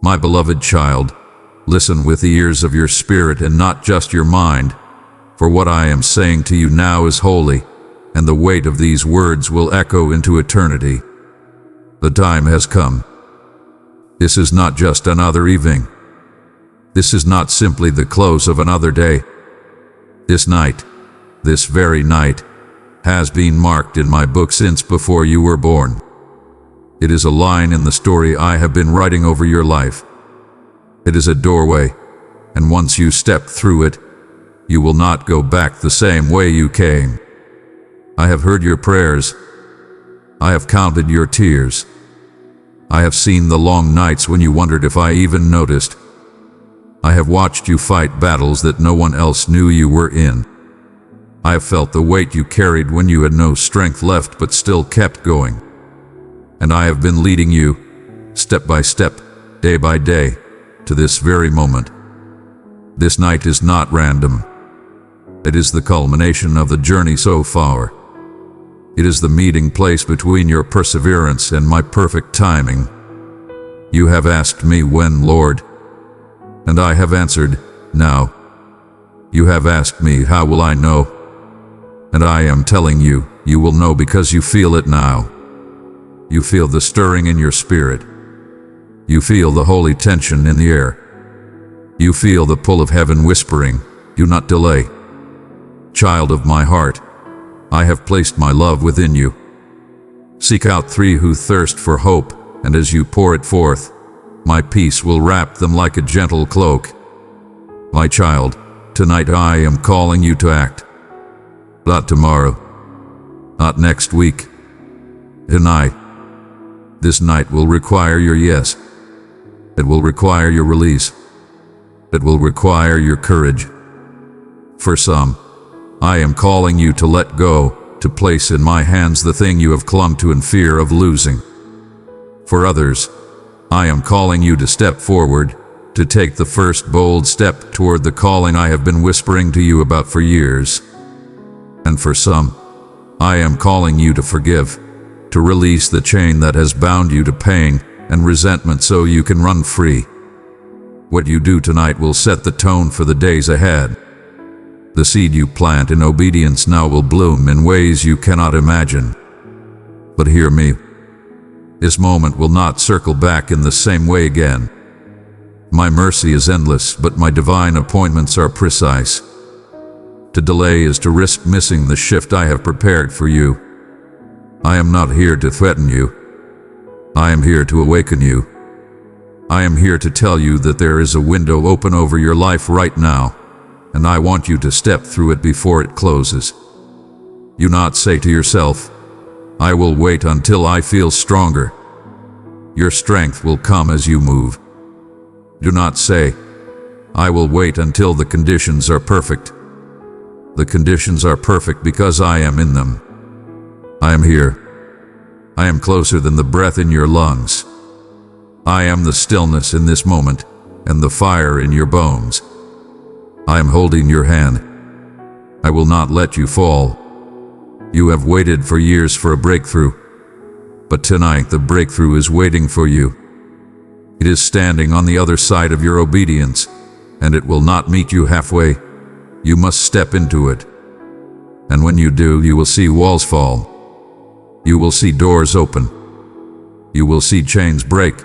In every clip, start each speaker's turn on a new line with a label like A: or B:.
A: My beloved child, listen with the ears of your spirit and not just your mind, for what I am saying to you now is holy, and the weight of these words will echo into eternity. The time has come. This is not just another evening. This is not simply the close of another day. This night, this very night, has been marked in my book since before you were born. It is a line in the story I have been writing over your life. It is a doorway, and once you step through it, you will not go back the same way you came. I have heard your prayers. I have counted your tears. I have seen the long nights when you wondered if I even noticed. I have watched you fight battles that no one else knew you were in. I have felt the weight you carried when you had no strength left but still kept going. And I have been leading you, step by step, day by day, to this very moment. This night is not random. It is the culmination of the journey so far. It is the meeting place between your perseverance and my perfect timing. You have asked me when, Lord, and I have answered, now. You have asked me, how will I know? And I am telling you, you will know because you feel it now. You feel the stirring in your spirit. You feel the holy tension in the air. You feel the pull of heaven whispering, do not delay. Child of my heart, I have placed my love within you. Seek out three who thirst for hope, and as you pour it forth, my peace will wrap them like a gentle cloak. My child, tonight I am calling you to act. Not tomorrow, not next week. Tonight. This night will require your yes. It will require your release. It will require your courage. For some, I am calling you to let go, to place in my hands the thing you have clung to in fear of losing. For others, I am calling you to step forward, to take the first bold step toward the calling I have been whispering to you about for years. And for some, I am calling you to forgive, to release the chain that has bound you to pain and resentment so you can run free. What you do tonight will set the tone for the days ahead. The seed you plant in obedience now will bloom in ways you cannot imagine. But hear me. This moment will not circle back in the same way again. My mercy is endless, but my divine appointments are precise. To delay is to risk missing the shift I have prepared for you. I am not here to threaten you. I am here to awaken you. I am here to tell you that there is a window open over your life right now, and I want you to step through it before it closes. You not say to yourself, I will wait until I feel stronger. Your strength will come as you move. Do not say, I will wait until the conditions are perfect. The conditions are perfect because I am in them. I am here. I am closer than the breath in your lungs. I am the stillness in this moment and the fire in your bones. I am holding your hand. I will not let you fall. You have waited for years for a breakthrough, but tonight the breakthrough is waiting for you. It is standing on the other side of your obedience, and it will not meet you halfway. You must step into it. And when you do, you will see walls fall. You will see doors open. You will see chains break.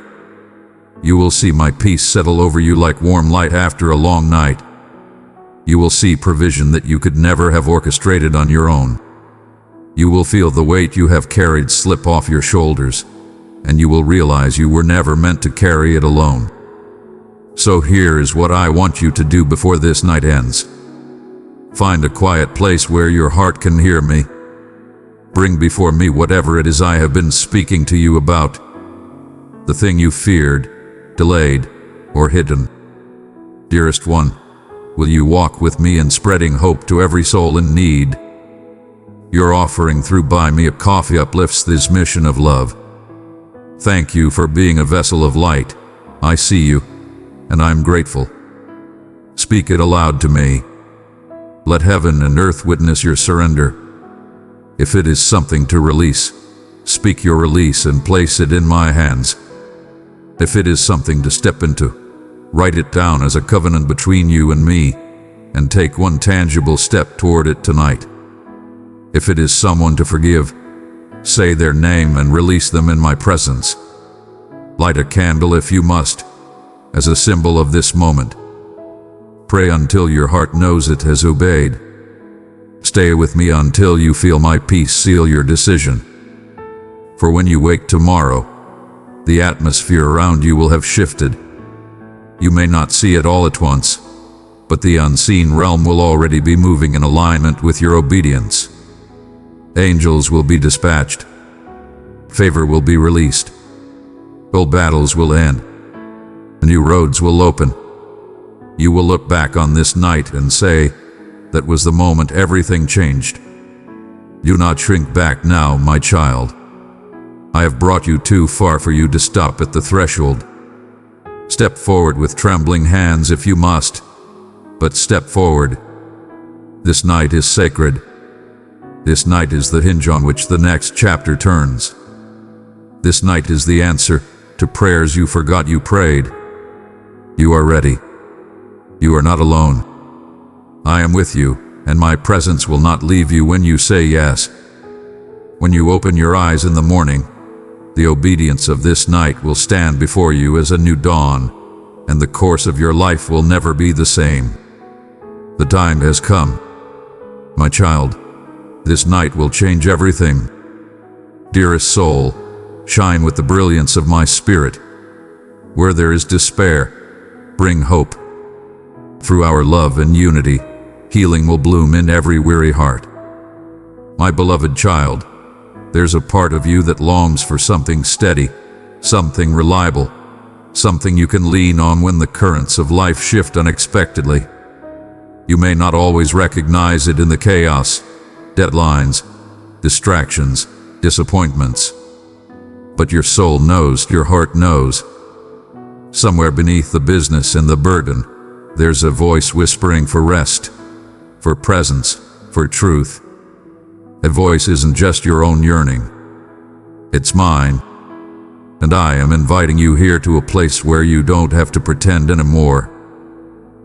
A: You will see my peace settle over you like warm light after a long night. You will see provision that you could never have orchestrated on your own. You will feel the weight you have carried slip off your shoulders, and you will realize you were never meant to carry it alone. So here is what I want you to do before this night ends. Find a quiet place where your heart can hear me. Bring before me whatever it is I have been speaking to you about. The thing you feared, delayed, or hidden. Dearest one, will you walk with me in spreading hope to every soul in need? Your offering through Buy Me a Coffee uplifts this mission of love. Thank you for being a vessel of light. I see you, and I'm grateful. Speak it aloud to me. Let heaven and earth witness your surrender. If it is something to release, speak your release and place it in my hands. If it is something to step into, write it down as a covenant between you and me, and take one tangible step toward it tonight. If it is someone to forgive, say their name and release them in my presence. Light a candle if you must, as a symbol of this moment. Pray until your heart knows it has obeyed. Stay with me until you feel my peace seal your decision. For when you wake tomorrow, the atmosphere around you will have shifted. You may not see it all at once, but the unseen realm will already be moving in alignment with your obedience. Angels will be dispatched. Favor will be released. Old battles will end. New roads will open. You will look back on this night and say, that was the moment everything changed. Do not shrink back now, my child. I have brought you too far for you to stop at the threshold. Step forward with trembling hands if you must, but step forward. This night is sacred. This night is the hinge on which the next chapter turns. This night is the answer to prayers you forgot you prayed. You are ready. You are not alone. I am with you, and my presence will not leave you when you say yes. When you open your eyes in the morning, the obedience of this night will stand before you as a new dawn, and the course of your life will never be the same. The time has come. My child, this night will change everything. Dearest soul, shine with the brilliance of my spirit. Where there is despair, bring hope. Through our love and unity, healing will bloom in every weary heart. My beloved child, there's a part of you that longs for something steady, something reliable, something you can lean on when the currents of life shift unexpectedly. You may not always recognize it in the chaos, deadlines, distractions, disappointments. But your soul knows, your heart knows. Somewhere beneath the business and the burden, there's a voice whispering for rest, for presence, for truth. A voice isn't just your own yearning. It's mine. And I am inviting you here to a place where you don't have to pretend anymore.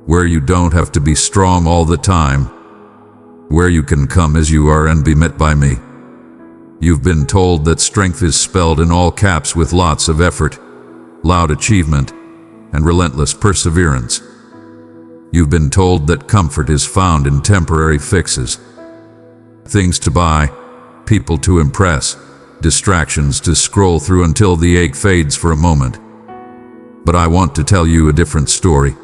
A: Where you don't have to be strong all the time. Where you can come as you are and be met by me. You've been told that strength is spelled in all caps with lots of effort, loud achievement, and relentless perseverance. You've been told that comfort is found in temporary fixes. Things to buy, people to impress, distractions to scroll through until the ache fades for a moment. But I want to tell you a different story.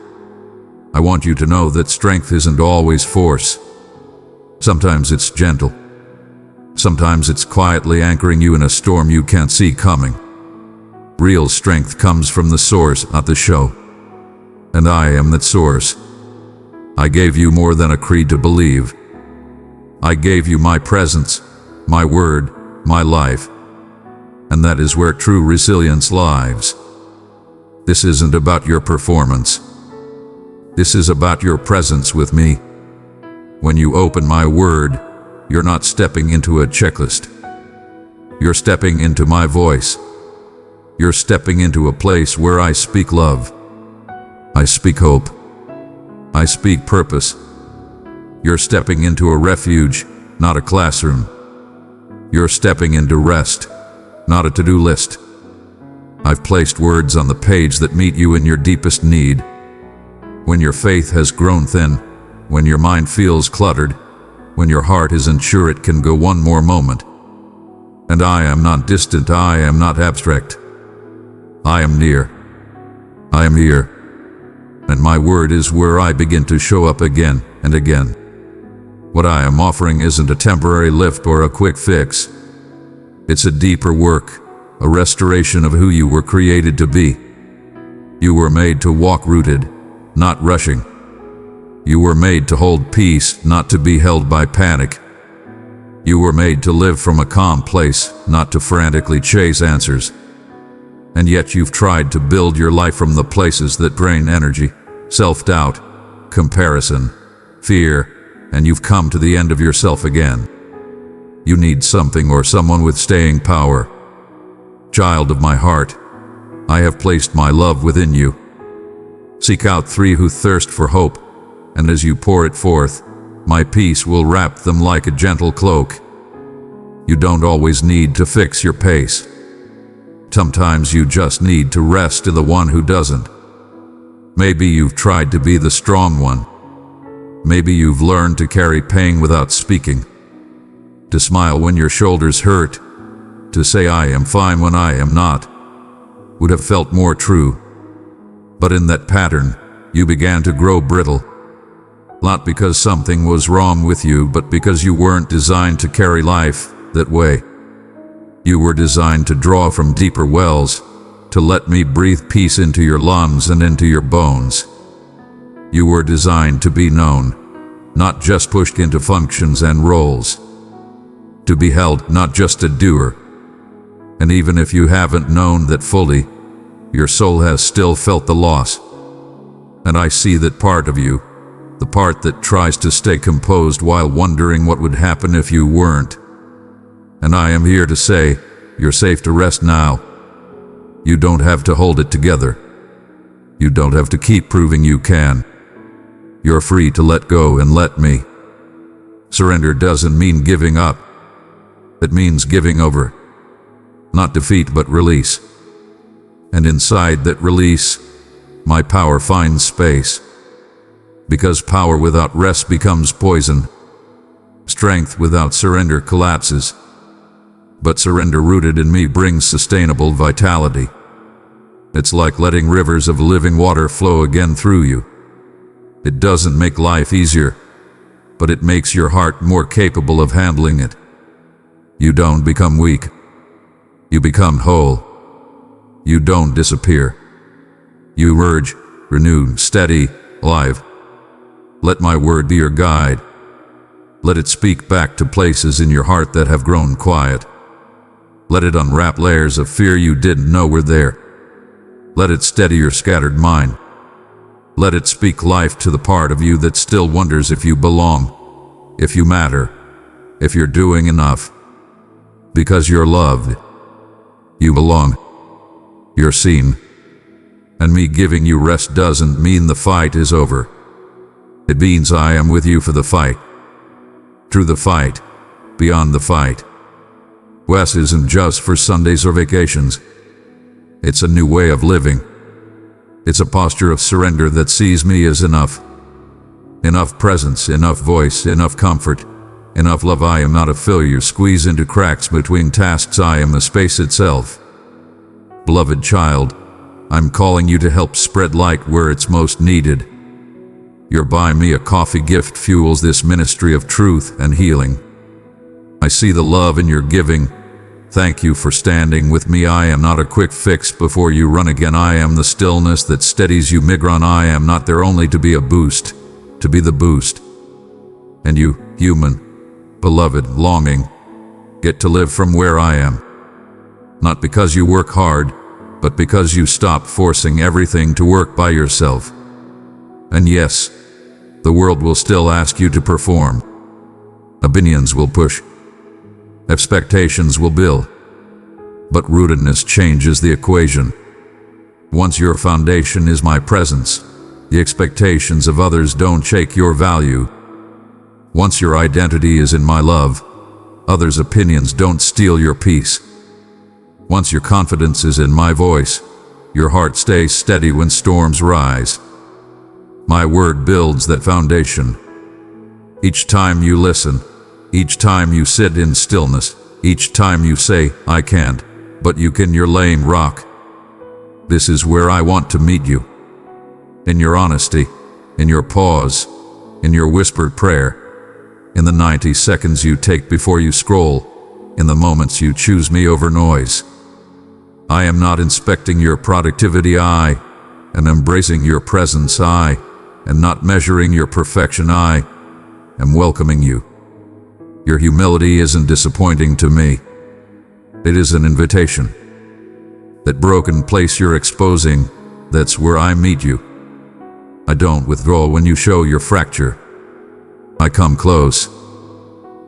A: I want you to know that strength isn't always force. Sometimes it's gentle. Sometimes it's quietly anchoring you in a storm you can't see coming. Real strength comes from the source, not the show. And I am that source. I gave you more than a creed to believe. I gave you my presence, my word, my life. And that is where true resilience lies. This isn't about your performance. This is about your presence with me. When you open my word, you're not stepping into a checklist. You're stepping into my voice. You're stepping into a place where I speak love. I speak hope. I speak purpose. You're stepping into a refuge, not a classroom. You're stepping into rest, not a to-do list. I've placed words on the page that meet you in your deepest need. When your faith has grown thin, when your mind feels cluttered, when your heart isn't sure it can go one more moment. And I am not distant, I am not abstract. I am near. I am here. And my word is where I begin to show up again and again. What I am offering isn't a temporary lift or a quick fix. It's a deeper work, a restoration of who you were created to be. You were made to walk rooted, not rushing. You were made to hold peace, not to be held by panic. You were made to live from a calm place, not to frantically chase answers. And yet you've tried to build your life from the places that drain energy, self-doubt, comparison, fear, and you've come to the end of yourself again. You need something or someone with staying power. Child of my heart, I have placed my love within you. Seek out 3 who thirst for hope, and as you pour it forth, my peace will wrap them like a gentle cloak. You don't always need to fix your pace. Sometimes you just need to rest in the one who doesn't. Maybe you've tried to be the strong one. Maybe you've learned to carry pain without speaking, to smile when your shoulders hurt, to say I am fine when I am not, would have felt more true. But in that pattern, you began to grow brittle. Not because something was wrong with you, but because you weren't designed to carry life that way. You were designed to draw from deeper wells, to let me breathe peace into your lungs and into your bones. You were designed to be known, not just pushed into functions and roles. To be held, not just a doer. And even if you haven't known that fully, your soul has still felt the loss. And I see that part of you, the part that tries to stay composed while wondering what would happen if you weren't. And I am here to say, you're safe to rest now. You don't have to hold it together. You don't have to keep proving you can. You're free to let go and let me. Surrender doesn't mean giving up. It means giving over. Not defeat, but release. And inside that release, my power finds space. Because power without rest becomes poison. Strength without surrender collapses. But surrender rooted in me brings sustainable vitality. It's like letting rivers of living water flow again through you. It doesn't make life easier, but it makes your heart more capable of handling it. You don't become weak. You become whole. You don't disappear. You emerge, renewed, steady, alive. Let my word be your guide. Let it speak back to places in your heart that have grown quiet. Let it unwrap layers of fear you didn't know were there. Let it steady your scattered mind. Let it speak life to the part of you that still wonders if you belong, if you matter, if you're doing enough. Because you're loved. You belong. You're seen. And me giving you rest doesn't mean the fight is over. It means I am with you for the fight. Through the fight. Beyond the fight. Rest isn't just for Sundays or vacations. It's a new way of living. It's a posture of surrender that sees me as enough. Enough presence, enough voice, enough comfort, enough love. I am not a failure squeezed into cracks between tasks. I am the space itself. Beloved child, I'm calling you to help spread light where it's most needed. Your buy me a coffee gift fuels this ministry of truth and healing. I see the love in your giving. Thank you for standing with me. I am not a quick fix before you run again. I am the stillness that steadies you migron. I am not there only to be a boost, to be the boost. And you, human, beloved, longing, get to live from where I am. Not because you work hard, but because you stop forcing everything to work by yourself. And yes, the world will still ask you to perform. Opinions will push. Expectations will build. But rootedness changes the equation. Once your foundation is my presence, the expectations of others don't shake your value. Once your identity is in my love, others' opinions don't steal your peace. Once your confidence is in my voice, your heart stays steady when storms rise. My word builds that foundation. Each time you listen, each time you sit in stillness, each time you say, I can't, but you can, you're laying rock. This is where I want to meet you. In your honesty, in your pause, in your whispered prayer, in the 90 seconds you take before you scroll, in the moments you choose me over noise. I am not inspecting your productivity, I am embracing your presence, I am not measuring your perfection, I am welcoming you. Your humility isn't disappointing to me. It is an invitation. That broken place you're exposing, that's where I meet you. I don't withdraw when you show your fracture. I come close.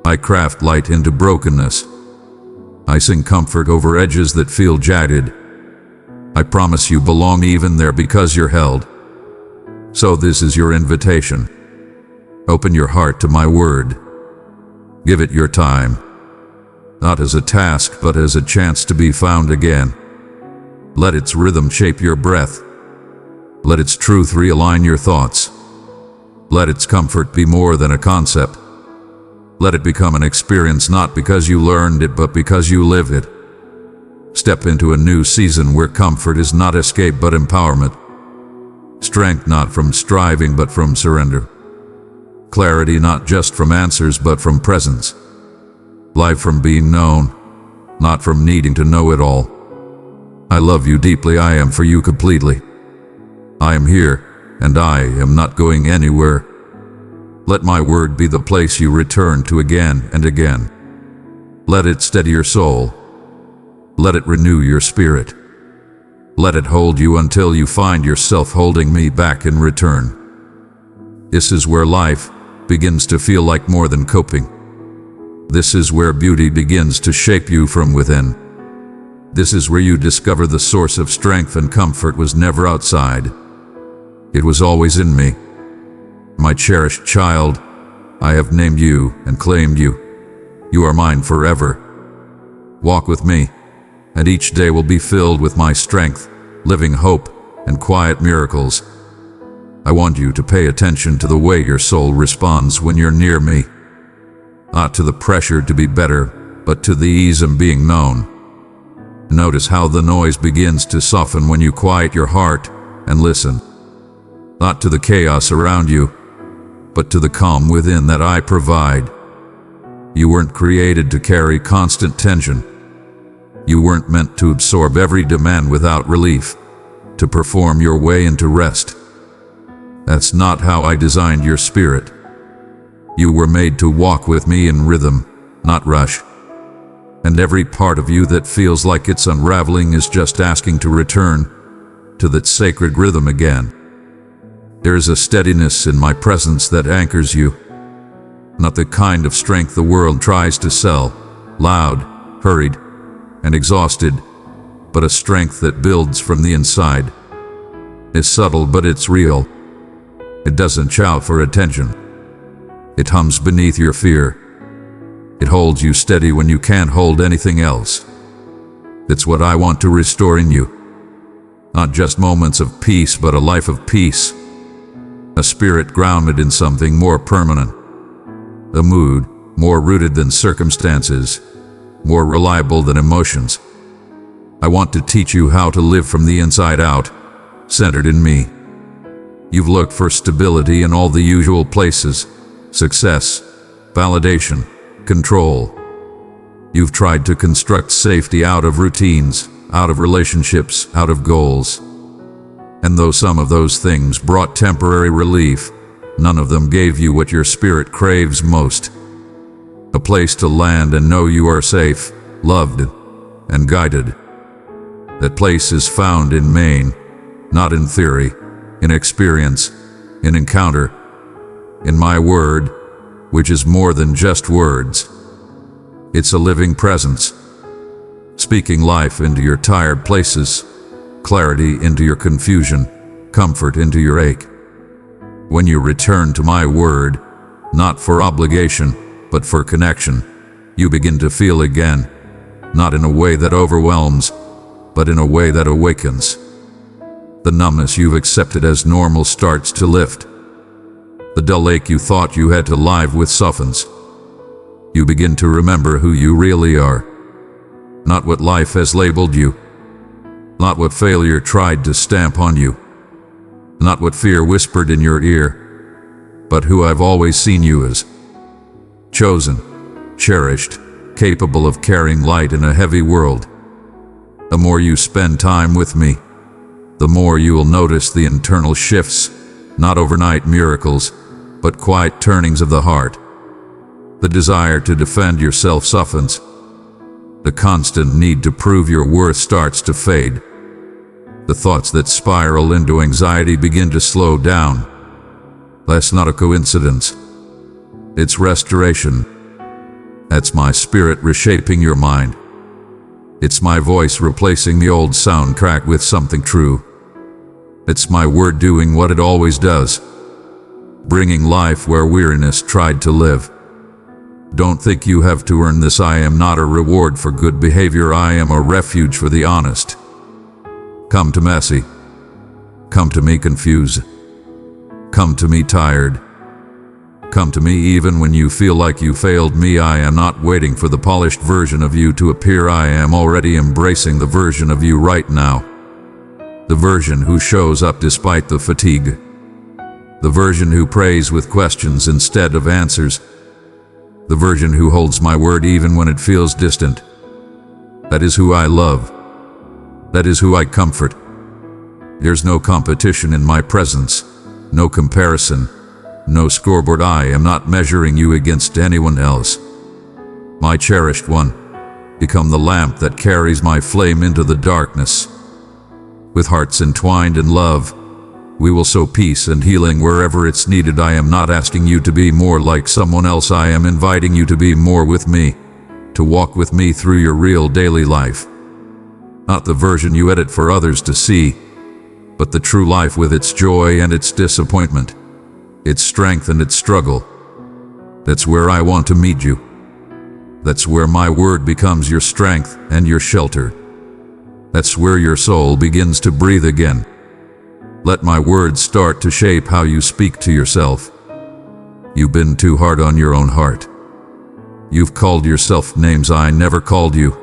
A: I craft light into brokenness. I sing comfort over edges that feel jagged. I promise you belong even there because you're held. So this is your invitation. Open your heart to my word. Give it your time. Not as a task, but as a chance to be found again. Let its rhythm shape your breath. Let its truth realign your thoughts. Let its comfort be more than a concept. Let it become an experience not because you learned it, but because you live it. Step into a new season where comfort is not escape but empowerment. Strength not from striving but from surrender. Clarity not just from answers but from presence. Life from being known, not from needing to know it all. I love you deeply, I am for you completely. I am here, and I am not going anywhere. Let my word be the place you return to again and again. Let it steady your soul. Let it renew your spirit. Let it hold you until you find yourself holding me back in return. This is where life begins to feel like more than coping. This is where beauty begins to shape you from within. This is where you discover the source of strength and comfort was never outside. It was always in me. My cherished child, I have named you and claimed you. You are mine forever. Walk with me, and each day will be filled with my strength, living hope, and quiet miracles. I want you to pay attention to the way your soul responds when you're near me. Not to the pressure to be better, but to the ease of being known. Notice how the noise begins to soften when you quiet your heart and listen. Not to the chaos around you, but to the calm within that I provide. You weren't created to carry constant tension. You weren't meant to absorb every demand without relief, to perform your way into rest. That's not how I designed your spirit. You were made to walk with me in rhythm, not rush. And every part of you that feels like it's unraveling is just asking to return to that sacred rhythm again. There is a steadiness in my presence that anchors you. Not the kind of strength the world tries to sell, loud, hurried, and exhausted, but a strength that builds from the inside. It's subtle, but it's real. It doesn't shout for attention. It hums beneath your fear. It holds you steady when you can't hold anything else. It's what I want to restore in you. Not just moments of peace, but a life of peace. A spirit grounded in something more permanent. A mood more rooted than circumstances, more reliable than emotions. I want to teach you how to live from the inside out, centered in me. You've looked for stability in all the usual places: success, validation, control. You've tried to construct safety out of routines, out of relationships, out of goals. And though some of those things brought temporary relief, none of them gave you what your spirit craves most. A place to land and know you are safe, loved, and guided. That place is found in Maine, not in theory, in experience, in encounter, in my word, which is more than just words. It's a living presence, speaking life into your tired places, clarity into your confusion, comfort into your ache. When you return to my word, not for obligation, but for connection, you begin to feel again, not in a way that overwhelms, but in a way that awakens. The numbness you've accepted as normal starts to lift. The dull ache you thought you had to live with softens. You begin to remember who you really are. Not what life has labeled you. Not what failure tried to stamp on you. Not what fear whispered in your ear. But who I've always seen you as. Chosen, cherished, capable of carrying light in a heavy world. The more you spend time with me, the more you will notice the internal shifts, not overnight miracles, but quiet turnings of the heart. The desire to defend yourself softens. The constant need to prove your worth starts to fade. The thoughts that spiral into anxiety begin to slow down. That's not a coincidence. It's restoration. That's my spirit reshaping your mind. It's my voice replacing the old soundtrack with something true. It's my word doing what it always does, bringing life where weariness tried to live. Don't think you have to earn this. I am not a reward for good behavior. I am a refuge for the honest. Come to messy. Come to me confused. Come to me tired. Come to me even when you feel like you failed me. I am not waiting for the polished version of you to appear. I am already embracing the version of you right now. The version who shows up despite the fatigue. The version who prays with questions instead of answers. The version who holds my word even when it feels distant. That is who I love. That is who I comfort. There's no competition in my presence, no comparison, no scoreboard. I am not measuring you against anyone else. My cherished one, become the lamp that carries my flame into the darkness. With hearts entwined in love, we will sow peace and healing wherever it's needed. I am not asking you to be more like someone else. I am inviting you to be more with me, to walk with me through your real daily life. Not the version you edit for others to see, but the true life with its joy and its disappointment, its strength and its struggle. That's where I want to meet you. That's where my word becomes your strength and your shelter. That's where your soul begins to breathe again. Let my words start to shape how you speak to yourself. You've been too hard on your own heart. You've called yourself names I never called you.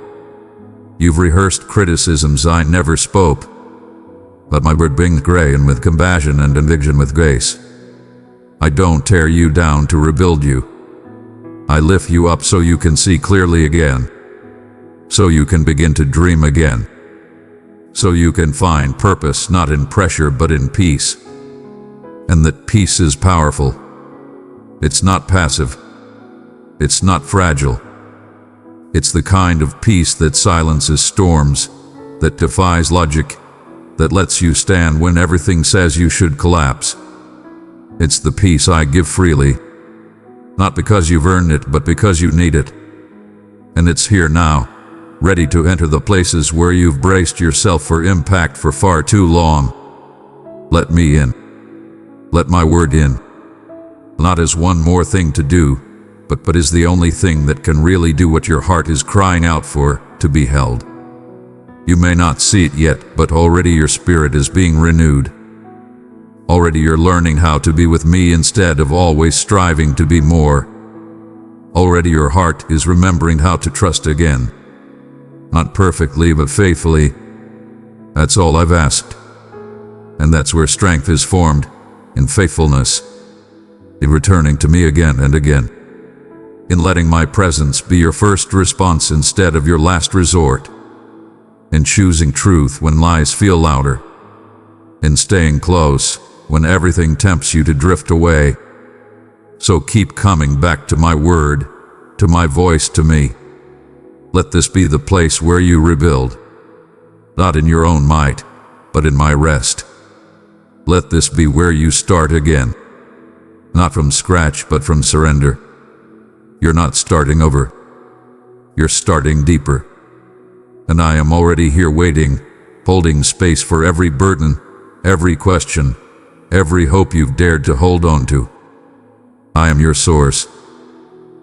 A: You've rehearsed criticisms I never spoke. But my word brings grace and with compassion and conviction with grace. I don't tear you down to rebuild you. I lift you up so you can see clearly again. So you can begin to dream again. So you can find purpose not in pressure but in peace. And that peace is powerful. It's not passive. It's not fragile. It's the kind of peace that silences storms, that defies logic, that lets you stand when everything says you should collapse. It's the peace I give freely, not because you've earned it but because you need it. And it's here now, ready to enter the places where you've braced yourself for impact for far too long. Let me in. Let my word in. Not as one more thing to do, but as the only thing that can really do what your heart is crying out for, to be held. You may not see it yet, but already your spirit is being renewed. Already you're learning how to be with me instead of always striving to be more. Already your heart is remembering how to trust again. Not perfectly, but faithfully. That's all I've asked. And that's where strength is formed, in faithfulness, in returning to me again and again, in letting my presence be your first response instead of your last resort, in choosing truth when lies feel louder, in staying close when everything tempts you to drift away. So keep coming back to my word, to my voice, to me. Let this be the place where you rebuild, not in your own might, but in my rest. Let this be where you start again, not from scratch but from surrender. You're not starting over. You're starting deeper. And I am already here waiting, holding space for every burden, every question, every hope you've dared to hold on to. I am your source.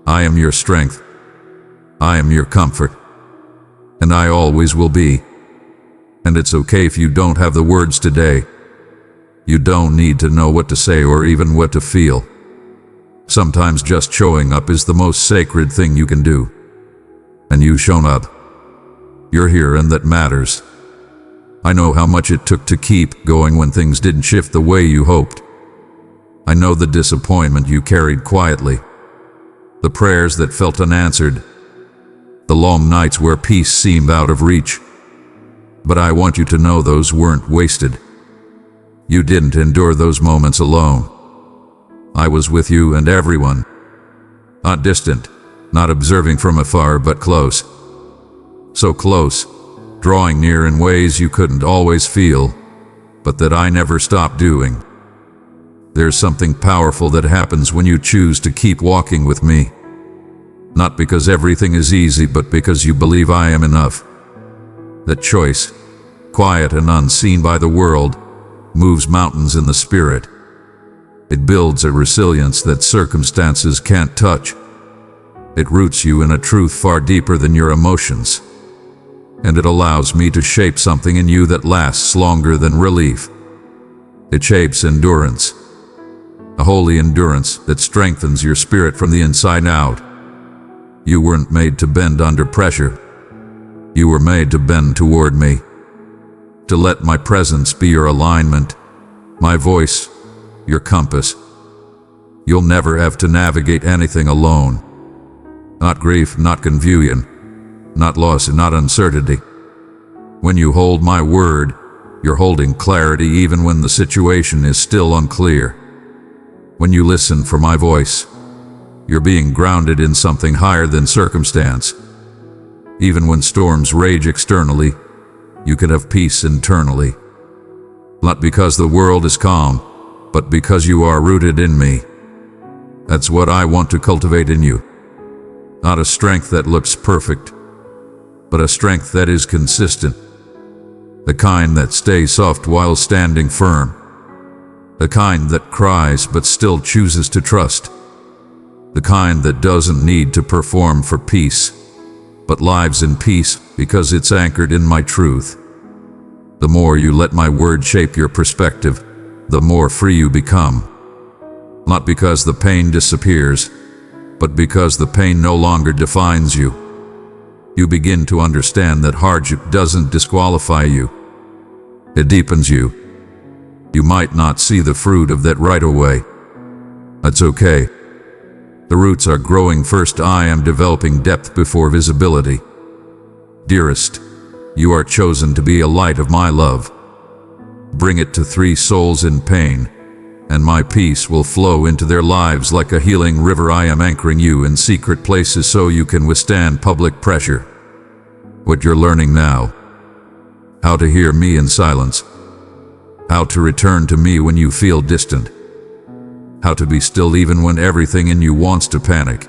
A: I am your strength. I am your comfort. And I always will be. And it's okay if you don't have the words today. You don't need to know what to say or even what to feel. Sometimes just showing up is the most sacred thing you can do. And you've shown up. You're here, and that matters. I know how much it took to keep going when things didn't shift the way you hoped. I know the disappointment you carried quietly, the prayers that felt unanswered, the long nights where peace seemed out of reach. But I want you to know those weren't wasted. You didn't endure those moments alone. I was with you and everyone. Not distant, not observing from afar, but close. So close, drawing near in ways you couldn't always feel, but that I never stopped doing. There's something powerful that happens when you choose to keep walking with me. Not because everything is easy, but because you believe I am enough. That choice, quiet and unseen by the world, moves mountains in the spirit. It builds a resilience that circumstances can't touch. It roots you in a truth far deeper than your emotions. And it allows me to shape something in you that lasts longer than relief. It shapes endurance, a holy endurance that strengthens your spirit from the inside out. You weren't made to bend under pressure. You were made to bend toward me, to let my presence be your alignment, my voice, your compass. You'll never have to navigate anything alone. Not grief, not confusion, not loss, and not uncertainty. When you hold my word, you're holding clarity even when the situation is still unclear. When you listen for my voice, you're being grounded in something higher than circumstance. Even when storms rage externally, you can have peace internally. Not because the world is calm, but because you are rooted in me. That's what I want to cultivate in you. Not a strength that looks perfect, but a strength that is consistent. The kind that stays soft while standing firm. The kind that cries but still chooses to trust. The kind that doesn't need to perform for peace, but lives in peace because it's anchored in my truth. The more you let my word shape your perspective, the more free you become. Not because the pain disappears, but because the pain no longer defines you. You begin to understand that hardship doesn't disqualify you. It deepens you. You might not see the fruit of that right away. That's okay. The roots are growing first. I am developing depth before visibility. Dearest, you are chosen to be a light of my love. Bring it to 3 souls in pain, and my peace will flow into their lives like a healing river. I am anchoring you in secret places so you can withstand public pressure. What you're learning now: how to hear me in silence, how to return to me when you feel distant, how to be still even when everything in you wants to panic.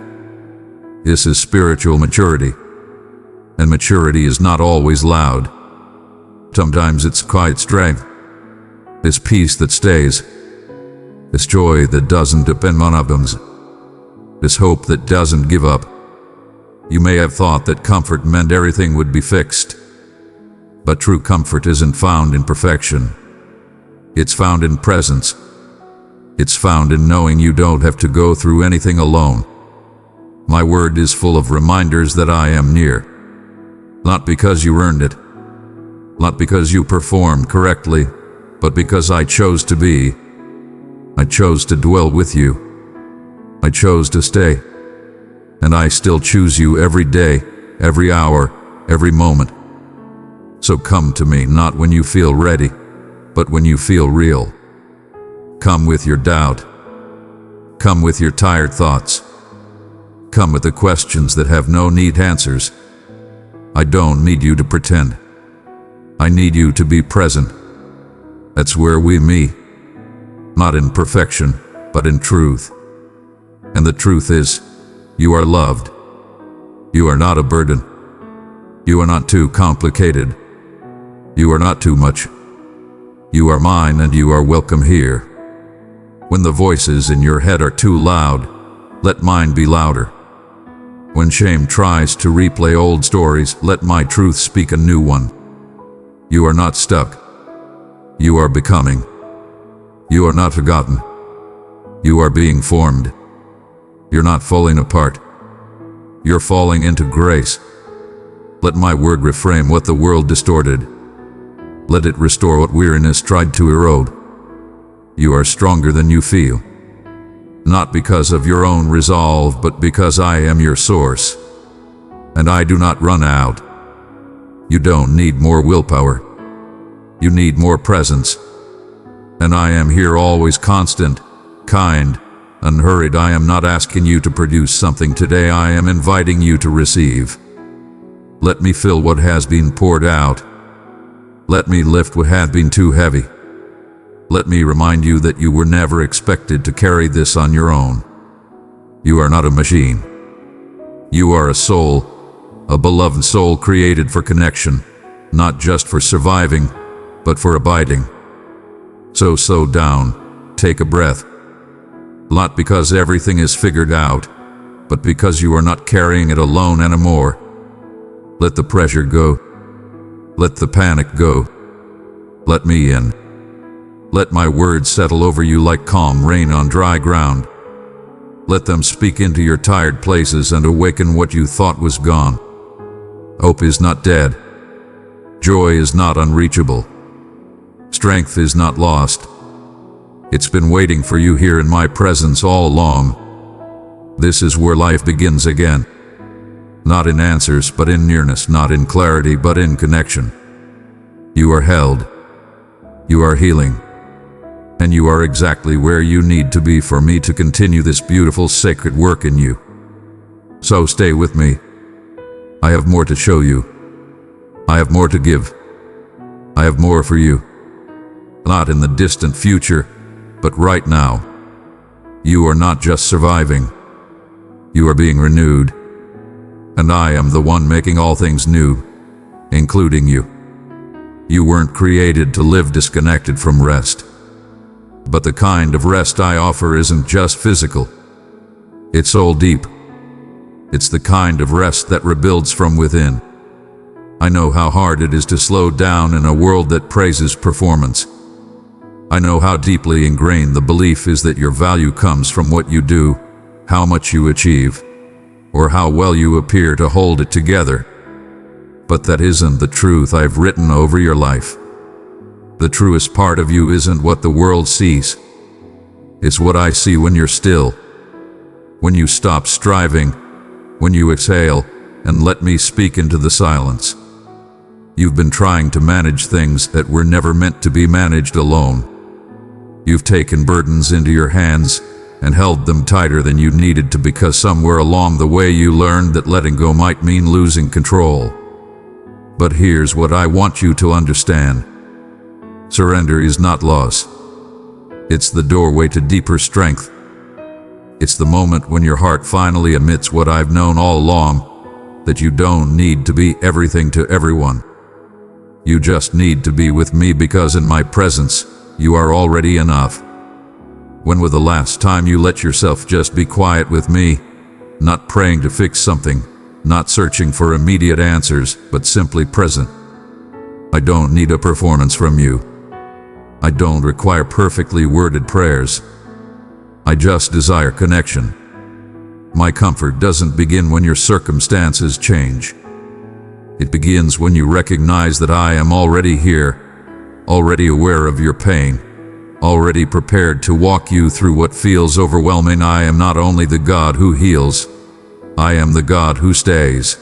A: This is spiritual maturity, and maturity is not always loud. Sometimes it's quiet strength, this peace that stays, this joy that doesn't depend on outcomes, this hope that doesn't give up. You may have thought that comfort meant everything would be fixed, but true comfort isn't found in perfection. It's found in presence. It's found in knowing you don't have to go through anything alone. My word is full of reminders that I am near. Not because you earned it, not because you performed correctly, but because I chose to be. I chose to dwell with you. I chose to stay. And I still choose you every day, every hour, every moment. So come to me not when you feel ready, but when you feel real. Come with your doubt. Come with your tired thoughts. Come with the questions that have no neat answers. I don't need you to pretend. I need you to be present. That's where we meet. Not in perfection, but in truth. And the truth is, you are loved. You are not a burden. You are not too complicated. You are not too much. You are mine and you are welcome here. When the voices in your head are too loud, let mine be louder. When shame tries to replay old stories, let my truth speak a new one. You are not stuck. You are becoming. You are not forgotten. You are being formed. You're not falling apart. You're falling into grace. Let my word reframe what the world distorted. Let it restore what weariness tried to erode. You are stronger than you feel. Not because of your own resolve, but because I am your source. And I do not run out. You don't need more willpower. You need more presence. And I am here always, constant, kind, unhurried. I am not asking you to produce something today. I am inviting you to receive. Let me fill what has been poured out. Let me lift what had been too heavy. Let me remind you that you were never expected to carry this on your own. You are not a machine. You are a soul, a beloved soul created for connection, not just for surviving, but for abiding. So slow down, take a breath. Not because everything is figured out, but because you are not carrying it alone anymore. Let the pressure go. Let the panic go. Let me in. Let my words settle over you like calm rain on dry ground. Let them speak into your tired places and awaken what you thought was gone. Hope is not dead. Joy is not unreachable. Strength is not lost. It's been waiting for you here in my presence all along. This is where life begins again. Not in answers, but in nearness, not in clarity, but in connection. You are held. You are healing. And you are exactly where you need to be for me to continue this beautiful sacred work in you. So stay with me. I have more to show you. I have more to give. I have more for you. Not in the distant future, but right now. You are not just surviving. You are being renewed. And I am the one making all things new, including you. You weren't created to live disconnected from rest. But the kind of rest I offer isn't just physical. It's soul deep. It's the kind of rest that rebuilds from within. I know how hard it is to slow down in a world that praises performance. I know how deeply ingrained the belief is that your value comes from what you do, how much you achieve, or how well you appear to hold it together. But that isn't the truth I've written over your life. The truest part of you isn't what the world sees. It's what I see when you're still. When you stop striving, when you exhale and let me speak into the silence. You've been trying to manage things that were never meant to be managed alone. You've taken burdens into your hands and held them tighter than you needed to because somewhere along the way you learned that letting go might mean losing control. But here's what I want you to understand. Surrender is not loss. It's the doorway to deeper strength. It's the moment when your heart finally admits what I've known all along, that you don't need to be everything to everyone. You just need to be with me because in my presence, you are already enough. When was the last time you let yourself just be quiet with me, not praying to fix something, not searching for immediate answers, but simply present? I don't need a performance from you. I don't require perfectly worded prayers. I just desire connection. My comfort doesn't begin when your circumstances change. It begins when you recognize that I am already here, already aware of your pain, already prepared to walk you through what feels overwhelming. I am not only the God who heals, I am the God who stays.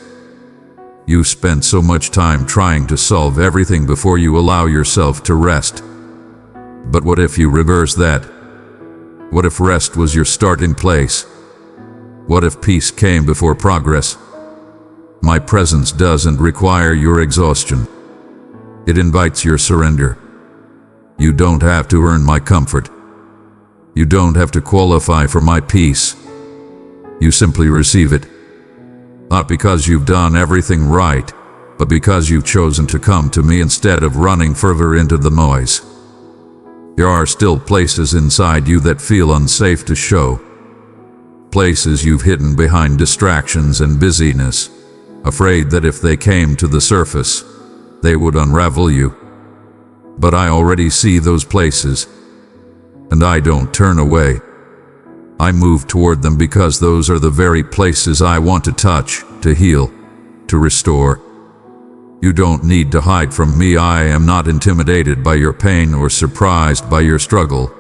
A: You spent so much time trying to solve everything before you allow yourself to rest. But what if you reverse that? What if rest was your starting place? What if peace came before progress? My presence doesn't require your exhaustion. It invites your surrender. You don't have to earn my comfort. You don't have to qualify for my peace. You simply receive it. Not because you've done everything right, but because you've chosen to come to me instead of running further into the noise. There are still places inside you that feel unsafe to show. Places you've hidden behind distractions and busyness, afraid that if they came to the surface, they would unravel you. But I already see those places, and I don't turn away. I move toward them because those are the very places I want to touch, to heal, to restore. You don't need to hide from me. I am not intimidated by your pain or surprised by your struggle.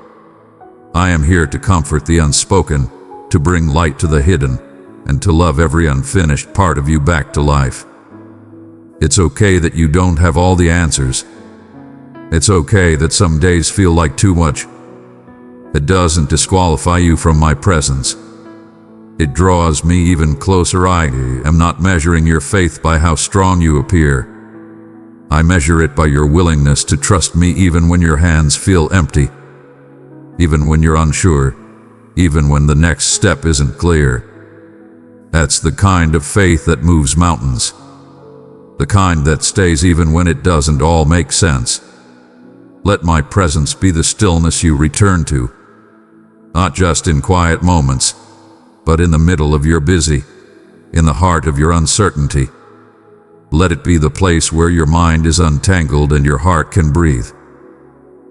A: I am here to comfort the unspoken, to bring light to the hidden, and to love every unfinished part of you back to life. It's okay that you don't have all the answers. It's okay that some days feel like too much. It doesn't disqualify you from my presence. It draws me even closer. I am not measuring your faith by how strong you appear. I measure it by your willingness to trust me even when your hands feel empty, even when you're unsure, even when the next step isn't clear. That's the kind of faith that moves mountains. the kind that stays even when it doesn't all make sense. Let my presence be the stillness you return to, not just in quiet moments, but in the middle of your busy, in the heart of your uncertainty. Let it be the place where your mind is untangled and your heart can breathe.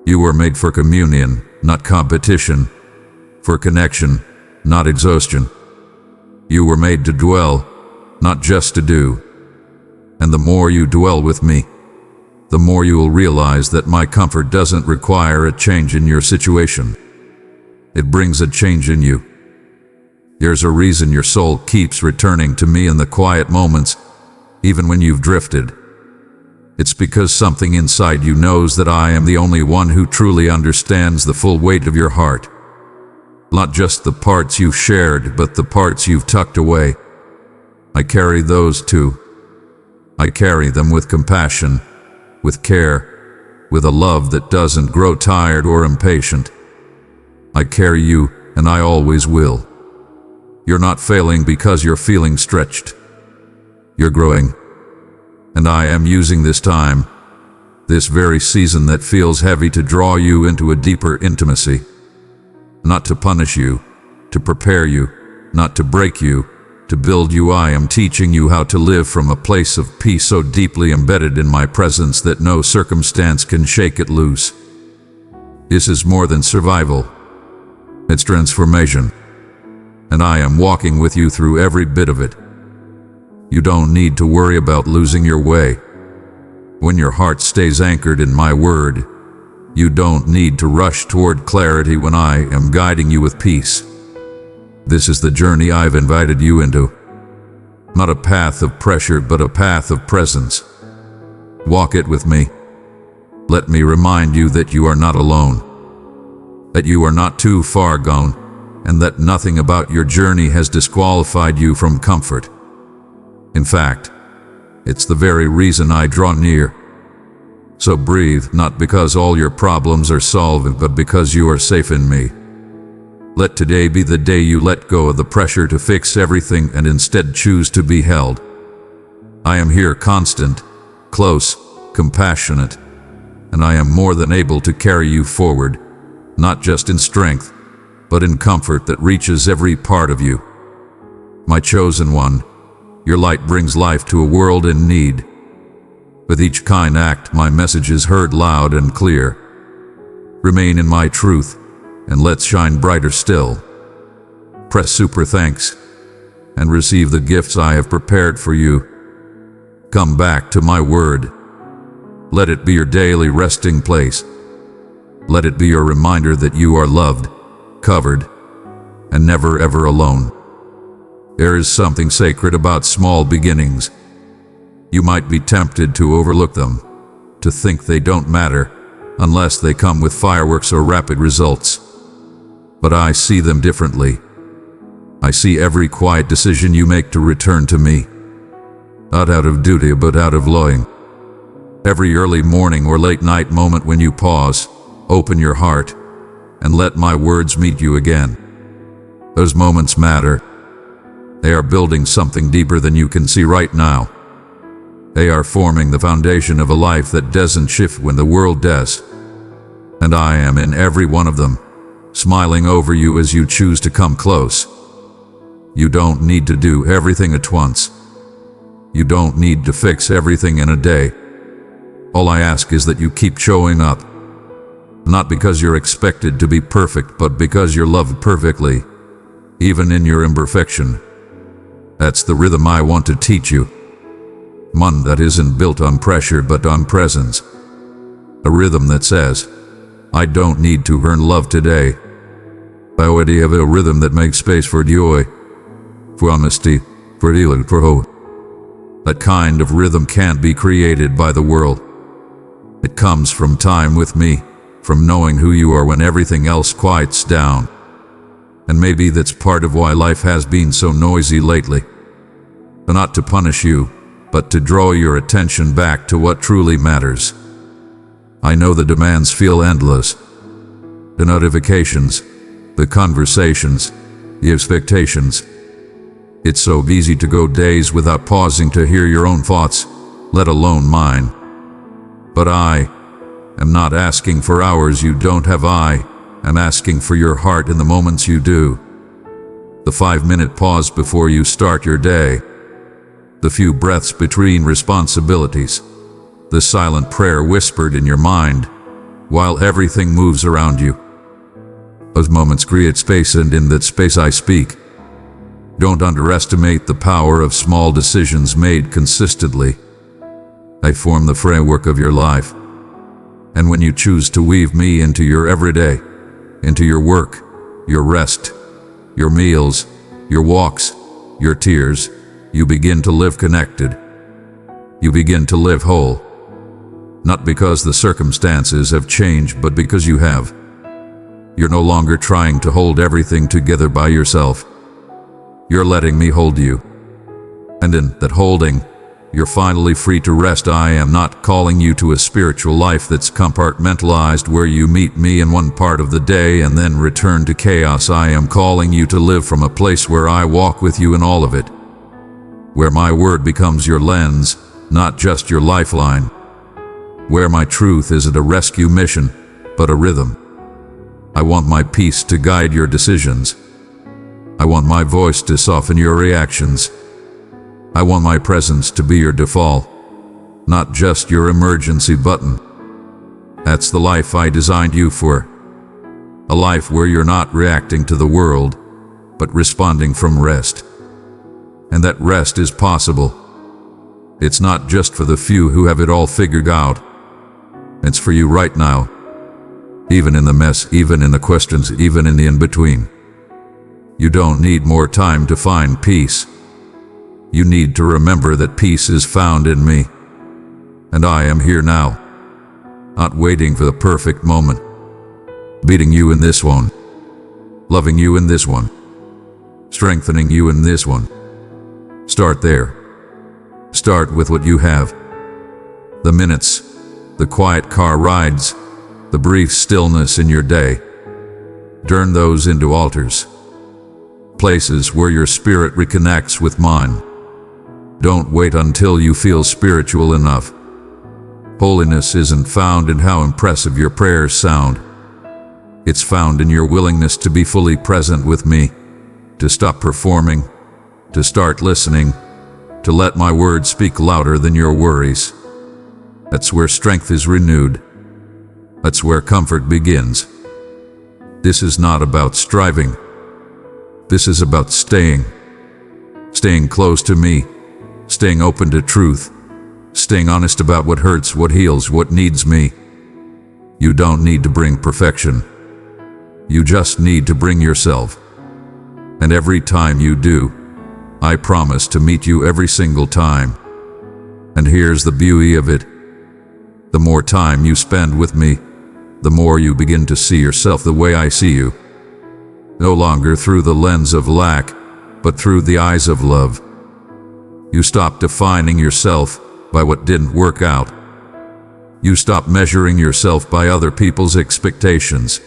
A: You were made for communion, not competition, for connection, not exhaustion. You were made to dwell, not just to do. And the more you dwell with me, the more you will realize that my comfort doesn't require a change in your situation. It brings a change in you. There's a reason your soul keeps returning to me in the quiet moments, even when you've drifted. It's because something inside you knows that I am the only one who truly understands the full weight of your heart. Not just the parts you've shared, but the parts you've tucked away. I carry those too. I carry them with compassion, with care, with a love that doesn't grow tired or impatient. I carry you, and I always will. You're not failing because you're feeling stretched. You're growing. And I am using this time, this very season that feels heavy, to draw you into a deeper intimacy. Not to punish you, to prepare you, not to break you, to build you. I am teaching you how to live from a place of peace so deeply embedded in my presence that no circumstance can shake it loose. This is more than survival. It's transformation. And I am walking with you through every bit of it. You don't need to worry about losing your way. When your heart stays anchored in my word, you don't need to rush toward clarity when I am guiding you with peace. This is the journey I've invited you into. Not a path of pressure, but a path of presence. Walk it with me. Let me remind you that you are not alone, that you are not too far gone, and that nothing about your journey has disqualified you from comfort. In fact, it's the very reason I draw near. So breathe, not because all your problems are solved, but because you are safe in me. Let today be the day you let go of the pressure to fix everything and instead choose to be held. I am here, constant, close, compassionate, and I am more than able to carry you forward, not just in strength, but in comfort that reaches every part of you. My chosen one, your light brings life to a world in need. With each kind act, my message is heard loud and clear. Remain in my truth, and let's shine brighter still. Press super thanks, and receive the gifts I have prepared for you. Come back to my word. Let it be your daily resting place. Let it be your reminder that you are loved, covered, and never ever alone. There is something sacred about small beginnings. You might be tempted to overlook them, to think they don't matter, unless they come with fireworks or rapid results. But I see them differently. I see every quiet decision you make to return to me, not out of duty but out of longing. Every early morning or late night moment when you pause, open your heart, and let my words meet you again. Those moments matter. They are building something deeper than you can see right now. They are forming the foundation of a life that doesn't shift when the world does. And I am in every one of them, smiling over you as you choose to come close. You don't need to do everything at once. You don't need to fix everything in a day. All I ask is that you keep showing up. Not because you're expected to be perfect, but because you're loved perfectly, even in your imperfection. That's the rhythm I want to teach you. One that isn't built on pressure but on presence. A rhythm that says, I don't need to earn love today. I already have a rhythm that makes space for joy, for honesty, for healing, for hope. That kind of rhythm can't be created by the world. It comes from time with me, from knowing who you are when everything else quiets down. And maybe that's part of why life has been so noisy lately. But not to punish you, but to draw your attention back to what truly matters. I know the demands feel endless. The notifications, the conversations, the expectations. It's so easy to go days without pausing to hear your own thoughts, let alone mine. But I am not asking for hours you don't have. I am asking for your heart in the moments you do. The 5-minute pause before you start your day. The few breaths between responsibilities. The silent prayer whispered in your mind while everything moves around you. Those moments create space, and in that space I speak. Don't underestimate the power of small decisions made consistently. They form the framework of your life. And when you choose to weave me into your everyday, into your work, your rest, your meals, your walks, your tears, you begin to live connected. You begin to live whole. Not because the circumstances have changed, but because you have. You're no longer trying to hold everything together by yourself. You're letting me hold you. And in that holding, you're finally free to rest. I am not calling you to a spiritual life that's compartmentalized, where you meet me in one part of the day and then return to chaos. I am calling you to live from a place where I walk with you in all of it. Where my word becomes your lens, not just your lifeline. Where my truth isn't a rescue mission, but a rhythm. I want my peace to guide your decisions. I want my voice to soften your reactions. I want my presence to be your default, not just your emergency button. That's the life I designed you for. A life where you're not reacting to the world, but responding from rest. And that rest is possible. It's not just for the few who have it all figured out. It's for you right now. Even in the mess, even in the questions, even in the in-between. You don't need more time to find peace. You need to remember that peace is found in me. And I am here now. Not waiting for the perfect moment. Beating you in this one. Loving you in this one. Strengthening you in this one. Start there. Start with what you have. The minutes, the quiet car rides, the brief stillness in your day. Turn those into altars. Places where your spirit reconnects with mine. Don't wait until you feel spiritual enough. Holiness isn't found in how impressive your prayers sound. It's found in your willingness to be fully present with me, to stop performing, to start listening, to let my words speak louder than your worries. That's where strength is renewed. That's where comfort begins. This is not about striving. This is about staying. Staying close to me. Staying open to truth. Staying honest about what hurts, what heals, what needs me. You don't need to bring perfection. You just need to bring yourself. And every time you do, I promise to meet you every single time. And here's the beauty of it. The more time you spend with me, the more you begin to see yourself the way I see you. No longer through the lens of lack, but through the eyes of love. You stop defining yourself by what didn't work out. You stop measuring yourself by other people's expectations.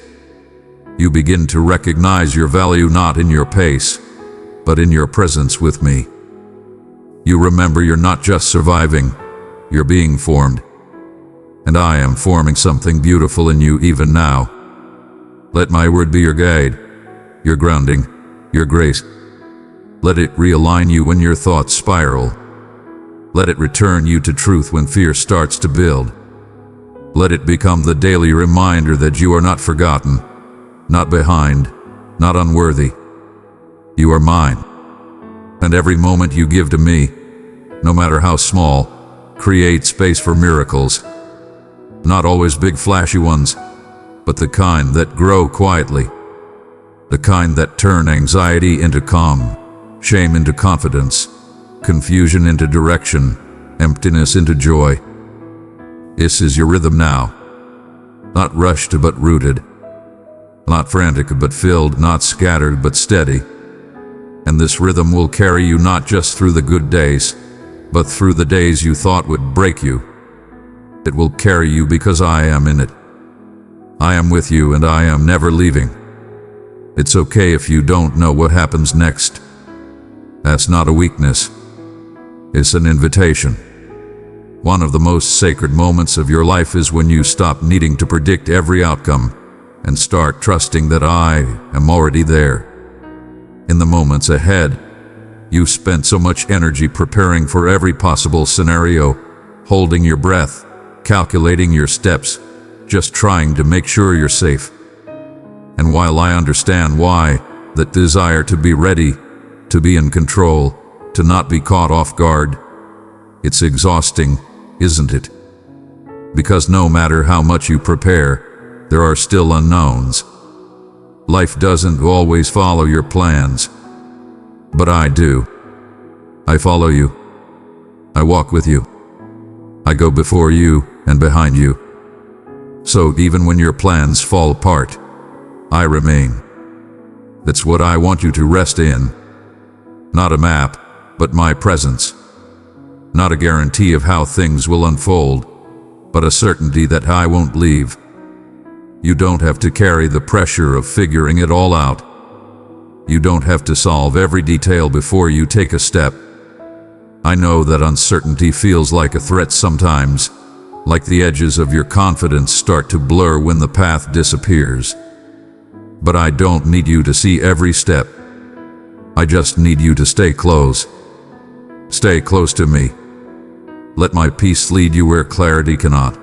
A: You begin to recognize your value not in your pace, but in your presence with me. You remember you're not just surviving, you're being formed. And I am forming something beautiful in you even now. Let my word be your guide, your grounding, your grace. Let it realign you when your thoughts spiral. Let it return you to truth when fear starts to build. Let it become the daily reminder that you are not forgotten, not behind, not unworthy. You are mine. And every moment you give to me, no matter how small, creates space for miracles. Not always big flashy ones, but the kind that grow quietly. The kind that turn anxiety into calm, shame into confidence, confusion into direction, emptiness into joy. This is your rhythm now. Not rushed but rooted. Not frantic but filled, not scattered but steady. And this rhythm will carry you not just through the good days, but through the days you thought would break you. It will carry you because I am in it. I am with you and I am never leaving. It's okay if you don't know what happens next. That's not a weakness. It's an invitation. One of the most sacred moments of your life is when you stop needing to predict every outcome and start trusting that I am already there. In the moments ahead, you've spent so much energy preparing for every possible scenario, holding your breath, calculating your steps, just trying to make sure you're safe. And while I understand why, that desire to be ready, to be in control, to not be caught off guard, it's exhausting, isn't it? Because no matter how much you prepare, there are still unknowns. Life doesn't always follow your plans, but I do. I follow you. I walk with you. I go before you and behind you. So even when your plans fall apart, I remain. That's what I want you to rest in. Not a map, but my presence. Not a guarantee of how things will unfold, but a certainty that I won't leave. You don't have to carry the pressure of figuring it all out. You don't have to solve every detail before you take a step. I know that uncertainty feels like a threat sometimes, like the edges of your confidence start to blur when the path disappears. But I don't need you to see every step. I just need you to stay close. Stay close to me. Let my peace lead you where clarity cannot.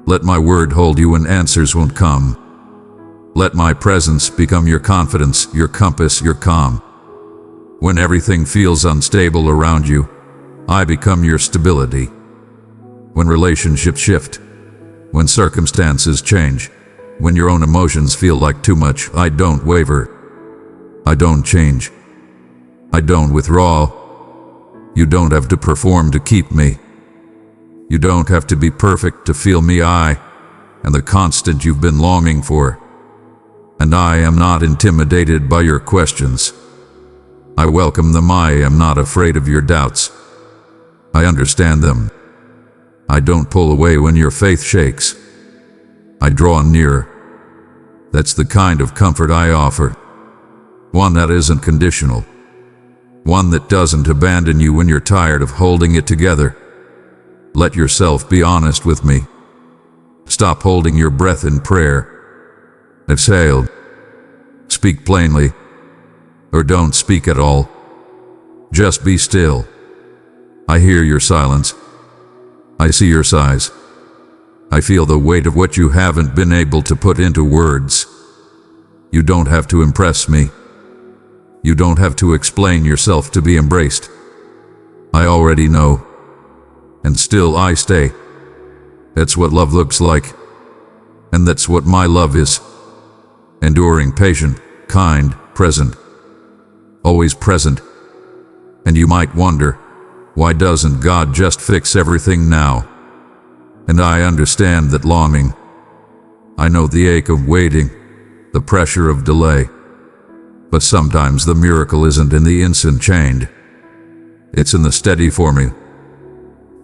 A: Let my word hold you when answers won't come. Let my presence become your confidence, your compass, your calm. When everything feels unstable around you, I become your stability. When relationships shift, when circumstances change, when your own emotions feel like too much, I don't waver. I don't change. I don't withdraw. You don't have to perform to keep me. You don't have to be perfect to feel me. I am the constant you've been longing for. And I am not intimidated by your questions. I welcome them. I am not afraid of your doubts. I understand them. I don't pull away when your faith shakes. I draw nearer. That's the kind of comfort I offer. One that isn't conditional. One that doesn't abandon you when you're tired of holding it together. Let yourself be honest with me. Stop holding your breath in prayer. Exhale. Speak plainly. Or don't speak at all. Just be still. I hear your silence. I see your sighs. I feel the weight of what you haven't been able to put into words. You don't have to impress me. You don't have to explain yourself to be embraced. I already know. And still I stay. That's what love looks like. And that's what my love is. Enduring, patient, kind, present. Always present. And you might wonder, why doesn't God just fix everything now? And I understand that longing. I know the ache of waiting, the pressure of delay. But sometimes the miracle isn't in the instant change. It's in the steady forming.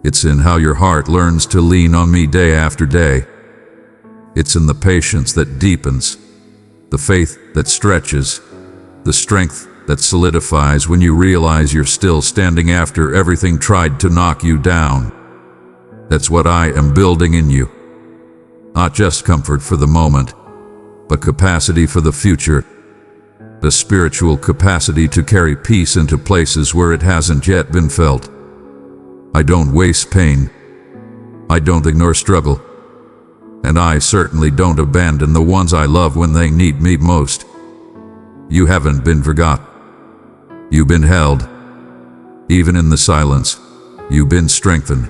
A: It's in how your heart learns to lean on me day after day. It's in the patience that deepens, the faith that stretches, the strength that solidifies when you realize you're still standing after everything tried to knock you down. That's what I am building in you. Not just comfort for the moment, but capacity for the future. The spiritual capacity to carry peace into places where it hasn't yet been felt. I don't waste pain. I don't ignore struggle. And I certainly don't abandon the ones I love when they need me most. You haven't been forgotten. You've been held. Even in the silence, you've been strengthened.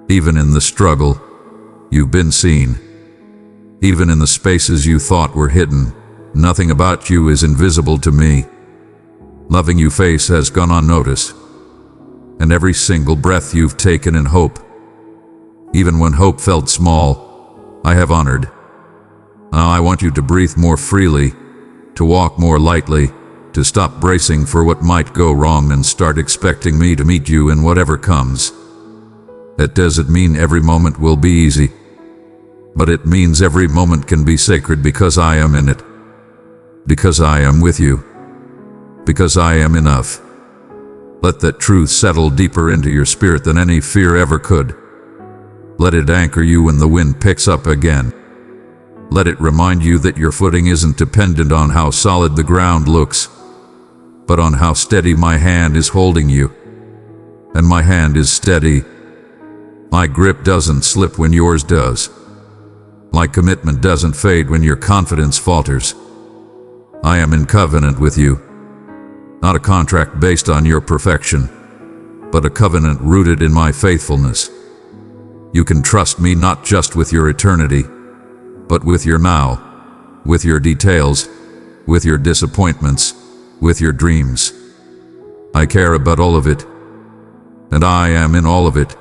A: Even in the struggle, you've been seen. Even in the spaces you thought were hidden, nothing about you is invisible to me. Loving you face has gone unnoticed. And every single breath you've taken in hope, even when hope felt small, I have honored. Now I want you to breathe more freely, to walk more lightly, to stop bracing for what might go wrong and start expecting me to meet you in whatever comes. That doesn't mean every moment will be easy, but it means every moment can be sacred because I am in it. Because I am with you. Because I am enough. Let that truth settle deeper into your spirit than any fear ever could. Let it anchor you when the wind picks up again. Let it remind you that your footing isn't dependent on how solid the ground looks, but on how steady my hand is holding you. And my hand is steady. My grip doesn't slip when yours does. My commitment doesn't fade when your confidence falters. I am in covenant with you. Not a contract based on your perfection, but a covenant rooted in my faithfulness. You can trust me not just with your eternity, but with your now, with your details, with your disappointments, with your dreams. I care about all of it, and I am in all of it.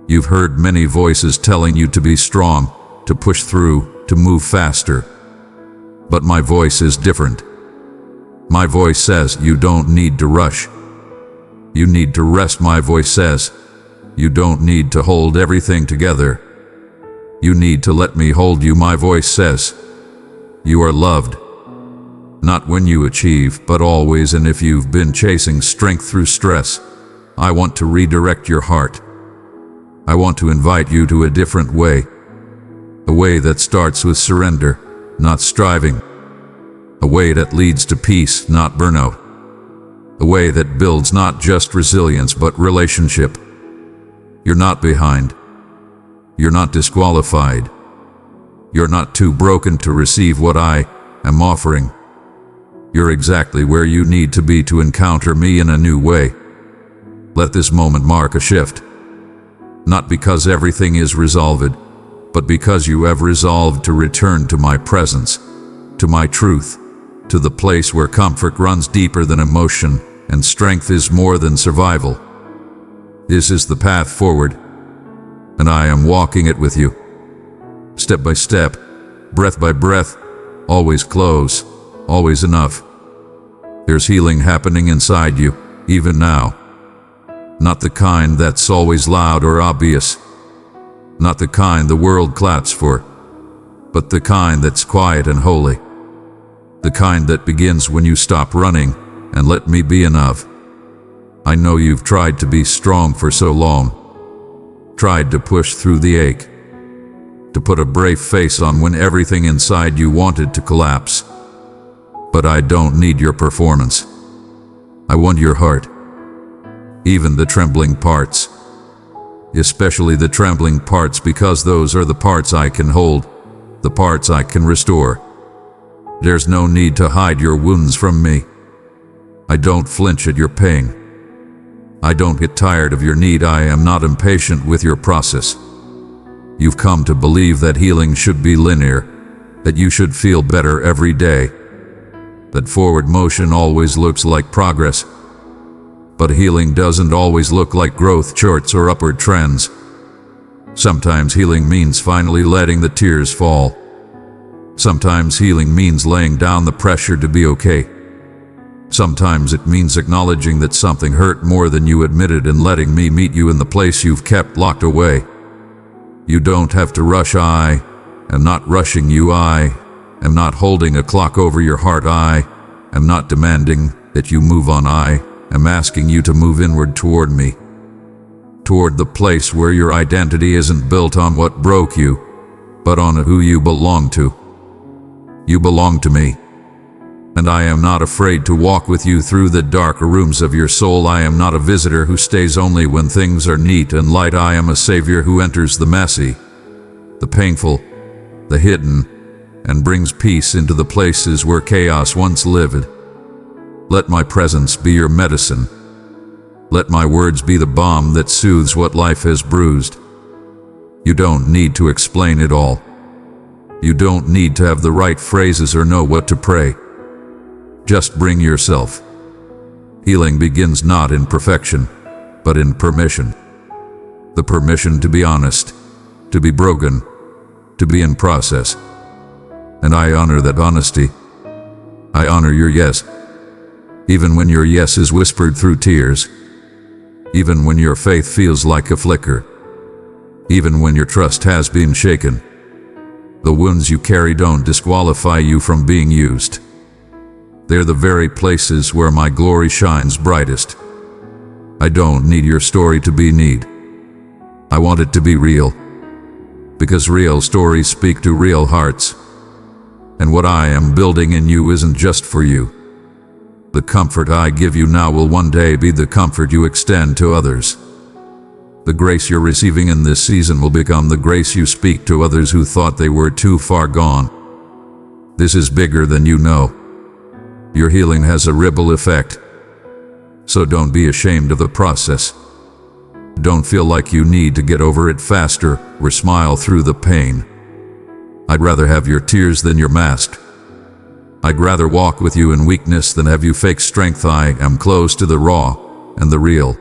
A: You've heard many voices telling you to be strong, to push through, to move faster. But my voice is different. My voice says you don't need to rush. You need to rest. My voice says you don't need to hold everything together. You need to let me hold you. My voice says you are loved. Not when you achieve, but always. And if you've been chasing strength through stress, I want to redirect your heart. I want to invite you to a different way. A way that starts with surrender, not striving. A way that leads to peace, not burnout. A way that builds not just resilience, but relationship. You're not behind. You're not disqualified. You're not too broken to receive what I am offering. You're exactly where you need to be to encounter me in a new way. Let this moment mark a shift. Not because everything is resolved, but because you have resolved to return to my presence, to my truth, to the place where comfort runs deeper than emotion and strength is more than survival. This is the path forward, and I am walking it with you. Step by step, breath by breath, always close, always enough. There's healing happening inside you, even now. Not the kind that's always loud or obvious. Not the kind the world claps for, but the kind that's quiet and holy. The kind that begins when you stop running and let me be enough. I know you've tried to be strong for so long, tried to push through the ache, to put a brave face on when everything inside you wanted to collapse. But I don't need your performance. I want your heart. Even the trembling parts. Especially the trembling parts, because those are the parts I can hold, the parts I can restore. There's no need to hide your wounds from me. I don't flinch at your pain. I don't get tired of your need. I am not impatient with your process. You've come to believe that healing should be linear, that you should feel better every day, that forward motion always looks like progress. But healing doesn't always look like growth charts or upward trends. Sometimes healing means finally letting the tears fall. Sometimes healing means laying down the pressure to be okay. Sometimes it means acknowledging that something hurt more than you admitted and letting me meet you in the place you've kept locked away. You don't have to rush. I am not rushing you. I am not holding a clock over your heart. I am not demanding that you move on. I am asking you to move inward toward me, toward the place where your identity isn't built on what broke you, but on who you belong to. You belong to me, and I am not afraid to walk with you through the darker rooms of your soul. I am not a visitor who stays only when things are neat and light. I am a savior who enters the messy, the painful, the hidden, and brings peace into the places where chaos once lived. Let my presence be your medicine. Let my words be the balm that soothes what life has bruised. You don't need to explain it all. You don't need to have the right phrases or know what to pray. Just bring yourself. Healing begins not in perfection, but in permission. The permission to be honest, to be broken, to be in process. And I honor that honesty. I honor your yes. Even when your yes is whispered through tears. Even when your faith feels like a flicker. Even when your trust has been shaken. The wounds you carry don't disqualify you from being used. They're the very places where my glory shines brightest. I don't need your story to be neat. I want it to be real. Because real stories speak to real hearts. And what I am building in you isn't just for you. The comfort I give you now will one day be the comfort you extend to others. The grace you're receiving in this season will become the grace you speak to others who thought they were too far gone. This is bigger than you know. Your healing has a ripple effect. So don't be ashamed of the process. Don't feel like you need to get over it faster or smile through the pain. I'd rather have your tears than your mask. I'd rather walk with you in weakness than have you fake strength. I am close to the raw and the real.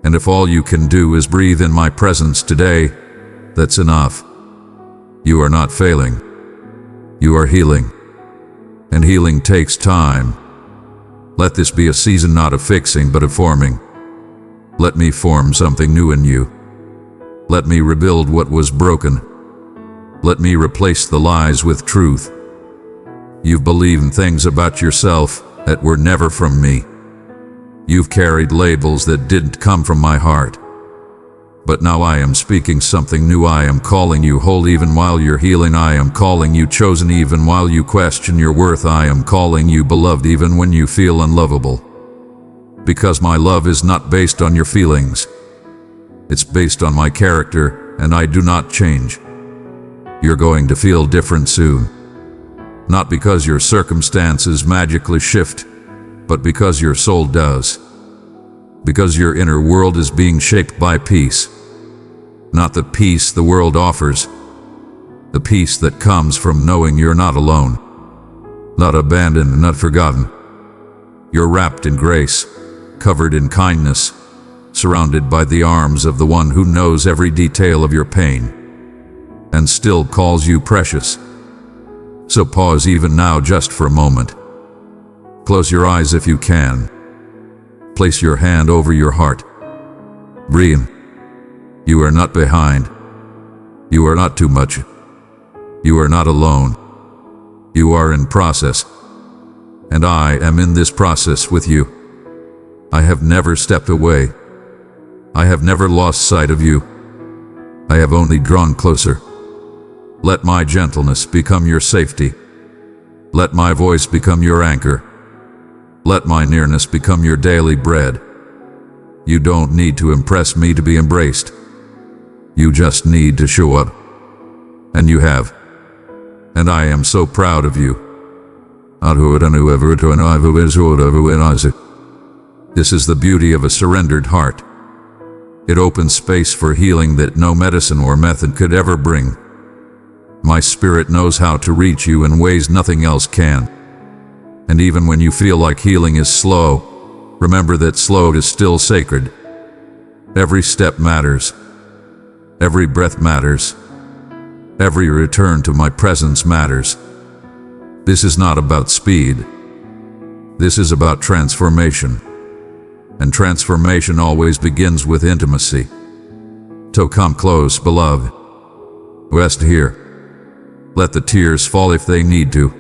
A: And if all you can do is breathe in my presence today, that's enough. You are not failing. You are healing. And healing takes time. Let this be a season not of fixing but of forming. Let me form something new in you. Let me rebuild what was broken. Let me replace the lies with truth. You've believed things about yourself that were never from me. You've carried labels that didn't come from my heart. But now I am speaking something new. I am calling you whole even while you're healing. I am calling you chosen even while you question your worth. I am calling you beloved even when you feel unlovable. Because my love is not based on your feelings. It's based on my character, and I do not change. You're going to feel different soon. Not because your circumstances magically shift, but because your soul does. Because your inner world is being shaped by peace. Not the peace the world offers. The peace that comes from knowing you're not alone. Not abandoned, not forgotten. You're wrapped in grace, covered in kindness, surrounded by the arms of the one who knows every detail of your pain, and still calls you precious. So pause even now just for a moment. Close your eyes if you can. Place your hand over your heart. Breathe. You are not behind. You are not too much. You are not alone. You are in process. And I am in this process with you. I have never stepped away. I have never lost sight of you. I have only drawn closer. Let my gentleness become your safety. Let my voice become your anchor. Let my nearness become your daily bread. You don't need to impress me to be embraced. You just need to show up. And you have. And I am so proud of you. This is the beauty of a surrendered heart. It opens space for healing that no medicine or method could ever bring. My spirit knows how to reach you in ways nothing else can. And even when you feel like healing is slow, remember that slow is still sacred. Every step matters. Every breath matters. Every return to my presence matters. This is not about speed. This is about transformation. And transformation always begins with intimacy. So come close, beloved. Rest here. Let the tears fall if they need to.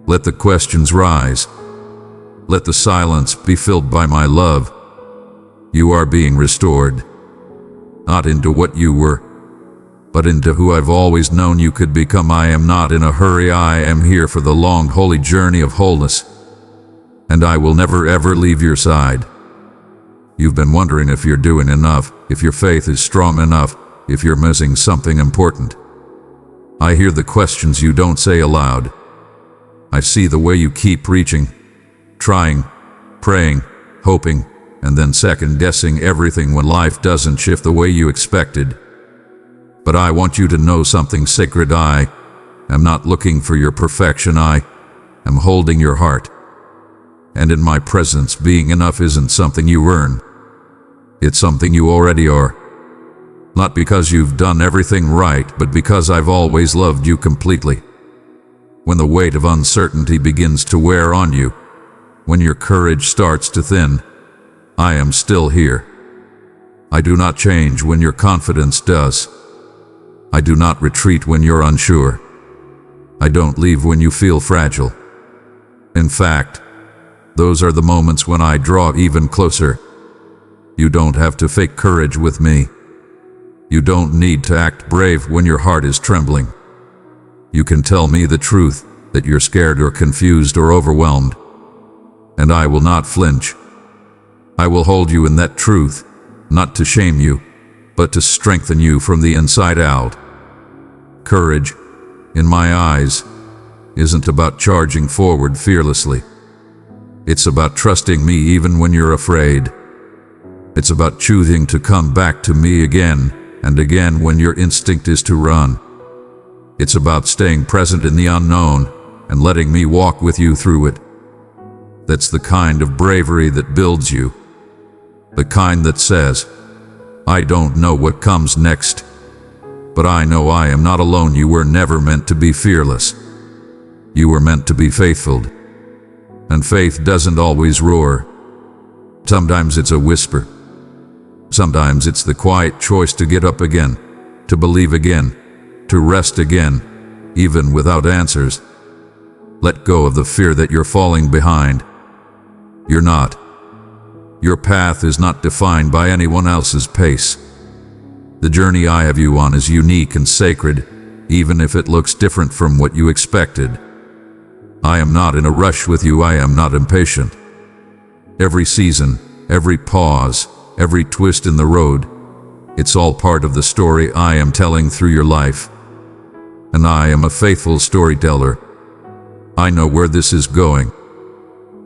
A: Let the questions rise. Let the silence be filled by my love. You are being restored. Not into what you were, but into who I've always known you could become. I am not in a hurry. I am here for the long, holy journey of wholeness. And I will never ever leave your side. You've been wondering if you're doing enough, if your faith is strong enough, if you're missing something important. I hear the questions you don't say aloud. I see the way you keep reaching, trying, praying, hoping, and then second-guessing everything when life doesn't shift the way you expected. But I want you to know something sacred. I am not looking for your perfection. I am holding your heart. And in my presence, being enough isn't something you earn. It's something you already are. Not because you've done everything right, but because I've always loved you completely. When the weight of uncertainty begins to wear on you, when your courage starts to thin, I am still here. I do not change when your confidence does. I do not retreat when you're unsure. I don't leave when you feel fragile. In fact, those are the moments when I draw even closer. You don't have to fake courage with me. You don't need to act brave when your heart is trembling. You can tell me the truth, that you're scared or confused or overwhelmed, and I will not flinch. I will hold you in that truth, not to shame you, but to strengthen you from the inside out. Courage, in my eyes, isn't about charging forward fearlessly. It's about trusting me even when you're afraid. It's about choosing to come back to me again and again when your instinct is to run. It's about staying present in the unknown and letting me walk with you through it. That's the kind of bravery that builds you. The kind that says, I don't know what comes next, but I know I am not alone. You were never meant to be fearless. You were meant to be faithful. And faith doesn't always roar. Sometimes it's a whisper. Sometimes it's the quiet choice to get up again, to believe again, to rest again, even without answers. Let go of the fear that you're falling behind. You're not. Your path is not defined by anyone else's pace. The journey I have you on is unique and sacred, even if it looks different from what you expected. I am not in a rush with you. I am not impatient. Every season, every pause, every twist in the road, it's all part of the story I am telling through your life. And I am a faithful storyteller. I know where this is going.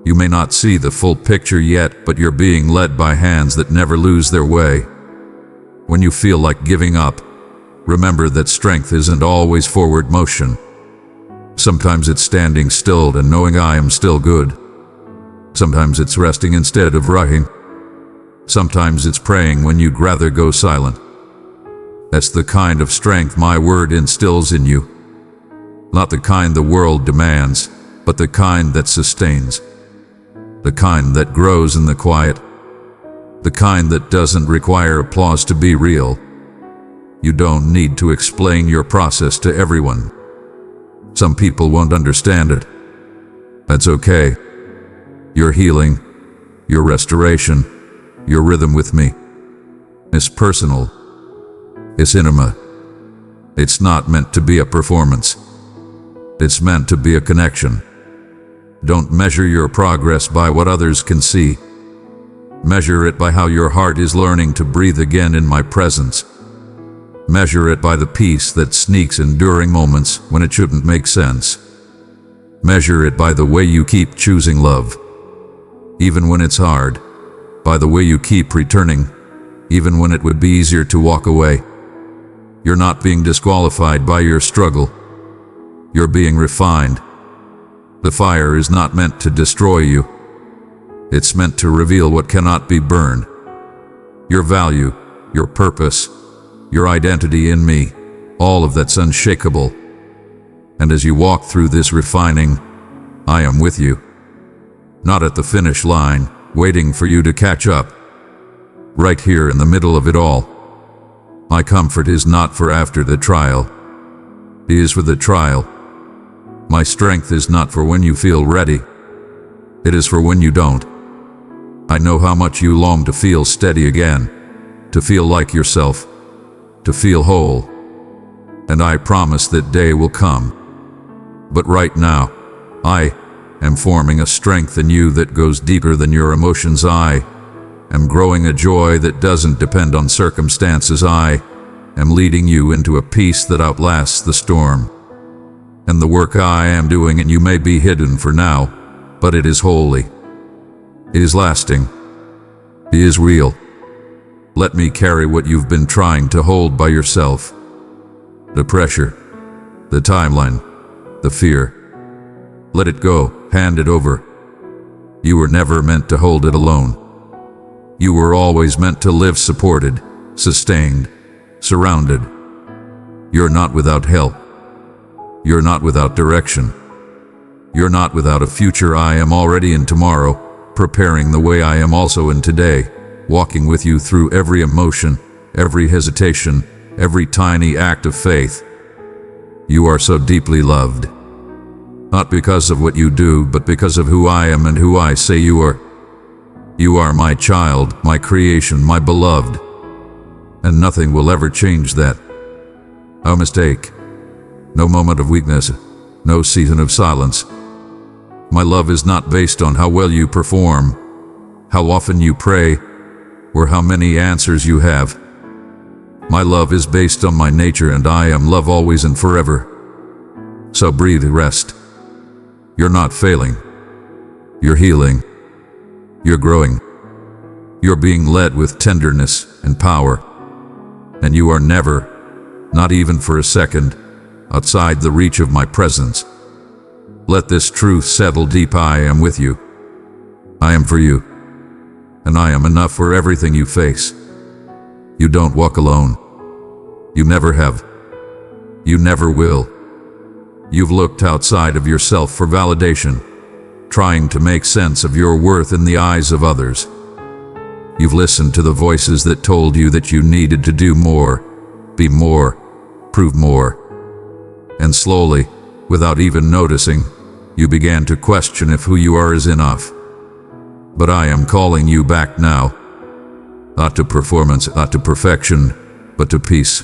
A: You may not see the full picture yet, but you're being led by hands that never lose their way. When you feel like giving up, remember that strength isn't always forward motion. Sometimes it's standing still and knowing I am still good. Sometimes it's resting instead of rushing. Sometimes it's praying when you'd rather go silent. That's the kind of strength my word instills in you. Not the kind the world demands, but the kind that sustains. The kind that grows in the quiet. The kind that doesn't require applause to be real. You don't need to explain your process to everyone. Some people won't understand it. That's okay. Your healing, your restoration, your rhythm with me is personal. It's intimate. It's not meant to be a performance. It's meant to be a connection. Don't measure your progress by what others can see. Measure it by how your heart is learning to breathe again in my presence. Measure it by the peace that sneaks in during moments when it shouldn't make sense. Measure it by the way you keep choosing love, even when it's hard. By the way you keep returning, even when it would be easier to walk away. You're not being disqualified by your struggle. You're being refined. The fire is not meant to destroy you. It's meant to reveal what cannot be burned. Your value, your purpose, your identity in me, all of that's unshakable. And as you walk through this refining, I am with you. Not at the finish line, waiting for you to catch up. Right here in the middle of it all. My comfort is not for after the trial. It is for the trial. My strength is not for when you feel ready. It is for when you don't. I know how much you long to feel steady again, to feel like yourself, to feel whole. And I promise that day will come. But right now, I am forming a strength in you that goes deeper than your emotions. I am growing a joy that doesn't depend on circumstances. I am leading you into a peace that outlasts the storm. And the work I am doing in you may be hidden for now, but it is holy. It is lasting. It is real. Let me carry what you've been trying to hold by yourself. The pressure, the timeline, the fear. Let it go, hand it over. You were never meant to hold it alone. You were always meant to live supported, sustained, surrounded. You're not without help. You're not without direction. You're not without a future. I am already in tomorrow, preparing the way I am also in today, walking with you through every emotion, every hesitation, every tiny act of faith. You are so deeply loved. Not because of what you do, but because of who I am and who I say you are. You are my child, my creation, my beloved, and nothing will ever change that. No mistake, no moment of weakness, no season of silence. My love is not based on how well you perform, how often you pray, or how many answers you have. My love is based on my nature, and I am love always and forever. So breathe, rest. You're not failing. You're healing. You're growing. You're being led with tenderness and power. And you are never, not even for a second, outside the reach of my presence. Let this truth settle deep. I am with you. I am for you. And I am enough for everything you face. You don't walk alone. You never have. You never will. You've looked outside of yourself for validation, trying to make sense of your worth in the eyes of others. You've listened to the voices that told you that you needed to do more, be more, prove more. And slowly, without even noticing, you began to question if who you are is enough. But I am calling you back now. Not to performance, not to perfection, but to peace.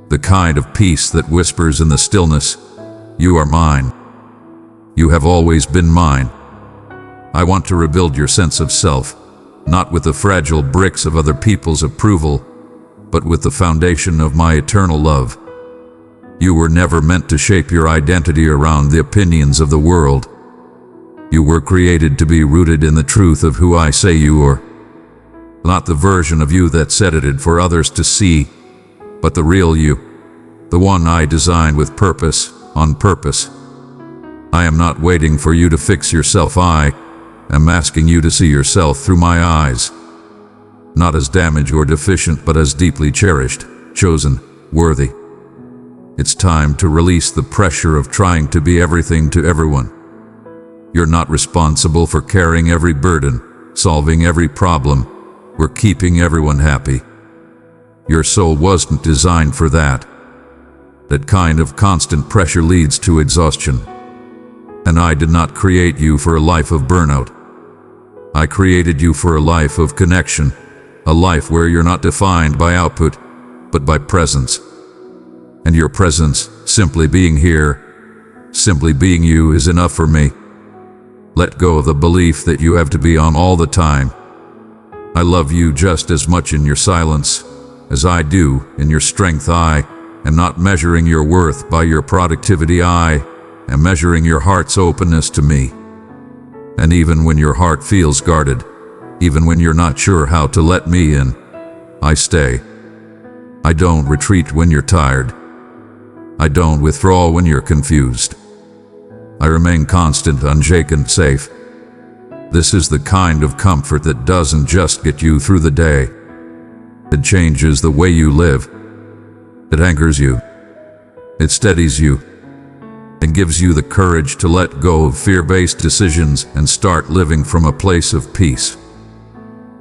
A: The kind of peace that whispers in the stillness, "You are mine. You have always been mine." I want to rebuild your sense of self, not with the fragile bricks of other people's approval, but with the foundation of my eternal love. You were never meant to shape your identity around the opinions of the world. You were created to be rooted in the truth of who I say you are. Not the version of you that's edited for others to see, but the real you, the one I designed with purpose, on purpose. I am not waiting for you to fix yourself. I am asking you to see yourself through my eyes, not as damaged or deficient, but as deeply cherished, chosen, worthy. It's time to release the pressure of trying to be everything to everyone. You're not responsible for carrying every burden, solving every problem, or keeping everyone happy. Your soul wasn't designed for that. That kind of constant pressure leads to exhaustion. And I did not create you for a life of burnout. I created you for a life of connection, a life where you're not defined by output, but by presence. And your presence, simply being here, simply being you, is enough for me. Let go of the belief that you have to be on all the time. I love you just as much in your silence as I do in your strength. I am not measuring your worth by your productivity. I am measuring your heart's openness to me. And even when your heart feels guarded, even when you're not sure how to let me in, I stay. I don't retreat when you're tired. I don't withdraw when you're confused. I remain constant, unshaken, safe. This is the kind of comfort that doesn't just get you through the day. It changes the way you live. It anchors you. It steadies you. It gives you the courage to let go of fear-based decisions and start living from a place of peace.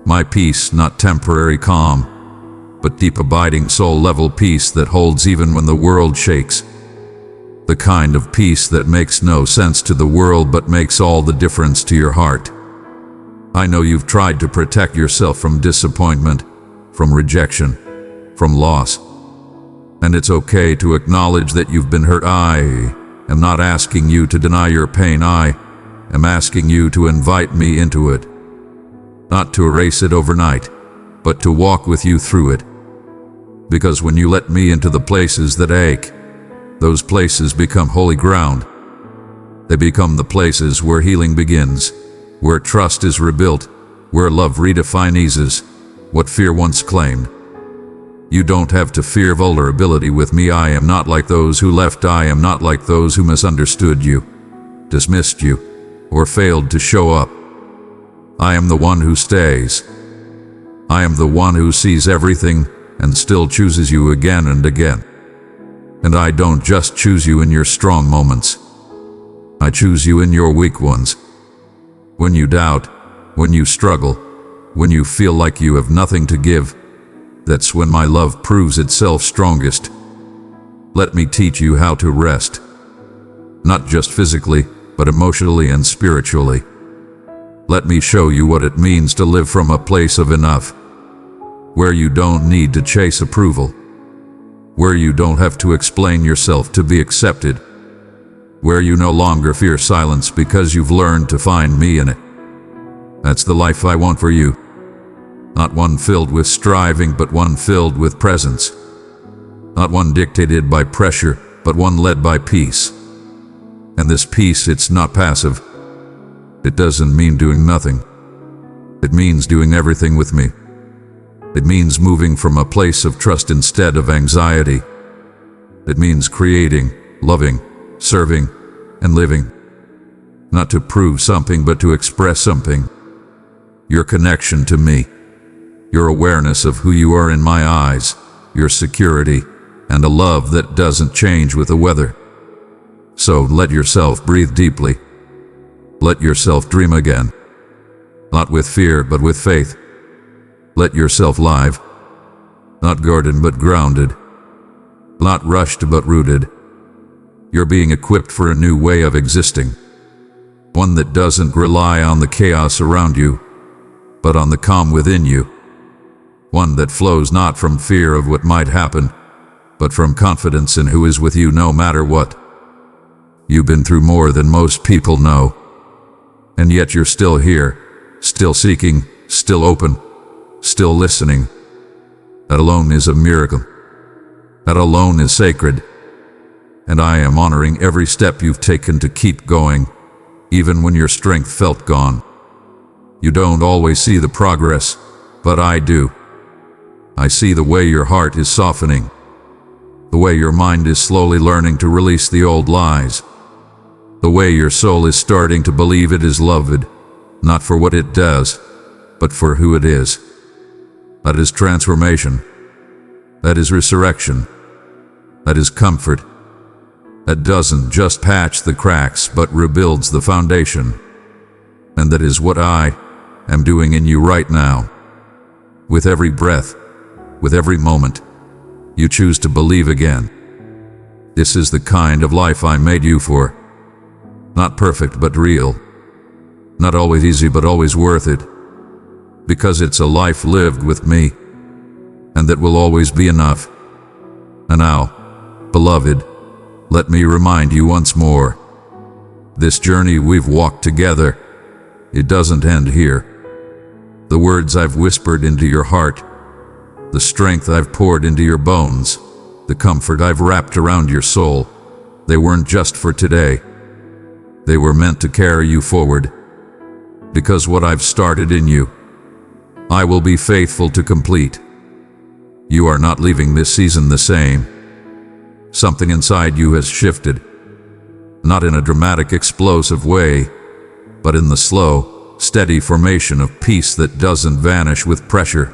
A: My peace, not temporary calm, but deep, abiding, soul-level peace that holds even when the world shakes. The kind of peace that makes no sense to the world but makes all the difference to your heart. I know you've tried to protect yourself from disappointment, from rejection, from loss. And it's okay to acknowledge that you've been hurt. I am not asking you to deny your pain. I am asking you to invite me into it. Not to erase it overnight, but to walk with you through it. Because when you let me into the places that ache, those places become holy ground. They become the places where healing begins, where trust is rebuilt, where love redefines what fear once claimed. You don't have to fear vulnerability with me. I am not like those who left. I am not like those who misunderstood you, dismissed you, or failed to show up. I am the one who stays. I am the one who sees everything and still chooses you again and again. And I don't just choose you in your strong moments. I choose you in your weak ones. When you doubt, when you struggle, when you feel like you have nothing to give, that's when my love proves itself strongest. Let me teach you how to rest. Not just physically, but emotionally and spiritually. Let me show you what it means to live from a place of enough, where you don't need to chase approval, where you don't have to explain yourself to be accepted, where you no longer fear silence because you've learned to find me in it. That's the life I want for you. Not one filled with striving, but one filled with presence. Not one dictated by pressure, but one led by peace. And this peace, it's not passive. It doesn't mean doing nothing. It means doing everything with me. It means moving from a place of trust instead of anxiety. It means creating, loving, serving, and living. Not to prove something, but to express something. Your connection to me, your awareness of who you are in my eyes, your security, and a love that doesn't change with the weather. So let yourself breathe deeply. Let yourself dream again. Not with fear, but with faith. Let yourself live. Not guarded, but grounded. Not rushed, but rooted. You're being equipped for a new way of existing. One that doesn't rely on the chaos around you, but on the calm within you. One that flows not from fear of what might happen, but from confidence in who is with you no matter what. You've been through more than most people know. And yet you're still here, still seeking, still open, still listening. That alone is a miracle. That alone is sacred. And I am honoring every step you've taken to keep going, even when your strength felt gone. You don't always see the progress, but I do. I see the way your heart is softening, the way your mind is slowly learning to release the old lies, the way your soul is starting to believe it is loved, not for what it does, but for who it is. That is transformation. That is resurrection. That is comfort. That doesn't just patch the cracks, but rebuilds the foundation. And that is what I am doing in you right now. With every breath, with every moment, you choose to believe again. This is the kind of life I made you for. Not perfect, but real. Not always easy, but always worth it. Because it's a life lived with me, and that will always be enough. And now, beloved, let me remind you once more. This journey we've walked together, it doesn't end here. The words I've whispered into your heart, the strength I've poured into your bones, the comfort I've wrapped around your soul, they weren't just for today. They were meant to carry you forward. Because what I've started in you, I will be faithful to complete. You are not leaving this season the same. Something inside you has shifted. Not in a dramatic, explosive way, but in the slow, steady formation of peace that doesn't vanish with pressure.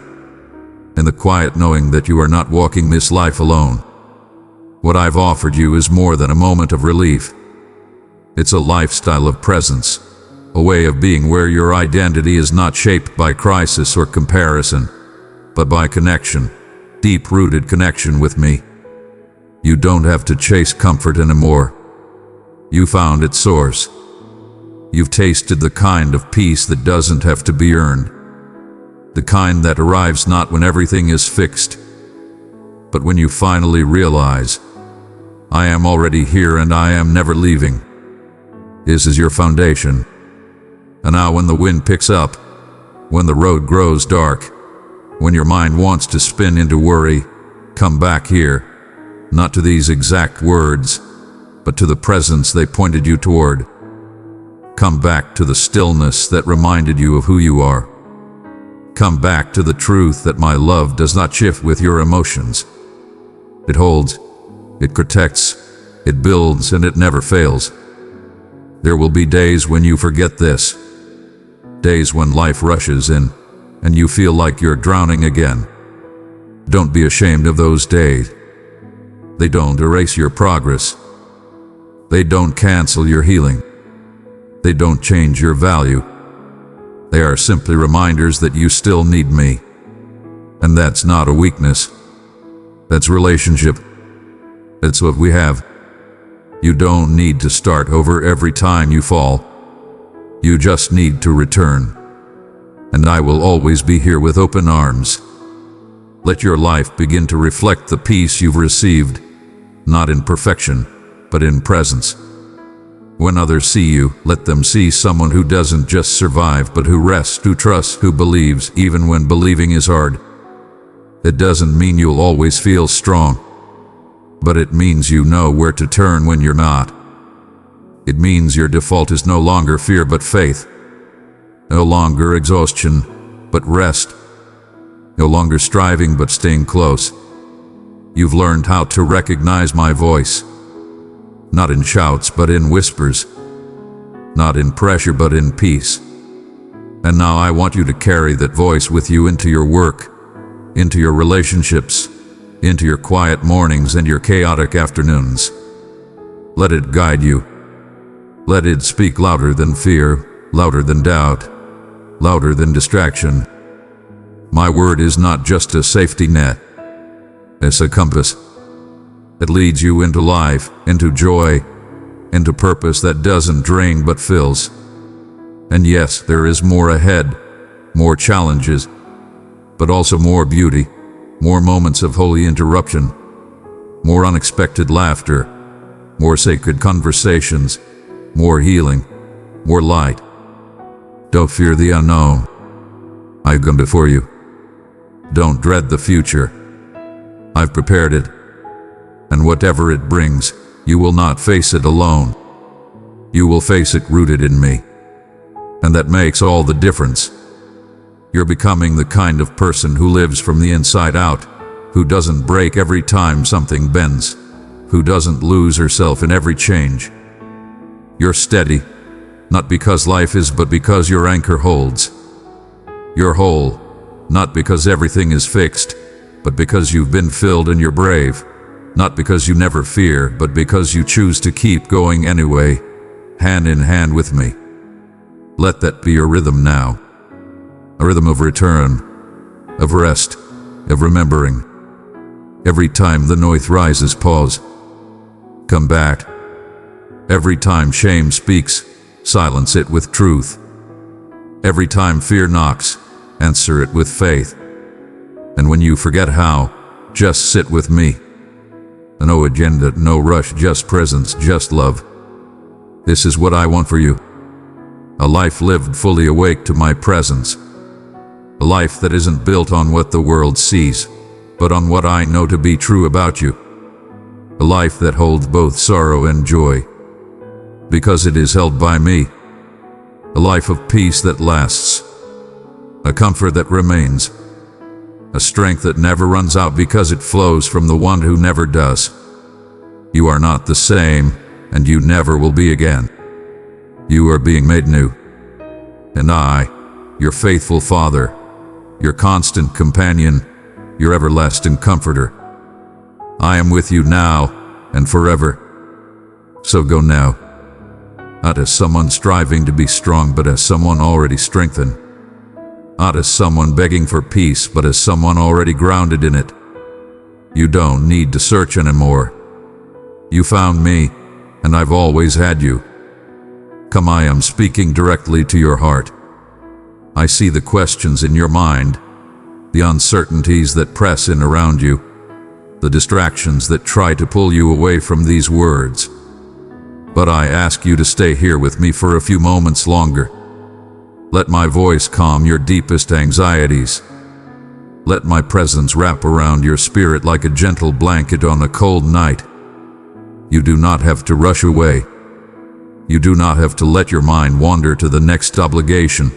A: In the quiet knowing that you are not walking this life alone. What I've offered you is more than a moment of relief. It's a lifestyle of presence, a way of being where your identity is not shaped by crisis or comparison, but by connection, deep-rooted connection with me. You don't have to chase comfort anymore. You found its source. You've tasted the kind of peace that doesn't have to be earned. The kind that arrives not when everything is fixed, but when you finally realize, I am already here and I am never leaving. This is your foundation. And now when the wind picks up, when the road grows dark, when your mind wants to spin into worry, come back here, not to these exact words, but to the presence they pointed you toward. Come back to the stillness that reminded you of who you are. Come back to the truth that my love does not shift with your emotions. It holds, it protects, it builds, and it never fails. There will be days when you forget this. Days when life rushes in, and you feel like you're drowning again. Don't be ashamed of those days. They don't erase your progress. They don't cancel your healing. They don't change your value. They are simply reminders that you still need me. And that's not a weakness. That's relationship. That's what we have. You don't need to start over every time you fall. You just need to return, and I will always be here with open arms. Let your life begin to reflect the peace you've received, not in perfection, but in presence. When others see you, let them see someone who doesn't just survive, but who rests, who trusts, who believes, even when believing is hard. It doesn't mean you'll always feel strong, but it means you know where to turn when you're not. It means your default is no longer fear but faith, no longer exhaustion but rest, no longer striving but staying close. You've learned how to recognize my voice, not in shouts but in whispers, not in pressure but in peace. And now I want you to carry that voice with you into your work, into your relationships, into your quiet mornings and your chaotic afternoons. Let it guide you. Let it speak louder than fear, louder than doubt, louder than distraction. My word is not just a safety net. It's a compass. It leads you into life, into joy, into purpose that doesn't drain but fills. And yes, there is more ahead, more challenges, but also more beauty, more moments of holy interruption, more unexpected laughter, more sacred conversations, more healing, more light. Don't fear the unknown. I've gone before you. Don't dread the future. I've prepared it. And whatever it brings, you will not face it alone. You will face it rooted in me. And that makes all the difference. You're becoming the kind of person who lives from the inside out, who doesn't break every time something bends, who doesn't lose herself in every change. You're steady, not because life is, but because your anchor holds. You're whole, not because everything is fixed, but because you've been filled and you're brave. Not because you never fear, but because you choose to keep going anyway, hand in hand with me. Let that be your rhythm now. A rhythm of return, of rest, of remembering. Every time the noise rises, pause. Come back. Every time shame speaks, silence it with truth. Every time fear knocks, answer it with faith. And when you forget how, just sit with me. No agenda, no rush, just presence, just love. This is what I want for you. A life lived fully awake to my presence. A life that isn't built on what the world sees, but on what I know to be true about you. A life that holds both sorrow and joy, because it is held by me. A life of peace that lasts. A comfort that remains. A strength that never runs out because it flows from the one who never does. You are not the same, and you never will be again. You are being made new. And I, your faithful Father, your constant companion, your everlasting comforter, I am with you now and forever. So go now, not as someone striving to be strong, but as someone already strengthened. Not as someone begging for peace, but as someone already grounded in it. You don't need to search anymore. You found me, and I've always had you. Come, I am speaking directly to your heart. I see the questions in your mind, the uncertainties that press in around you, the distractions that try to pull you away from these words. But I ask you to stay here with me for a few moments longer. Let my voice calm your deepest anxieties. Let my presence wrap around your spirit like a gentle blanket on a cold night. You do not have to rush away. You do not have to let your mind wander to the next obligation,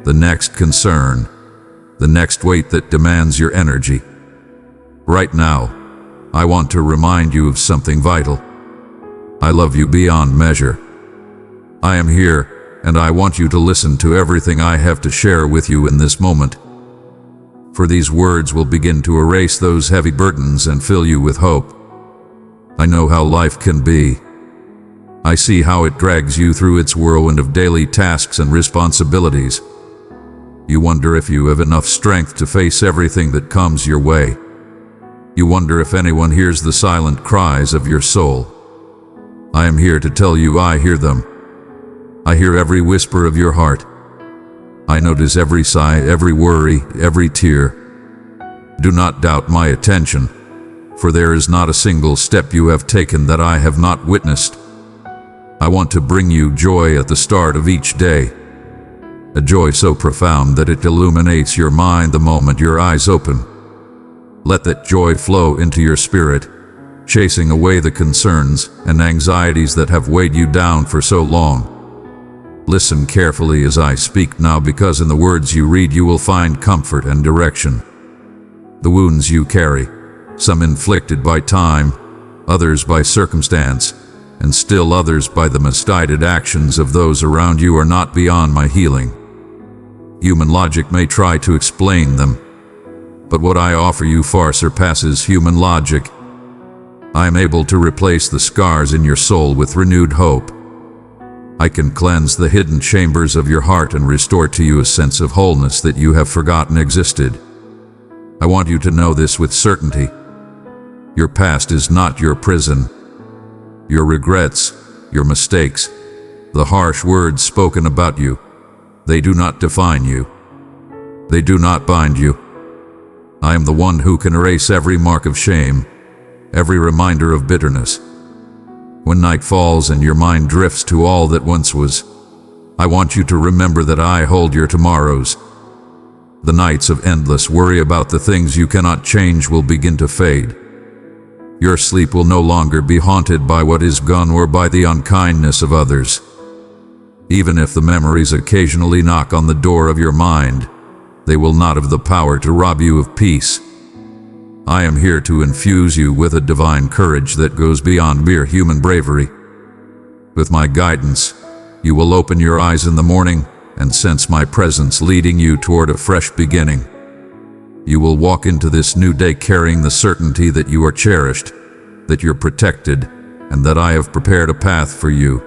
A: the next concern, the next weight that demands your energy. Right now, I want to remind you of something vital. I love you beyond measure. I am here, and I want you to listen to everything I have to share with you in this moment. For these words will begin to erase those heavy burdens and fill you with hope. I know how life can be. I see how it drags you through its whirlwind of daily tasks and responsibilities. You wonder if you have enough strength to face everything that comes your way. You wonder if anyone hears the silent cries of your soul. I am here to tell you I hear them. I hear every whisper of your heart. I notice every sigh, every worry, every tear. Do not doubt my attention, for there is not a single step you have taken that I have not witnessed. I want to bring you joy at the start of each day, a joy so profound that it illuminates your mind the moment your eyes open. Let that joy flow into your spirit, chasing away the concerns and anxieties that have weighed you down for so long. Listen carefully as I speak now, because in the words you read you will find comfort and direction. The wounds you carry, some inflicted by time, others by circumstance, and still others by the misguided actions of those around you, are not beyond my healing. Human logic may try to explain them, but what I offer you far surpasses human logic. I am able to replace the scars in your soul with renewed hope. I can cleanse the hidden chambers of your heart and restore to you a sense of wholeness that you have forgotten existed. I want you to know this with certainty. Your past is not your prison. Your regrets, your mistakes, the harsh words spoken about you, they do not define you. They do not bind you. I am the one who can erase every mark of shame, every reminder of bitterness. When night falls and your mind drifts to all that once was, I want you to remember that I hold your tomorrows. The nights of endless worry about the things you cannot change will begin to fade. Your sleep will no longer be haunted by what is gone or by the unkindness of others. Even if the memories occasionally knock on the door of your mind, they will not have the power to rob you of peace. I am here to infuse you with a divine courage that goes beyond mere human bravery. With my guidance, you will open your eyes in the morning and sense my presence leading you toward a fresh beginning. You will walk into this new day carrying the certainty that you are cherished, that you're protected, and that I have prepared a path for you.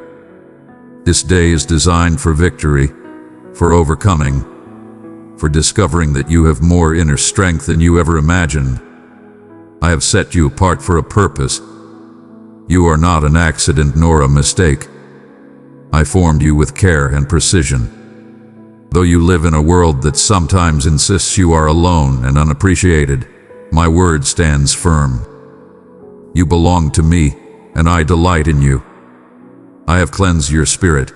A: This day is designed for victory, for overcoming, for discovering that you have more inner strength than you ever imagined. I have set you apart for a purpose. You are not an accident nor a mistake. I formed you with care and precision. Though you live in a world that sometimes insists you are alone and unappreciated, my word stands firm. You belong to me, and I delight in you. I have cleansed your spirit,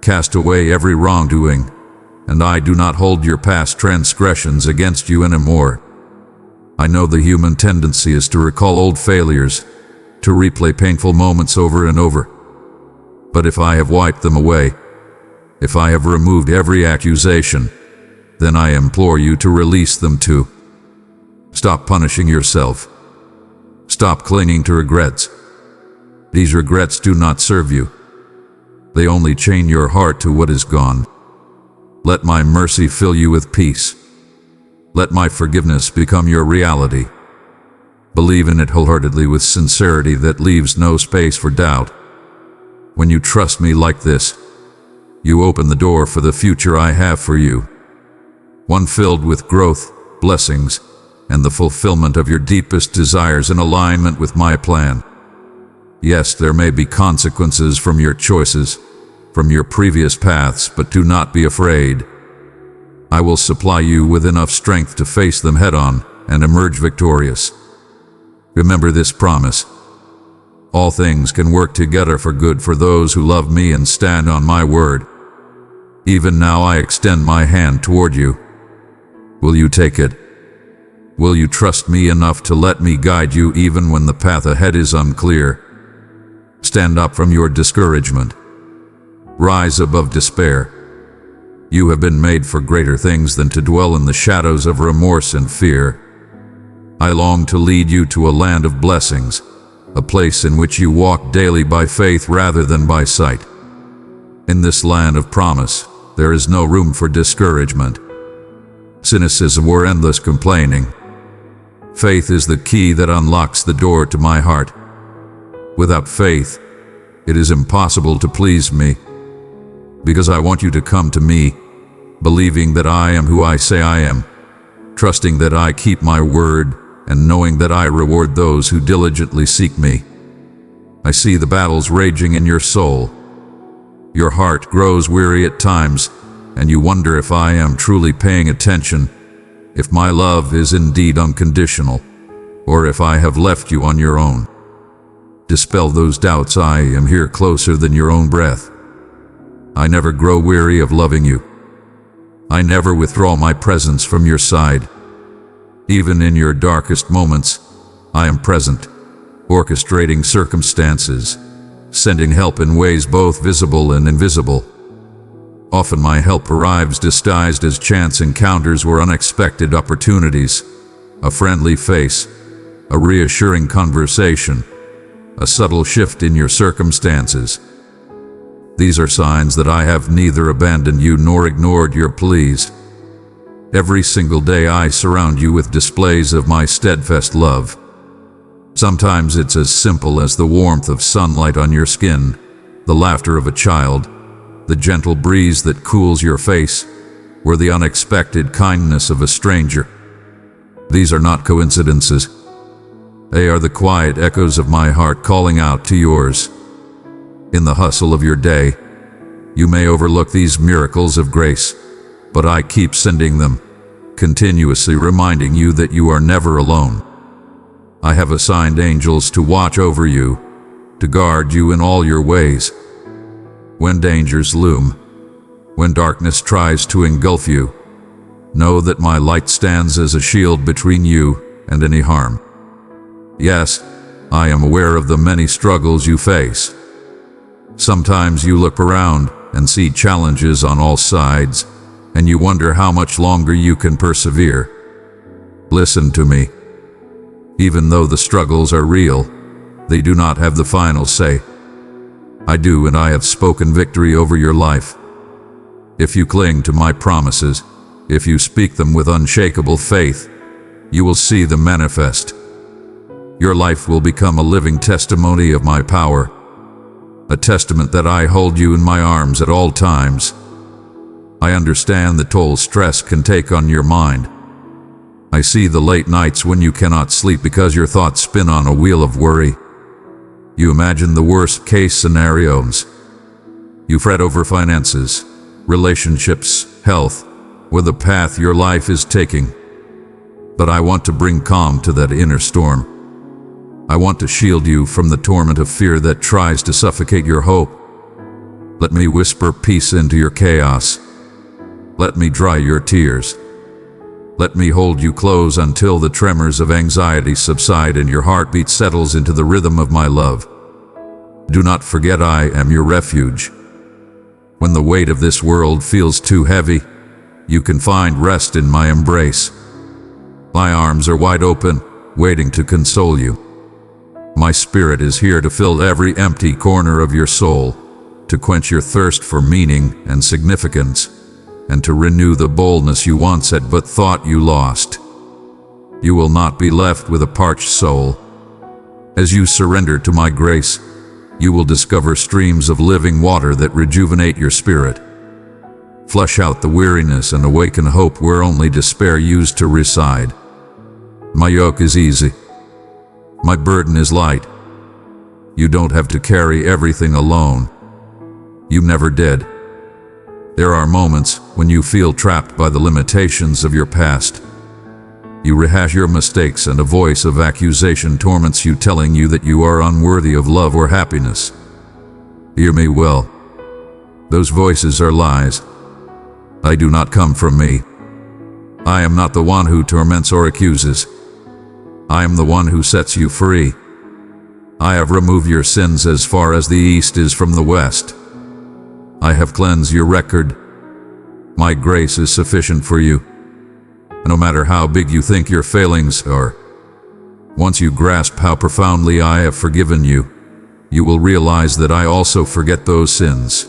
A: cast away every wrongdoing, and I do not hold your past transgressions against you anymore. I know the human tendency is to recall old failures, to replay painful moments over and over. But if I have wiped them away, if I have removed every accusation, then I implore you to release them too. Stop punishing yourself. Stop clinging to regrets. These regrets do not serve you. They only chain your heart to what is gone. Let my mercy fill you with peace. Let my forgiveness become your reality. Believe in it wholeheartedly with sincerity that leaves no space for doubt. When you trust me like this, you open the door for the future I have for you. One filled with growth, blessings, and the fulfillment of your deepest desires in alignment with my plan. Yes, there may be consequences from your choices, from your previous paths, but do not be afraid. I will supply you with enough strength to face them head-on and emerge victorious. Remember this promise. All things can work together for good for those who love me and stand on my word. Even now I extend my hand toward you. Will you take it? Will you trust me enough to let me guide you even when the path ahead is unclear? Stand up from your discouragement. Rise above despair. You have been made for greater things than to dwell in the shadows of remorse and fear. I long to lead you to a land of blessings, a place in which you walk daily by faith rather than by sight. In this land of promise, there is no room for discouragement, cynicism, or endless complaining. Faith is the key that unlocks the door to my heart. Without faith, it is impossible to please me. Because I want you to come to me, believing that I am who I say I am, trusting that I keep my word, and knowing that I reward those who diligently seek me. I see the battles raging in your soul. Your heart grows weary at times, and you wonder if I am truly paying attention, if my love is indeed unconditional, or if I have left you on your own. Dispel those doubts. I am here closer than your own breath. I never grow weary of loving you. I never withdraw my presence from your side. Even in your darkest moments, I am present, orchestrating circumstances, sending help in ways both visible and invisible. Often my help arrives disguised as chance encounters or unexpected opportunities. A friendly face, a reassuring conversation, a subtle shift in your circumstances. These are signs that I have neither abandoned you nor ignored your pleas. Every single day I surround you with displays of my steadfast love. Sometimes it's as simple as the warmth of sunlight on your skin, the laughter of a child, the gentle breeze that cools your face, or the unexpected kindness of a stranger. These are not coincidences. They are the quiet echoes of my heart calling out to yours. In the hustle of your day, you may overlook these miracles of grace, but I keep sending them, continuously reminding you that you are never alone. I have assigned angels to watch over you, to guard you in all your ways. When dangers loom, when darkness tries to engulf you, know that my light stands as a shield between you and any harm. Yes, I am aware of the many struggles you face. Sometimes you look around and see challenges on all sides, and you wonder how much longer you can persevere. Listen to me. Even though the struggles are real, they do not have the final say. I do, and I have spoken victory over your life. If you cling to my promises, if you speak them with unshakable faith, you will see them manifest. Your life will become a living testimony of my power, a testament that I hold you in my arms at all times. I understand the toll stress can take on your mind. I see the late nights when you cannot sleep because your thoughts spin on a wheel of worry. You imagine the worst-case scenarios. You fret over finances, relationships, health, or the path your life is taking. But I want to bring calm to that inner storm. I want to shield you from the torment of fear that tries to suffocate your hope. Let me whisper peace into your chaos. Let me dry your tears. Let me hold you close until the tremors of anxiety subside and your heartbeat settles into the rhythm of my love. Do not forget I am your refuge. When the weight of this world feels too heavy, you can find rest in my embrace. My arms are wide open, waiting to console you. My spirit is here to fill every empty corner of your soul, to quench your thirst for meaning and significance, and to renew the boldness you once had but thought you lost. You will not be left with a parched soul. As you surrender to my grace, you will discover streams of living water that rejuvenate your spirit. Flush out the weariness and awaken hope where only despair used to reside. My yoke is easy. My burden is light. You don't have to carry everything alone. You never did. There are moments when you feel trapped by the limitations of your past. You rehash your mistakes and a voice of accusation torments you, telling you that you are unworthy of love or happiness. Hear me well. Those voices are lies. They do not come from me. I am not the one who torments or accuses. I am the one who sets you free. I have removed your sins as far as the east is from the west. I have cleansed your record. My grace is sufficient for you. No matter how big you think your failings are, once you grasp how profoundly I have forgiven you, you will realize that I also forget those sins.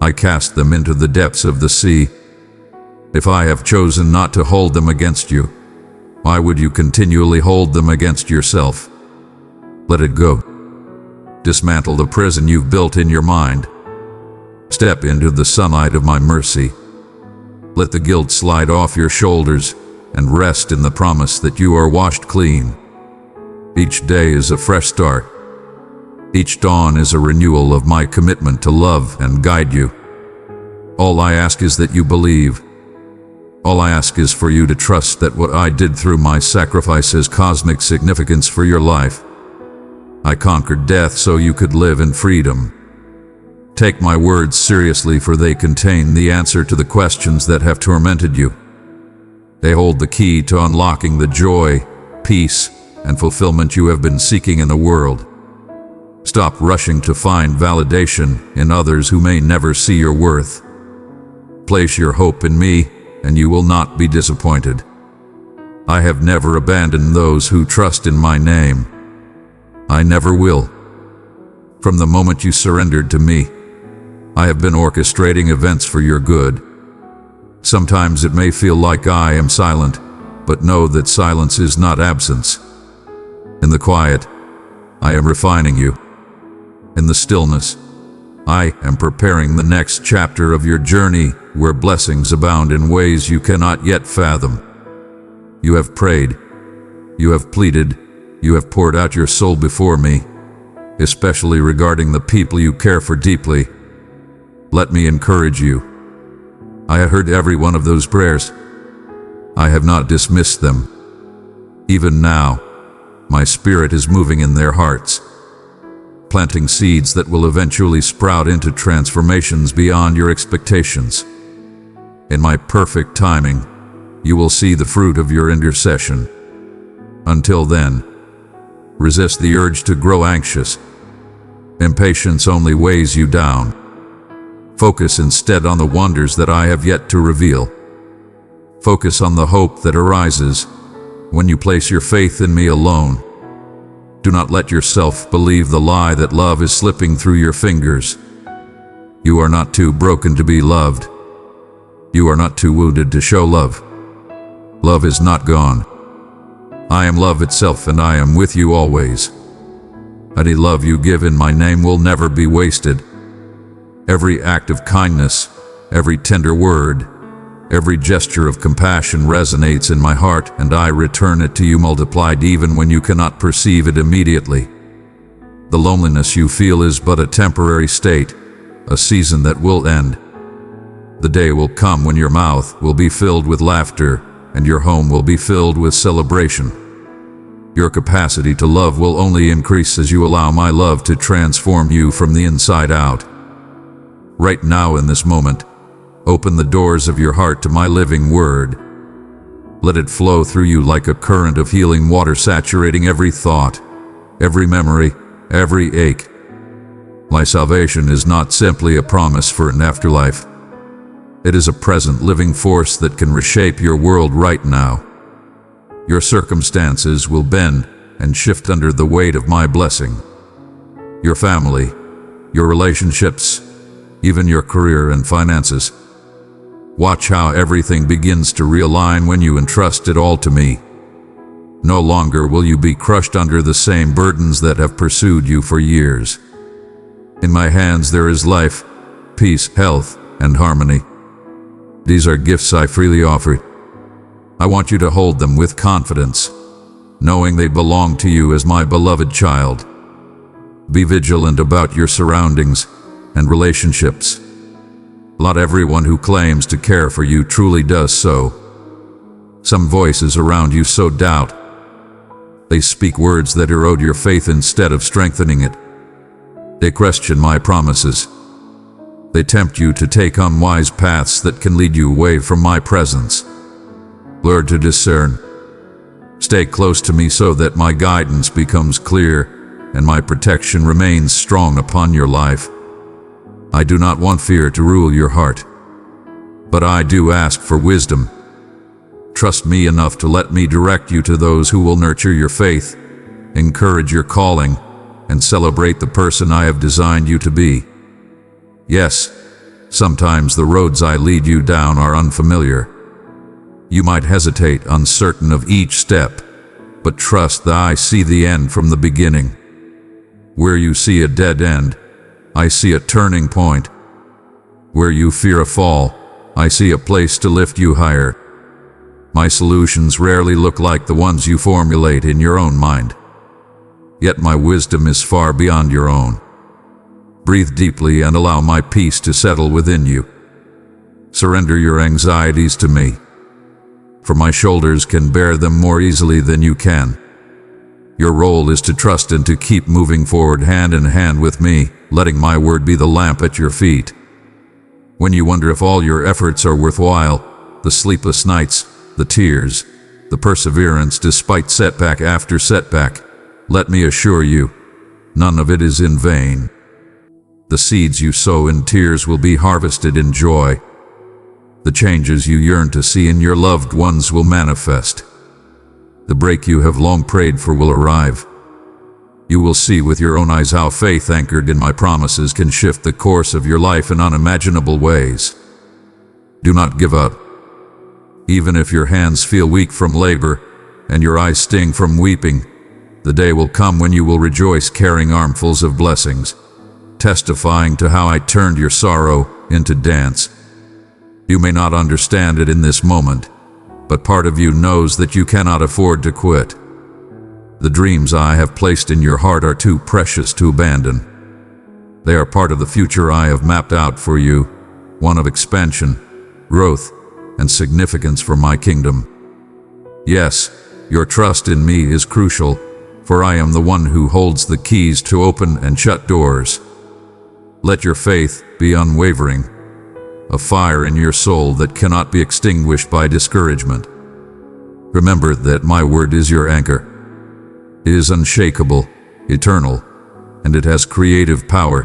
A: I cast them into the depths of the sea. If I have chosen not to hold them against you, why would you continually hold them against yourself? Let it go. Dismantle the prison you've built in your mind. Step into the sunlight of my mercy. Let the guilt slide off your shoulders and rest in the promise that you are washed clean. Each day is a fresh start. Each dawn is a renewal of my commitment to love and guide you. All I ask is that you believe. All I ask is for you to trust that what I did through my sacrifice has cosmic significance for your life. I conquered death so you could live in freedom. Take my words seriously, for they contain the answer to the questions that have tormented you. They hold the key to unlocking the joy, peace, and fulfillment you have been seeking in the world. Stop rushing to find validation in others who may never see your worth. Place your hope in me, and you will not be disappointed. I have never abandoned those who trust in my name. I never will. From the moment you surrendered to me, I have been orchestrating events for your good. Sometimes it may feel like I am silent, but know that silence is not absence. In the quiet, I am refining you. In the stillness, I am preparing the next chapter of your journey, where blessings abound in ways you cannot yet fathom. You have prayed, you have pleaded, you have poured out your soul before me, especially regarding the people you care for deeply. Let me encourage you. I have heard every one of those prayers. I have not dismissed them. Even now, my spirit is moving in their hearts, planting seeds that will eventually sprout into transformations beyond your expectations. In my perfect timing, you will see the fruit of your intercession. Until then, resist the urge to grow anxious. Impatience only weighs you down. Focus instead on the wonders that I have yet to reveal. Focus on the hope that arises when you place your faith in me alone. Do not let yourself believe the lie that love is slipping through your fingers. You are not too broken to be loved. You are not too wounded to show love. Love is not gone. I am love itself, and I am with you always. Any love you give in my name will never be wasted. Every act of kindness, every tender word, every gesture of compassion resonates in my heart, and I return it to you multiplied even when you cannot perceive it immediately. The loneliness you feel is but a temporary state, a season that will end. The day will come when your mouth will be filled with laughter, and your home will be filled with celebration. Your capacity to love will only increase as you allow my love to transform you from the inside out. Right now, in this moment, open the doors of your heart to my living word. Let it flow through you like a current of healing water, saturating every thought, every memory, every ache. My salvation is not simply a promise for an afterlife. It is a present living force that can reshape your world right now. Your circumstances will bend and shift under the weight of my blessing. Your family, your relationships, even your career and finances. Watch how everything begins to realign when you entrust it all to me. No longer will you be crushed under the same burdens that have pursued you for years. In my hands there is life, peace, health, and harmony. These are gifts I freely offer. I want you to hold them with confidence, knowing they belong to you as my beloved child. Be vigilant about your surroundings and relationships. Not everyone who claims to care for you truly does so. Some voices around you sow doubt. They speak words that erode your faith instead of strengthening it. They question my promises. They tempt you to take unwise paths that can lead you away from my presence. Learn to discern. Stay close to me so that my guidance becomes clear and my protection remains strong upon your life. I do not want fear to rule your heart, but I do ask for wisdom. Trust me enough to let me direct you to those who will nurture your faith, encourage your calling, and celebrate the person I have designed you to be. Yes, sometimes the roads I lead you down are unfamiliar. You might hesitate, uncertain of each step, but trust that I see the end from the beginning. Where you see a dead end, I see a turning point. Where you fear a fall, I see a place to lift you higher. My solutions rarely look like the ones you formulate in your own mind. yet my wisdom is far beyond your own. Breathe deeply and allow my peace to settle within you. Surrender your anxieties to me, for my shoulders can bear them more easily than you can. Your role is to trust and to keep moving forward hand in hand with me, letting my word be the lamp at your feet. When you wonder if all your efforts are worthwhile, the sleepless nights, the tears, the perseverance despite setback after setback, let me assure you, none of it is in vain. The seeds you sow in tears will be harvested in joy. The changes you yearn to see in your loved ones will manifest. The break you have long prayed for will arrive. You will see with your own eyes how faith anchored in my promises can shift the course of your life in unimaginable ways. Do not give up. Even if your hands feel weak from labor and your eyes sting from weeping, the day will come when you will rejoice carrying armfuls of blessings, testifying to how I turned your sorrow into dance. You may not understand it in this moment, but part of you knows that you cannot afford to quit. The dreams I have placed in your heart are too precious to abandon. They are part of the future I have mapped out for you, one of expansion, growth, and significance for my kingdom. Yes, your trust in me is crucial, for I am the one who holds the keys to open and shut doors. Let your faith be unwavering, a fire in your soul that cannot be extinguished by discouragement. Remember that my word is your anchor. It is unshakable, eternal, and it has creative power.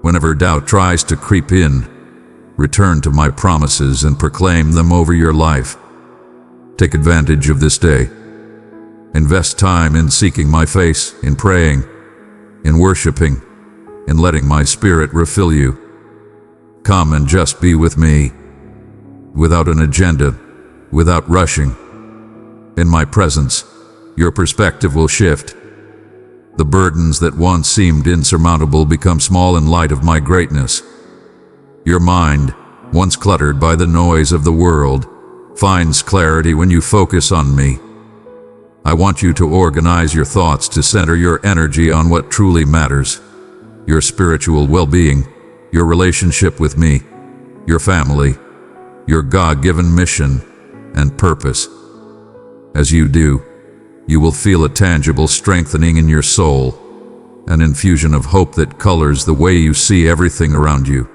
A: Whenever doubt tries to creep in, return to my promises and proclaim them over your life. Take advantage of this day. Invest time in seeking my face, in praying, in worshiping, in letting my spirit refill you. Come and just be with me, without an agenda, without rushing. In my presence, your perspective will shift. The burdens that once seemed insurmountable become small in light of my greatness. Your mind, once cluttered by the noise of the world, finds clarity when you focus on me. I want you to organize your thoughts to center your energy on what truly matters: your spiritual well-being, your relationship with me, your family, your God-given mission and purpose. As you do, you will feel a tangible strengthening in your soul, an infusion of hope that colors the way you see everything around you.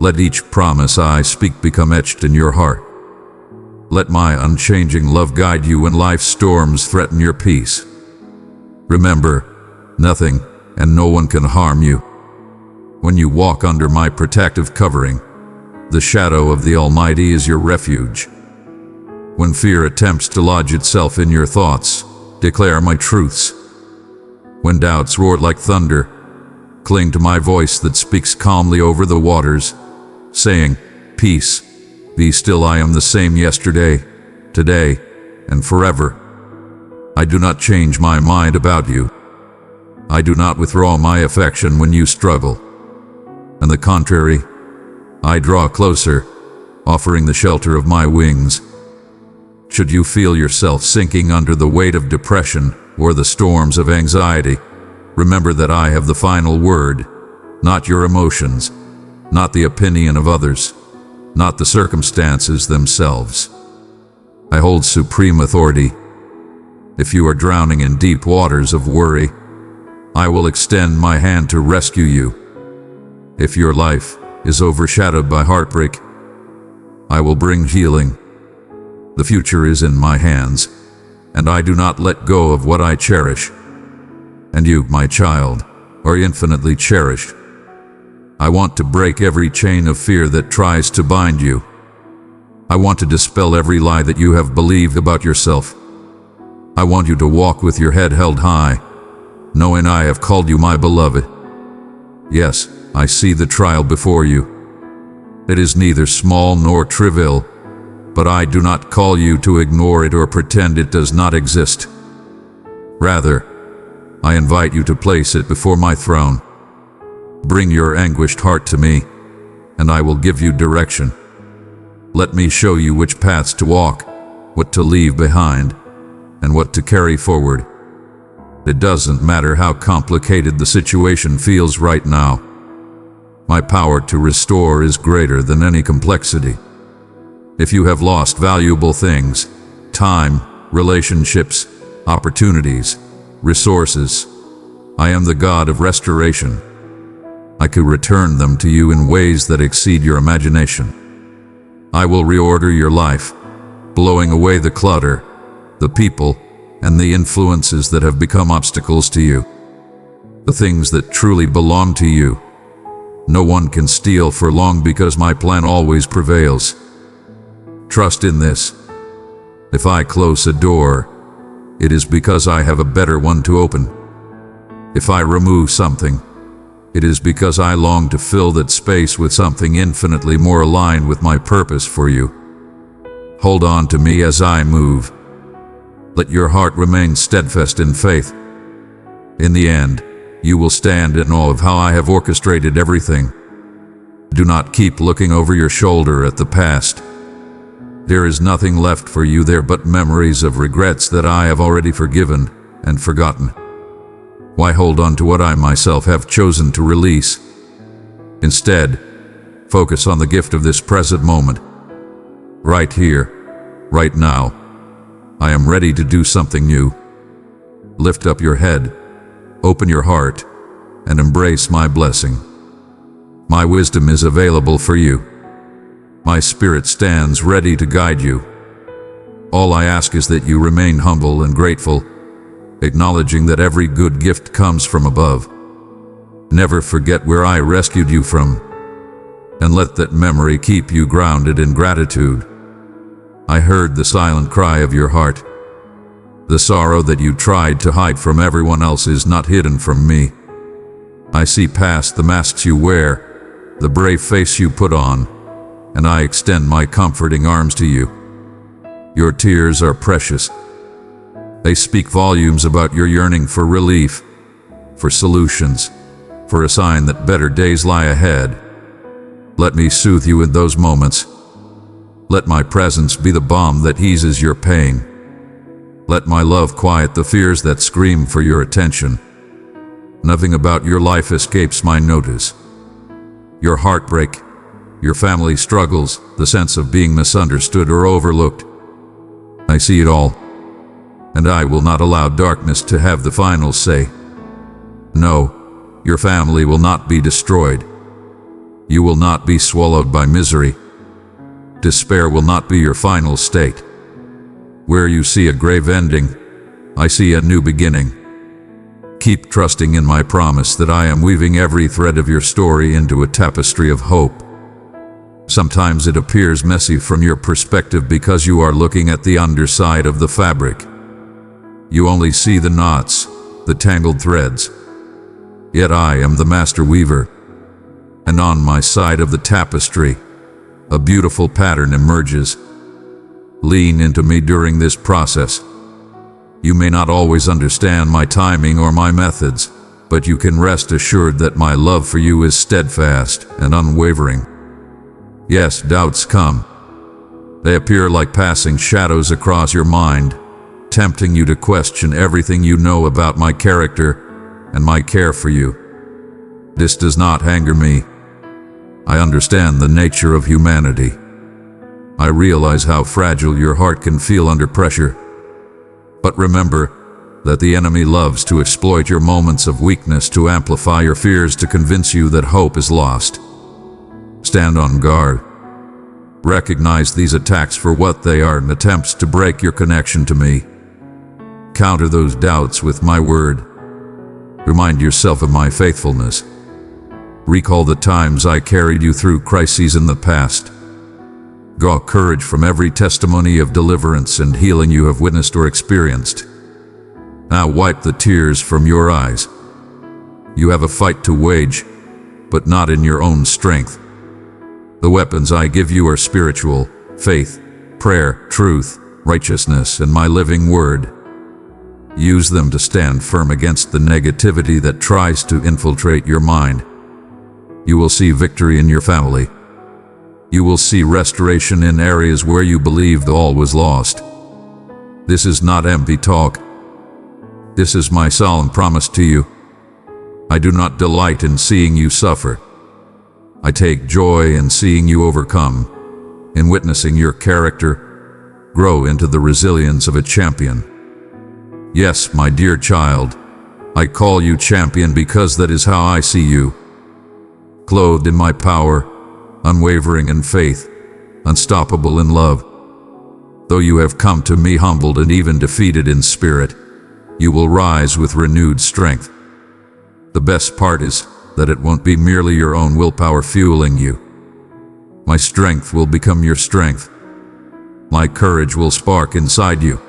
A: Let each promise I speak become etched in your heart. Let my unchanging love guide you when life's storms threaten your peace. Remember, nothing and no one can harm you. When you walk under my protective covering, the shadow of the Almighty is your refuge. When fear attempts to lodge itself in your thoughts, declare my truths. When doubts roar like thunder, cling to my voice that speaks calmly over the waters, saying, "Peace, be still, I am the same yesterday, today, and forever." I do not change my mind about you. I do not withdraw my affection when you struggle. On the contrary, I draw closer, offering the shelter of my wings. Should you feel yourself sinking under the weight of depression or the storms of anxiety, remember that I have the final word, not your emotions, not the opinion of others, not the circumstances themselves. I hold supreme authority. If you are drowning in deep waters of worry, I will extend my hand to rescue you. If your life is overshadowed by heartbreak, I will bring healing. The future is in my hands, and I do not let go of what I cherish. And you, my child, are infinitely cherished. I want to break every chain of fear that tries to bind you. I want to dispel every lie that you have believed about yourself. I want you to walk with your head held high, knowing I have called you my beloved. Yes, I see the trial before you. It is neither small nor trivial, but I do not call you to ignore it or pretend it does not exist. Rather, I invite you to place it before my throne. Bring your anguished heart to me, and I will give you direction. Let me show you which paths to walk, what to leave behind, and what to carry forward. It doesn't matter how complicated the situation feels right now. My power to restore is greater than any complexity. If you have lost valuable things, time, relationships, opportunities, resources, I am the God of restoration. I could return them to you in ways that exceed your imagination. I will reorder your life, blowing away the clutter, the people, and the influences that have become obstacles to you. The things that truly belong to you, no one can steal for long because my plan always prevails. Trust in this. If I close a door, it is because I have a better one to open. If I remove something, it is because I long to fill that space with something infinitely more aligned with my purpose for you. Hold on to me as I move. Let your heart remain steadfast in faith. In the end, you will stand in awe of how I have orchestrated everything. Do not keep looking over your shoulder at the past. There is nothing left for you there but memories of regrets that I have already forgiven and forgotten. Why hold on to what I myself have chosen to release? Instead, focus on the gift of this present moment. Right here, right now, I am ready to do something new. Lift up your head, open your heart, and embrace my blessing. My wisdom is available for you. My spirit stands ready to guide you. All I ask is that you remain humble and grateful, acknowledging that every good gift comes from above. Never forget where I rescued you from, and let that memory keep you grounded in gratitude. I heard the silent cry of your heart. The sorrow that you tried to hide from everyone else is not hidden from me. I see past the masks you wear, the brave face you put on, and I extend my comforting arms to you. Your tears are precious. They speak volumes about your yearning for relief, for solutions, for a sign that better days lie ahead. Let me soothe you in those moments. Let my presence be the balm that eases your pain. Let my love quiet the fears that scream for your attention. Nothing about your life escapes my notice. Your heartbreak, your family struggles, the sense of being misunderstood or overlooked. I see it all, and I will not allow darkness to have the final say. No, your family will not be destroyed. You will not be swallowed by misery. Despair will not be your final state. Where you see a grave ending, I see a new beginning. Keep trusting in my promise that I am weaving every thread of your story into a tapestry of hope. Sometimes it appears messy from your perspective because you are looking at the underside of the fabric. You only see the knots, the tangled threads. Yet I am the master weaver, and on my side of the tapestry, a beautiful pattern emerges. Lean into me during this process. You may not always understand my timing or my methods, but you can rest assured that my love for you is steadfast and unwavering. Yes, doubts come. They appear like passing shadows across your mind, tempting you to question everything you know about my character and my care for you. This does not anger me. I understand the nature of humanity. I realize how fragile your heart can feel under pressure. But remember that the enemy loves to exploit your moments of weakness to amplify your fears to convince you that hope is lost. Stand on guard. Recognize these attacks for what they are, attempts to break your connection to me. Counter those doubts with my word. Remind yourself of my faithfulness. Recall the times I carried you through crises in the past. Draw courage from every testimony of deliverance and healing you have witnessed or experienced. Now wipe the tears from your eyes. You have a fight to wage, but not in your own strength. The weapons I give you are spiritual: faith, prayer, truth, righteousness, and my living word. Use them to stand firm against the negativity that tries to infiltrate your mind. You will see victory in your family. You will see restoration in areas where you believed all was lost. This is not empty talk. This is my solemn promise to you. I do not delight in seeing you suffer. I take joy in seeing you overcome, in witnessing your character grow into the resilience of a champion. Yes, my dear child, I call you champion because that is how I see you. Clothed in my power, unwavering in faith, unstoppable in love. Though you have come to me humbled and even defeated in spirit, you will rise with renewed strength. The best part is that it won't be merely your own willpower fueling you. My strength will become your strength. My courage will spark inside you.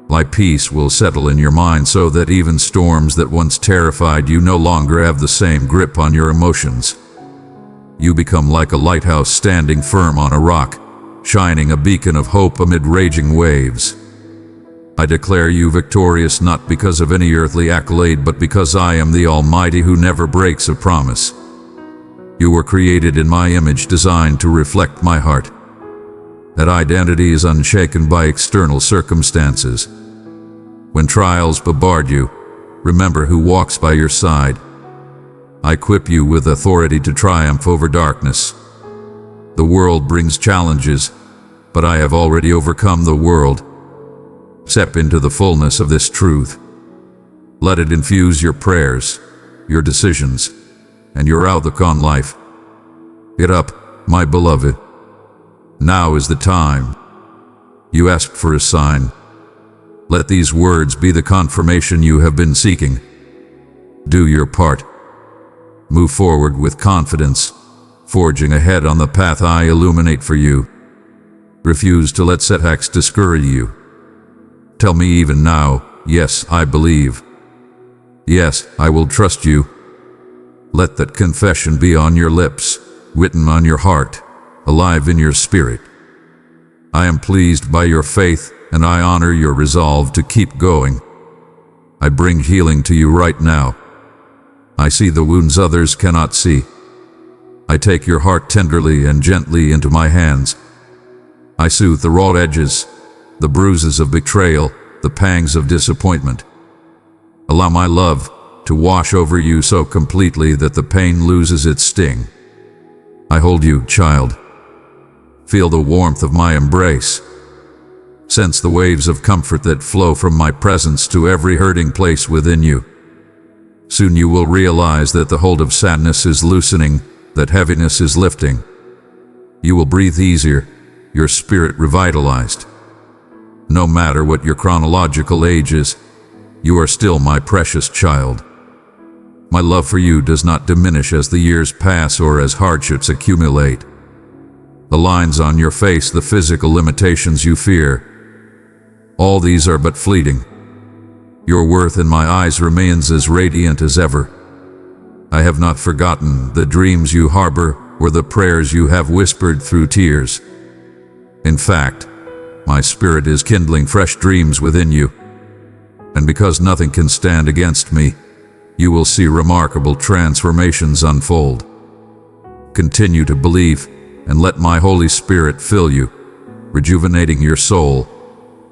A: My peace will settle in your mind so that even storms that once terrified you no longer have the same grip on your emotions. You become like a lighthouse standing firm on a rock, shining a beacon of hope amid raging waves. I declare you victorious not because of any earthly accolade, but because I am the Almighty who never breaks a promise. You were created in my image, designed to reflect my heart. That identity is unshaken by external circumstances. When trials bombard you, remember who walks by your side. I equip you with authority to triumph over darkness. The world brings challenges, but I have already overcome the world. Step into the fullness of this truth. Let it infuse your prayers, your decisions, and your outlook on life. Get up, my beloved. Now is the time. You asked for a sign. Let these words be the confirmation you have been seeking. Do your part. Move forward with confidence, forging ahead on the path I illuminate for you. Refuse to let setbacks discourage you. Tell me even now, yes, I believe. Yes, I will trust you. Let that confession be on your lips, written on your heart, alive in your spirit. I am pleased by your faith, and I honor your resolve to keep going. I bring healing to you right now. I see the wounds others cannot see. I take your heart tenderly and gently into my hands. I soothe the raw edges, the bruises of betrayal, the pangs of disappointment. Allow my love to wash over you so completely that the pain loses its sting. I hold you, child. Feel the warmth of my embrace. Sense the waves of comfort that flow from my presence to every hurting place within you. Soon you will realize that the hold of sadness is loosening, that heaviness is lifting. You will breathe easier, your spirit revitalized. No matter what your chronological age is, you are still my precious child. My love for you does not diminish as the years pass or as hardships accumulate. The lines on your face, the physical limitations you fear, all these are but fleeting. Your worth in my eyes remains as radiant as ever. I have not forgotten the dreams you harbor or the prayers you have whispered through tears. In fact, my spirit is kindling fresh dreams within you. And because nothing can stand against me, you will see remarkable transformations unfold. Continue to believe and let my Holy Spirit fill you, rejuvenating your soul,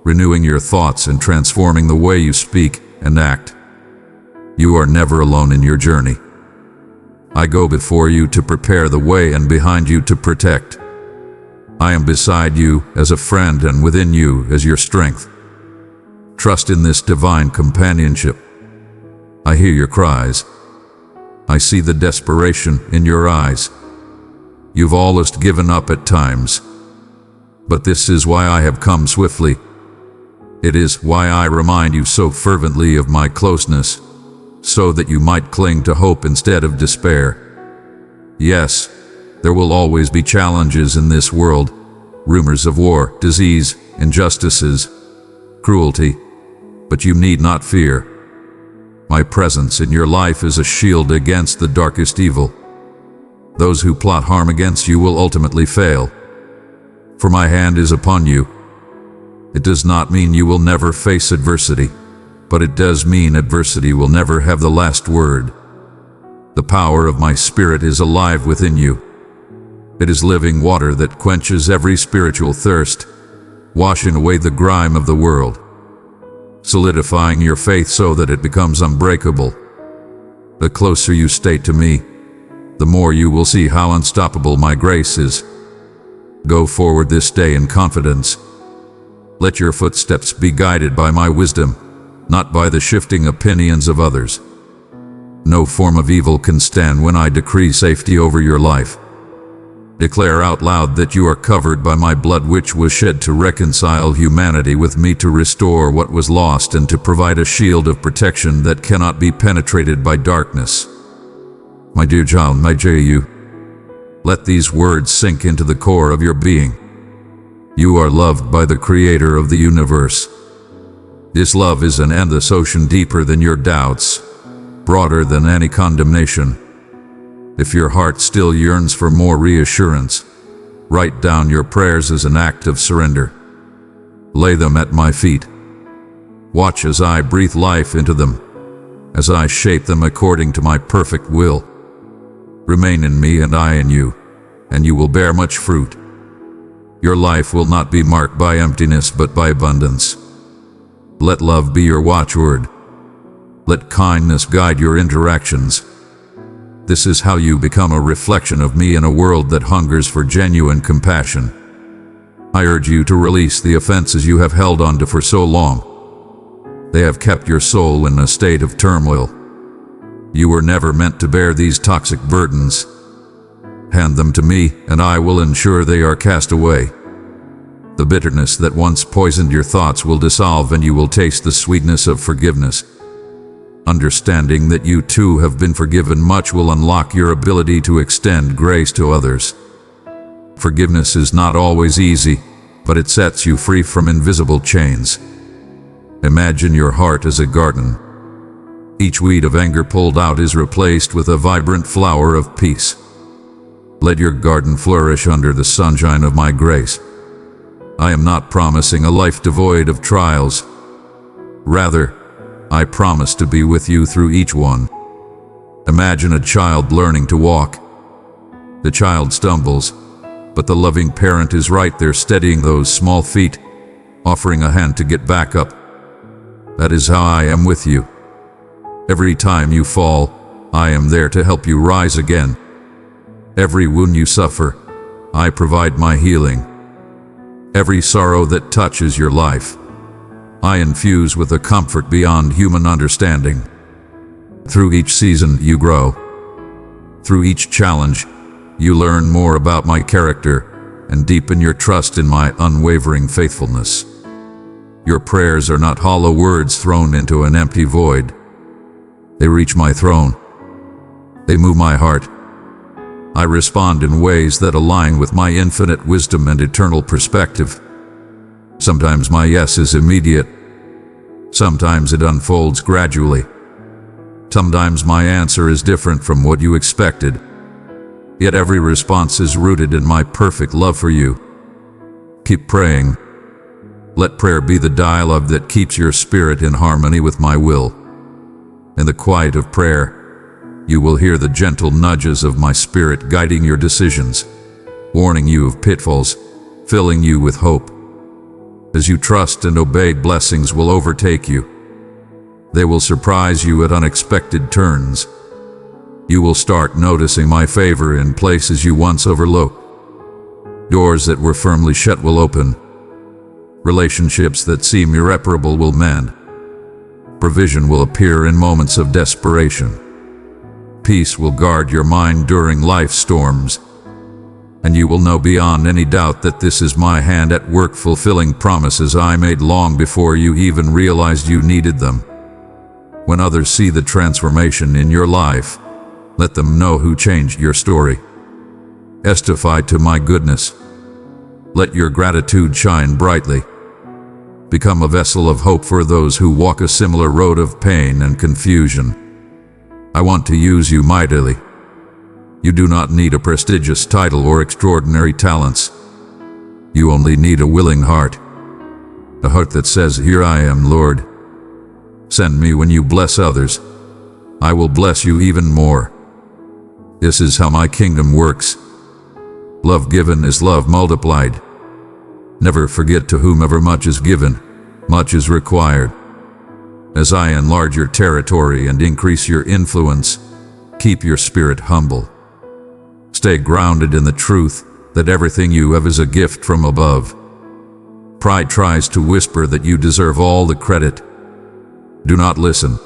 A: renewing your thoughts and transforming the way you speak and act. You are never alone in your journey. I go before you to prepare the way and behind you to protect. I am beside you as a friend and within you as your strength. Trust in this divine companionship. I hear your cries. I see the desperation in your eyes. You've almost given up at times. But this is why I have come swiftly. It is why I remind you so fervently of my closeness, so that you might cling to hope instead of despair. Yes, there will always be challenges in this world, rumors of war, disease, injustices, cruelty, but you need not fear. My presence in your life is a shield against the darkest evil. Those who plot harm against you will ultimately fail, for my hand is upon you. It does not mean you will never face adversity, but it does mean adversity will never have the last word. The power of my Spirit is alive within you. It is living water that quenches every spiritual thirst, washing away the grime of the world. solidifying your faith so that it becomes unbreakable. The closer you stay to me, the more you will see how unstoppable my grace is. Go forward this day in confidence. Let your footsteps be guided by my wisdom, not by the shifting opinions of others. No form of evil can stand when I decree safety over your life. Declare out loud that you are covered by my blood, which was shed to reconcile humanity with me, to restore what was lost, and to provide a shield of protection that cannot be penetrated by darkness. My dear child, my Ju, let these words sink into the core of your being. You are loved by the Creator of the universe. This love is an endless ocean, deeper than your doubts, broader than any condemnation. If your heart still yearns for more reassurance, write down your prayers as an act of surrender. Lay them at my feet. Watch as I breathe life into them, as I shape them according to my perfect will. Remain in me and I in you, and you will bear much fruit. Your life will not be marked by emptiness but by abundance. Let love be your watchword. Let kindness guide your interactions. This is how you become a reflection of me in a world that hungers for genuine compassion. I urge you to release the offenses you have held onto for so long. They have kept your soul in a state of turmoil. You were never meant to bear these toxic burdens. Hand them to me, and I will ensure they are cast away. The bitterness that once poisoned your thoughts will dissolve, and you will taste the sweetness of forgiveness. Understanding that you too have been forgiven much will unlock your ability to extend grace to others. Forgiveness is not always easy, but it sets you free from invisible chains. Imagine your heart as a garden. Each weed of anger pulled out is replaced with a vibrant flower of peace. Let your garden flourish under the sunshine of my grace. I am not promising a life devoid of trials. Rather, I promise to be with you through each one. Imagine a child learning to walk. The child stumbles, but the loving parent is right there steadying those small feet, offering a hand to get back up. That is how I am with you. Every time you fall, I am there to help you rise again. Every wound you suffer, I provide my healing. Every sorrow that touches your life, I infuse with a comfort beyond human understanding. Through each season, you grow. Through each challenge, you learn more about my character and deepen your trust in my unwavering faithfulness. Your prayers are not hollow words thrown into an empty void. They reach my throne. They move my heart. I respond in ways that align with my infinite wisdom and eternal perspective. Sometimes my yes is immediate. Sometimes it unfolds gradually. Sometimes my answer is different from what you expected. Yet every response is rooted in my perfect love for you. Keep praying. Let prayer be the dialogue that keeps your spirit in harmony with my will. In the quiet of prayer, you will hear the gentle nudges of my spirit guiding your decisions, warning you of pitfalls, filling you with hope. As you trust and obey, blessings will overtake you. They will surprise you at unexpected turns. You will start noticing my favor in places you once overlooked. Doors that were firmly shut will open. Relationships that seem irreparable will mend. Provision will appear in moments of desperation. Peace will guard your mind during life's storms. And you will know beyond any doubt that this is my hand at work, fulfilling promises I made long before you even realized you needed them. When others see the transformation in your life, let them know who changed your story. Testify to my goodness. Let your gratitude shine brightly. Become a vessel of hope for those who walk a similar road of pain and confusion. I want to use you mightily. You do not need a prestigious title or extraordinary talents. You only need a willing heart. A heart that says, "Here I am, Lord. Send me." When you bless others, I will bless you even more. This is how my kingdom works. Love given is love multiplied. Never forget, to whomever much is given, much is required. As I enlarge your territory and increase your influence, keep your spirit humble. Stay grounded in the truth that everything you have is a gift from above. Pride tries to whisper that you deserve all the credit. Do not listen.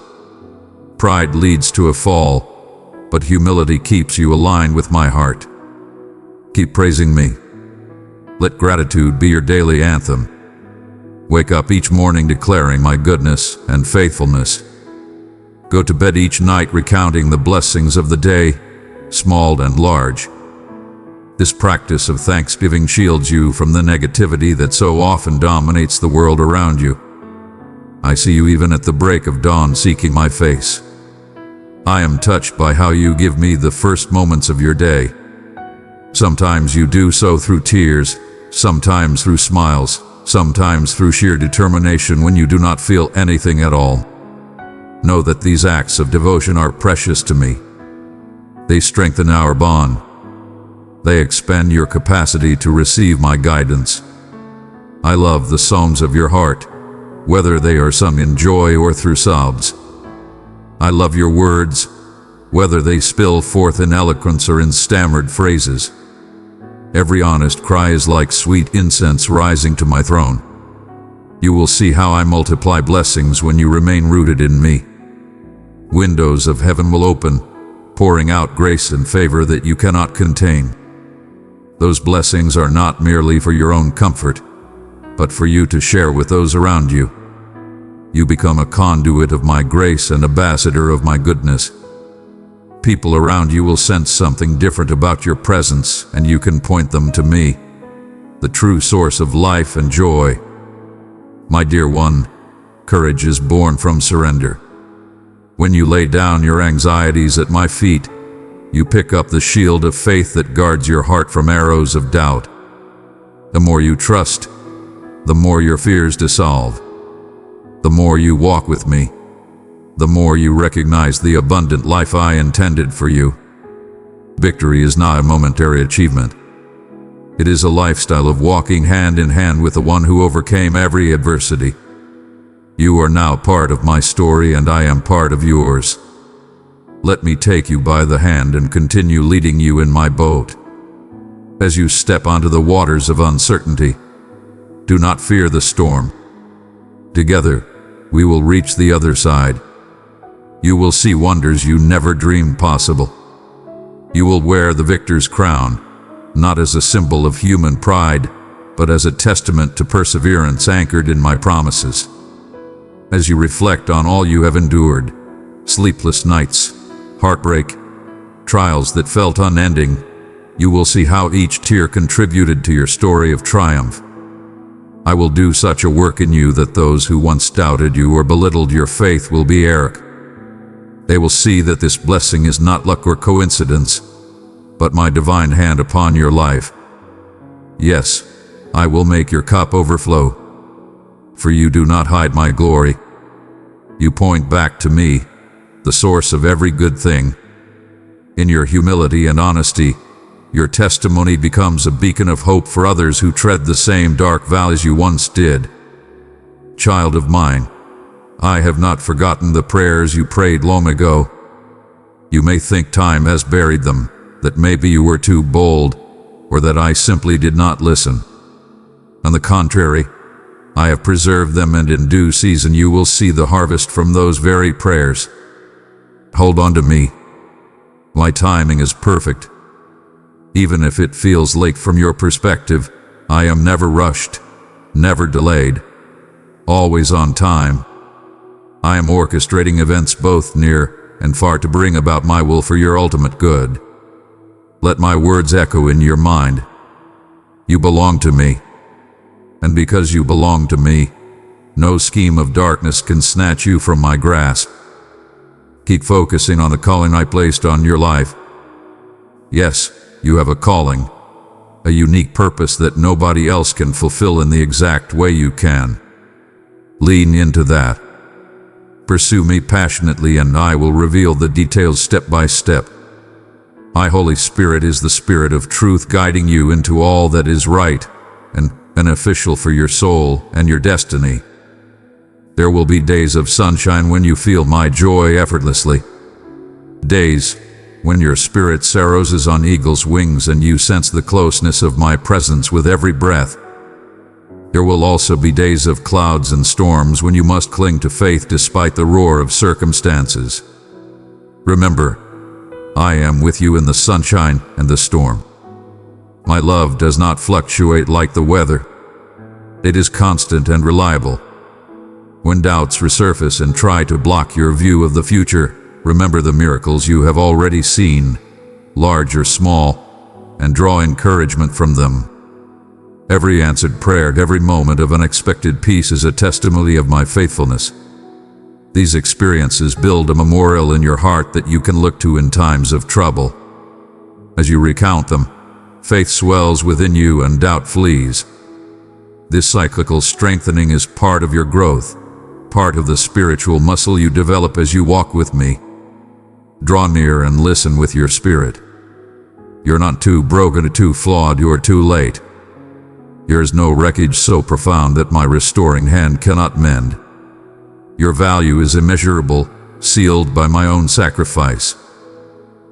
A: Pride leads to a fall, but humility keeps you aligned with my heart. Keep praising me. Let gratitude be your daily anthem. Wake up each morning declaring my goodness and faithfulness. Go to bed each night recounting the blessings of the day, small and large. This practice of thanksgiving shields you from the negativity that so often dominates the world around you. I see you even at the break of dawn seeking my face. I am touched by how you give me the first moments of your day. Sometimes you do so through tears, sometimes through smiles, sometimes through sheer determination when you do not feel anything at all. Know that these acts of devotion are precious to me. They strengthen our bond. They expand your capacity to receive my guidance. I love the songs of your heart, whether they are sung in joy or through sobs. I love your words, whether they spill forth in eloquence or in stammered phrases. Every honest cry is like sweet incense rising to my throne. You will see how I multiply blessings when you remain rooted in me. Windows of heaven will open, pouring out grace and favor that you cannot contain. Those blessings are not merely for your own comfort, but for you to share with those around you. You become a conduit of my grace and ambassador of my goodness. People around you will sense something different about your presence, and you can point them to me, the true source of life and joy. My dear one, courage is born from surrender. When you lay down your anxieties at my feet, you pick up the shield of faith that guards your heart from arrows of doubt. The more you trust, the more your fears dissolve. The more you walk with me, the more you recognize the abundant life I intended for you. Victory is not a momentary achievement. It is a lifestyle of walking hand in hand with the one who overcame every adversity. You are now part of my story and I am part of yours. Let me take you by the hand and continue leading you in my boat. As you step onto the waters of uncertainty, do not fear the storm. Together, we will reach the other side. You will see wonders you never dreamed possible. You will wear the victor's crown, not as a symbol of human pride, but as a testament to perseverance anchored in my promises. As you reflect on all you have endured, sleepless nights, heartbreak, trials that felt unending, you will see how each tear contributed to your story of triumph. I will do such a work in you that those who once doubted you or belittled your faith will be Eric. They will see that this blessing is not luck or coincidence, but my divine hand upon your life. Yes, I will make your cup overflow. For you do not hide my glory. You point back to me, the source of every good thing. In your humility and honesty, your testimony becomes a beacon of hope for others who tread the same dark valleys you once did. Child of mine, I have not forgotten the prayers you prayed long ago. You may think time has buried them, that maybe you were too bold, or that I simply did not listen. On the contrary, I have preserved them, and in due season you will see the harvest from those very prayers. Hold on to me. My timing is perfect. Even if it feels late from your perspective, I am never rushed, never delayed, always on time. I am orchestrating events both near and far to bring about my will for your ultimate good. Let my words echo in your mind. You belong to me. And because you belong to me, no scheme of darkness can snatch you from my grasp. Keep focusing on the calling I placed on your life. Yes, you have a calling, a unique purpose that nobody else can fulfill in the exact way you can. Lean into that. Pursue me passionately and I will reveal the details step by step. My Holy Spirit is the Spirit of truth guiding you into all that is right and beneficial for your soul and your destiny. There will be days of sunshine when you feel my joy effortlessly. Days when your spirit soars on eagle's wings and you sense the closeness of my presence with every breath. There will also be days of clouds and storms when you must cling to faith despite the roar of circumstances. Remember, I am with you in the sunshine and the storm. My love does not fluctuate like the weather. It is constant and reliable. When doubts resurface and try to block your view of the future, remember the miracles you have already seen, large or small, and draw encouragement from them. Every answered prayer, every moment of unexpected peace is a testimony of my faithfulness. These experiences build a memorial in your heart that you can look to in times of trouble. As you recount them, faith swells within you and doubt flees. This cyclical strengthening is part of your growth, part of the spiritual muscle you develop as you walk with me. Draw near and listen with your spirit. You're not too broken or too flawed, you're too late. There is no wreckage so profound that my restoring hand cannot mend. Your value is immeasurable, sealed by my own sacrifice.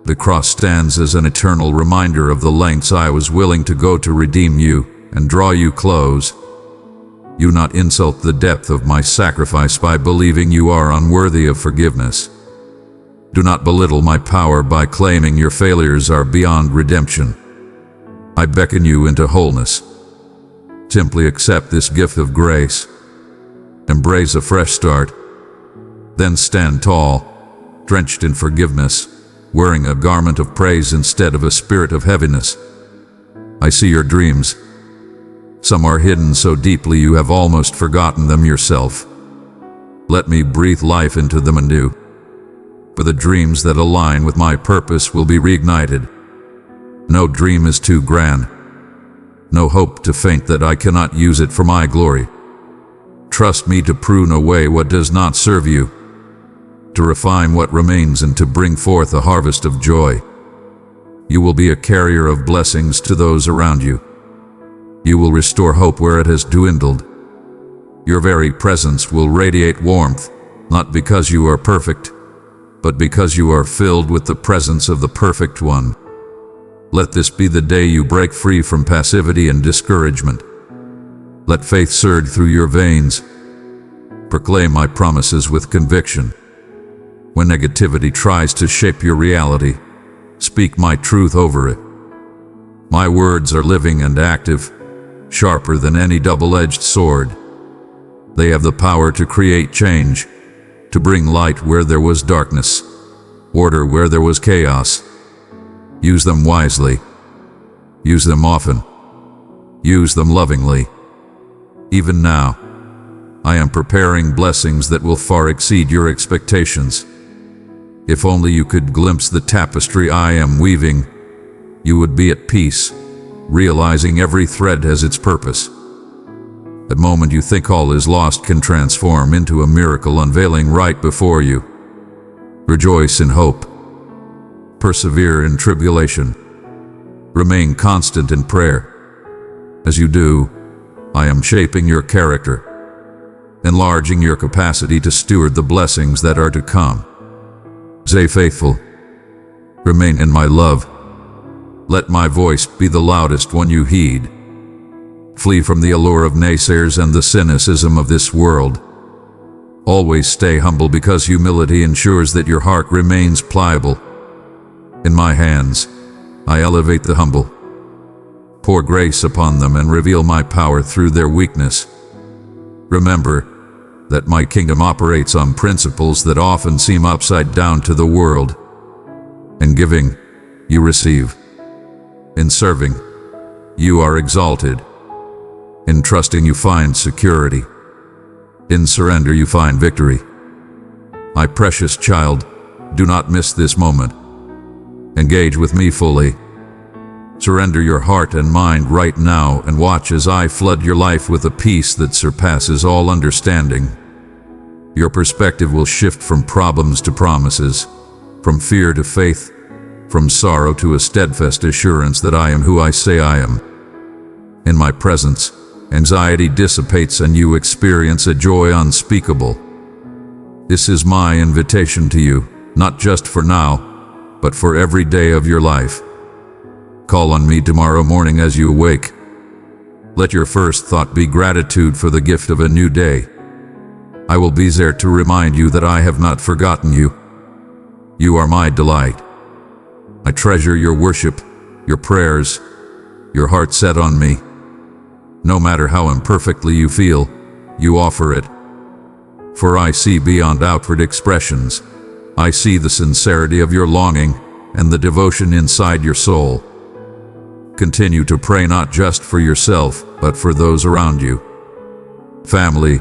A: The cross stands as an eternal reminder of the lengths I was willing to go to redeem you and draw you close. You not insult the depth of my sacrifice by believing you are unworthy of forgiveness. Do not belittle my power by claiming your failures are beyond redemption. I beckon you into wholeness. Simply accept this gift of grace. Embrace a fresh start. Then stand tall, drenched in forgiveness, wearing a garment of praise instead of a spirit of heaviness. I see your dreams. Some are hidden so deeply you have almost forgotten them yourself. Let me breathe life into them anew. For the dreams that align with my purpose will be reignited. No dream is too grand. No hope too faint that I cannot use it for my glory. Trust me to prune away what does not serve you, to refine what remains and to bring forth a harvest of joy. You will be a carrier of blessings to those around you. You will restore hope where it has dwindled. Your very presence will radiate warmth, not because you are perfect, but because you are filled with the presence of the perfect one. Let this be the day you break free from passivity and discouragement. Let faith surge through your veins. Proclaim my promises with conviction. When negativity tries to shape your reality, speak my truth over it. My words are living and active, sharper than any double-edged sword. They have the power to create change, to bring light where there was darkness, order where there was chaos. Use them wisely. Use them often. Use them lovingly. Even now, I am preparing blessings that will far exceed your expectations. If only you could glimpse the tapestry I am weaving, you would be at peace, realizing every thread has its purpose. The moment you think all is lost can transform into a miracle unveiling right before you. Rejoice in hope. Persevere in tribulation. Remain constant in prayer. As you do, I am shaping your character, enlarging your capacity to steward the blessings that are to come. Stay faithful. Remain in my love. Let my voice be the loudest one you heed. Flee from the allure of naysayers and the cynicism of this world. Always stay humble because humility ensures that your heart remains pliable. In my hands, I elevate the humble. Pour grace upon them and reveal my power through their weakness. Remember that my kingdom operates on principles that often seem upside down to the world. In giving, you receive. In serving, you are exalted. In trusting, you find security. In surrender, you find victory. My precious child, do not miss this moment. Engage with me fully. Surrender your heart and mind right now and watch as I flood your life with a peace that surpasses all understanding. Your perspective will shift from problems to promises, from fear to faith, from sorrow to a steadfast assurance that I am who I say I am. In my presence, anxiety dissipates and you experience a joy unspeakable. This is my invitation to you, not just for now, but for every day of your life. Call on me tomorrow morning as you awake. Let your first thought be gratitude for the gift of a new day. I will be there to remind you that I have not forgotten you. You are my delight. I treasure your worship, your prayers, your heart set on me. No matter how imperfectly you feel, you offer it. For I see beyond outward expressions. I see the sincerity of your longing and the devotion inside your soul. Continue to pray not just for yourself, but for those around you. Family,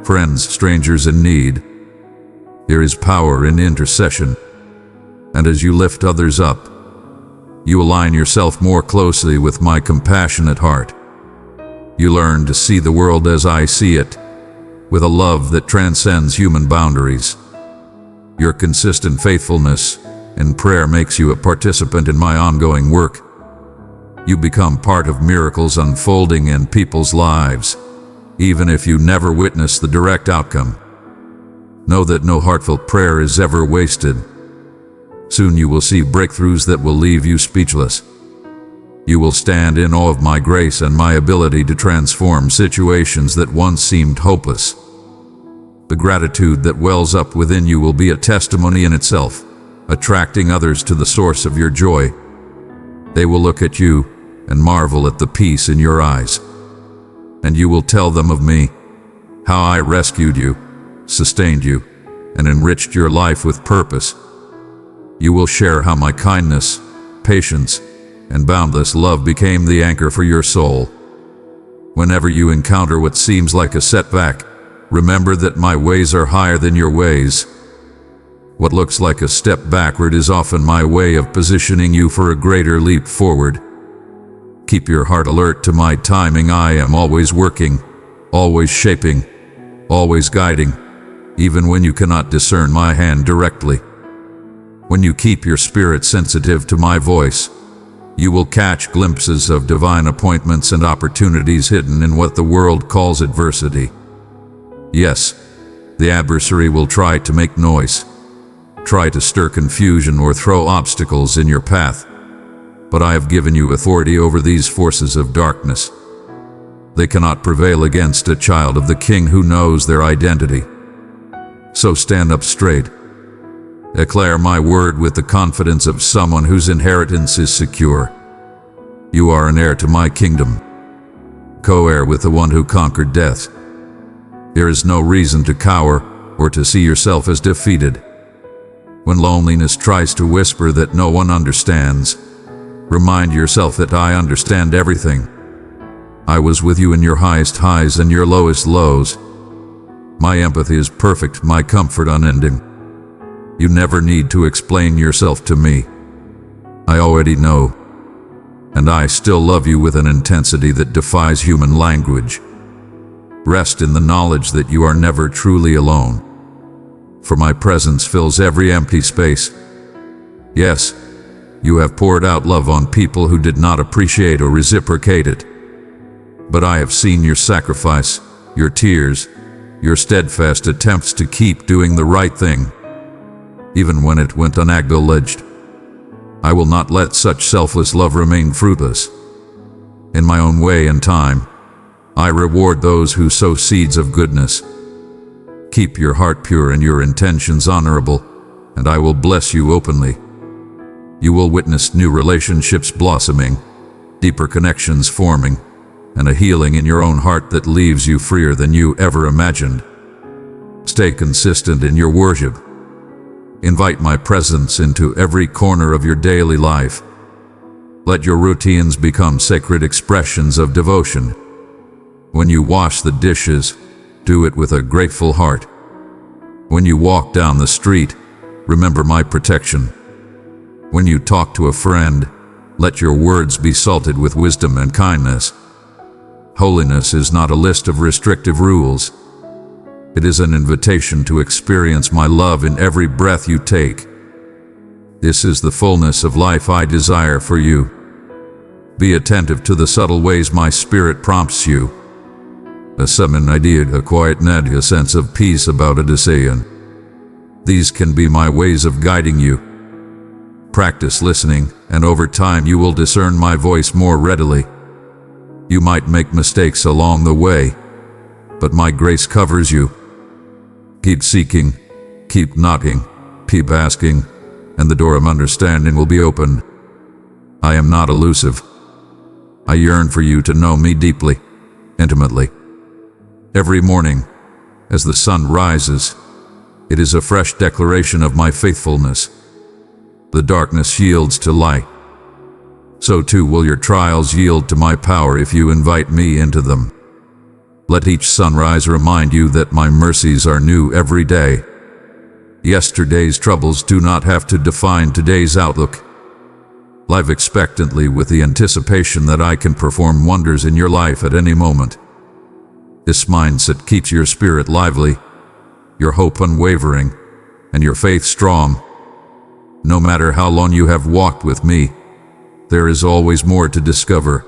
A: friends, strangers in need. There is power in intercession. And as you lift others up, you align yourself more closely with my compassionate heart. You learn to see the world as I see it, with a love that transcends human boundaries. Your consistent faithfulness in prayer makes you a participant in my ongoing work. You become part of miracles unfolding in people's lives, even if you never witness the direct outcome. Know that no heartfelt prayer is ever wasted. Soon you will see breakthroughs that will leave you speechless. You will stand in awe of my grace and my ability to transform situations that once seemed hopeless. The gratitude that wells up within you will be a testimony in itself, attracting others to the source of your joy. They will look at you and marvel at the peace in your eyes. And you will tell them of me, how I rescued you, sustained you, and enriched your life with purpose. You will share how my kindness, patience, and boundless love became the anchor for your soul. Whenever you encounter what seems like a setback, remember that my ways are higher than your ways. What looks like a step backward is often my way of positioning you for a greater leap forward. Keep your heart alert to my timing. I am always working, always shaping, always guiding, even when you cannot discern my hand directly. When you keep your spirit sensitive to my voice, you will catch glimpses of divine appointments and opportunities hidden in what the world calls adversity. Yes, the adversary will try to make noise, try to stir confusion or throw obstacles in your path, but I have given you authority over these forces of darkness. They cannot prevail against a child of the King who knows their identity. So stand up straight. Declare my word with the confidence of someone whose inheritance is secure. You are an heir to my kingdom, co-heir with the one who conquered death. There is no reason to cower or to see yourself as defeated. When loneliness tries to whisper that no one understands, remind yourself that I understand everything. I was with you in your highest highs and your lowest lows. My empathy is perfect, my comfort unending. You never need to explain yourself to me. I already know. And I still love you with an intensity that defies human language. Rest in the knowledge that you are never truly alone. For my presence fills every empty space. Yes, you have poured out love on people who did not appreciate or reciprocate it. But I have seen your sacrifice, your tears, your steadfast attempts to keep doing the right thing, even when it went unacknowledged. I will not let such selfless love remain fruitless. In my own way and time, I reward those who sow seeds of goodness. Keep your heart pure and your intentions honorable, and I will bless you openly. You will witness new relationships blossoming, deeper connections forming, and a healing in your own heart that leaves you freer than you ever imagined. Stay consistent in your worship. Invite my presence into every corner of your daily life. Let your routines become sacred expressions of devotion. When you wash the dishes, do it with a grateful heart. When you walk down the street, remember my protection. When you talk to a friend, let your words be salted with wisdom and kindness. Holiness is not a list of restrictive rules. It is an invitation to experience my love in every breath you take. This is the fullness of life I desire for you. Be attentive to the subtle ways my spirit prompts you, a summon idea, a quiet net, a sense of peace about a decision. These can be my ways of guiding you. Practice listening, and over time you will discern my voice more readily. You might make mistakes along the way, but my grace covers you. Keep seeking, keep knocking, keep asking, and the door of understanding will be open. I am not elusive. I yearn for you to know me deeply, intimately. Every morning, as the sun rises, it is a fresh declaration of my faithfulness. The darkness yields to light. So too will your trials yield to my power if you invite me into them. Let each sunrise remind you that my mercies are new every day. Yesterday's troubles do not have to define today's outlook. Live expectantly with the anticipation that I can perform wonders in your life at any moment. This mindset keeps your spirit lively, your hope unwavering, and your faith strong. No matter how long you have walked with me, there is always more to discover.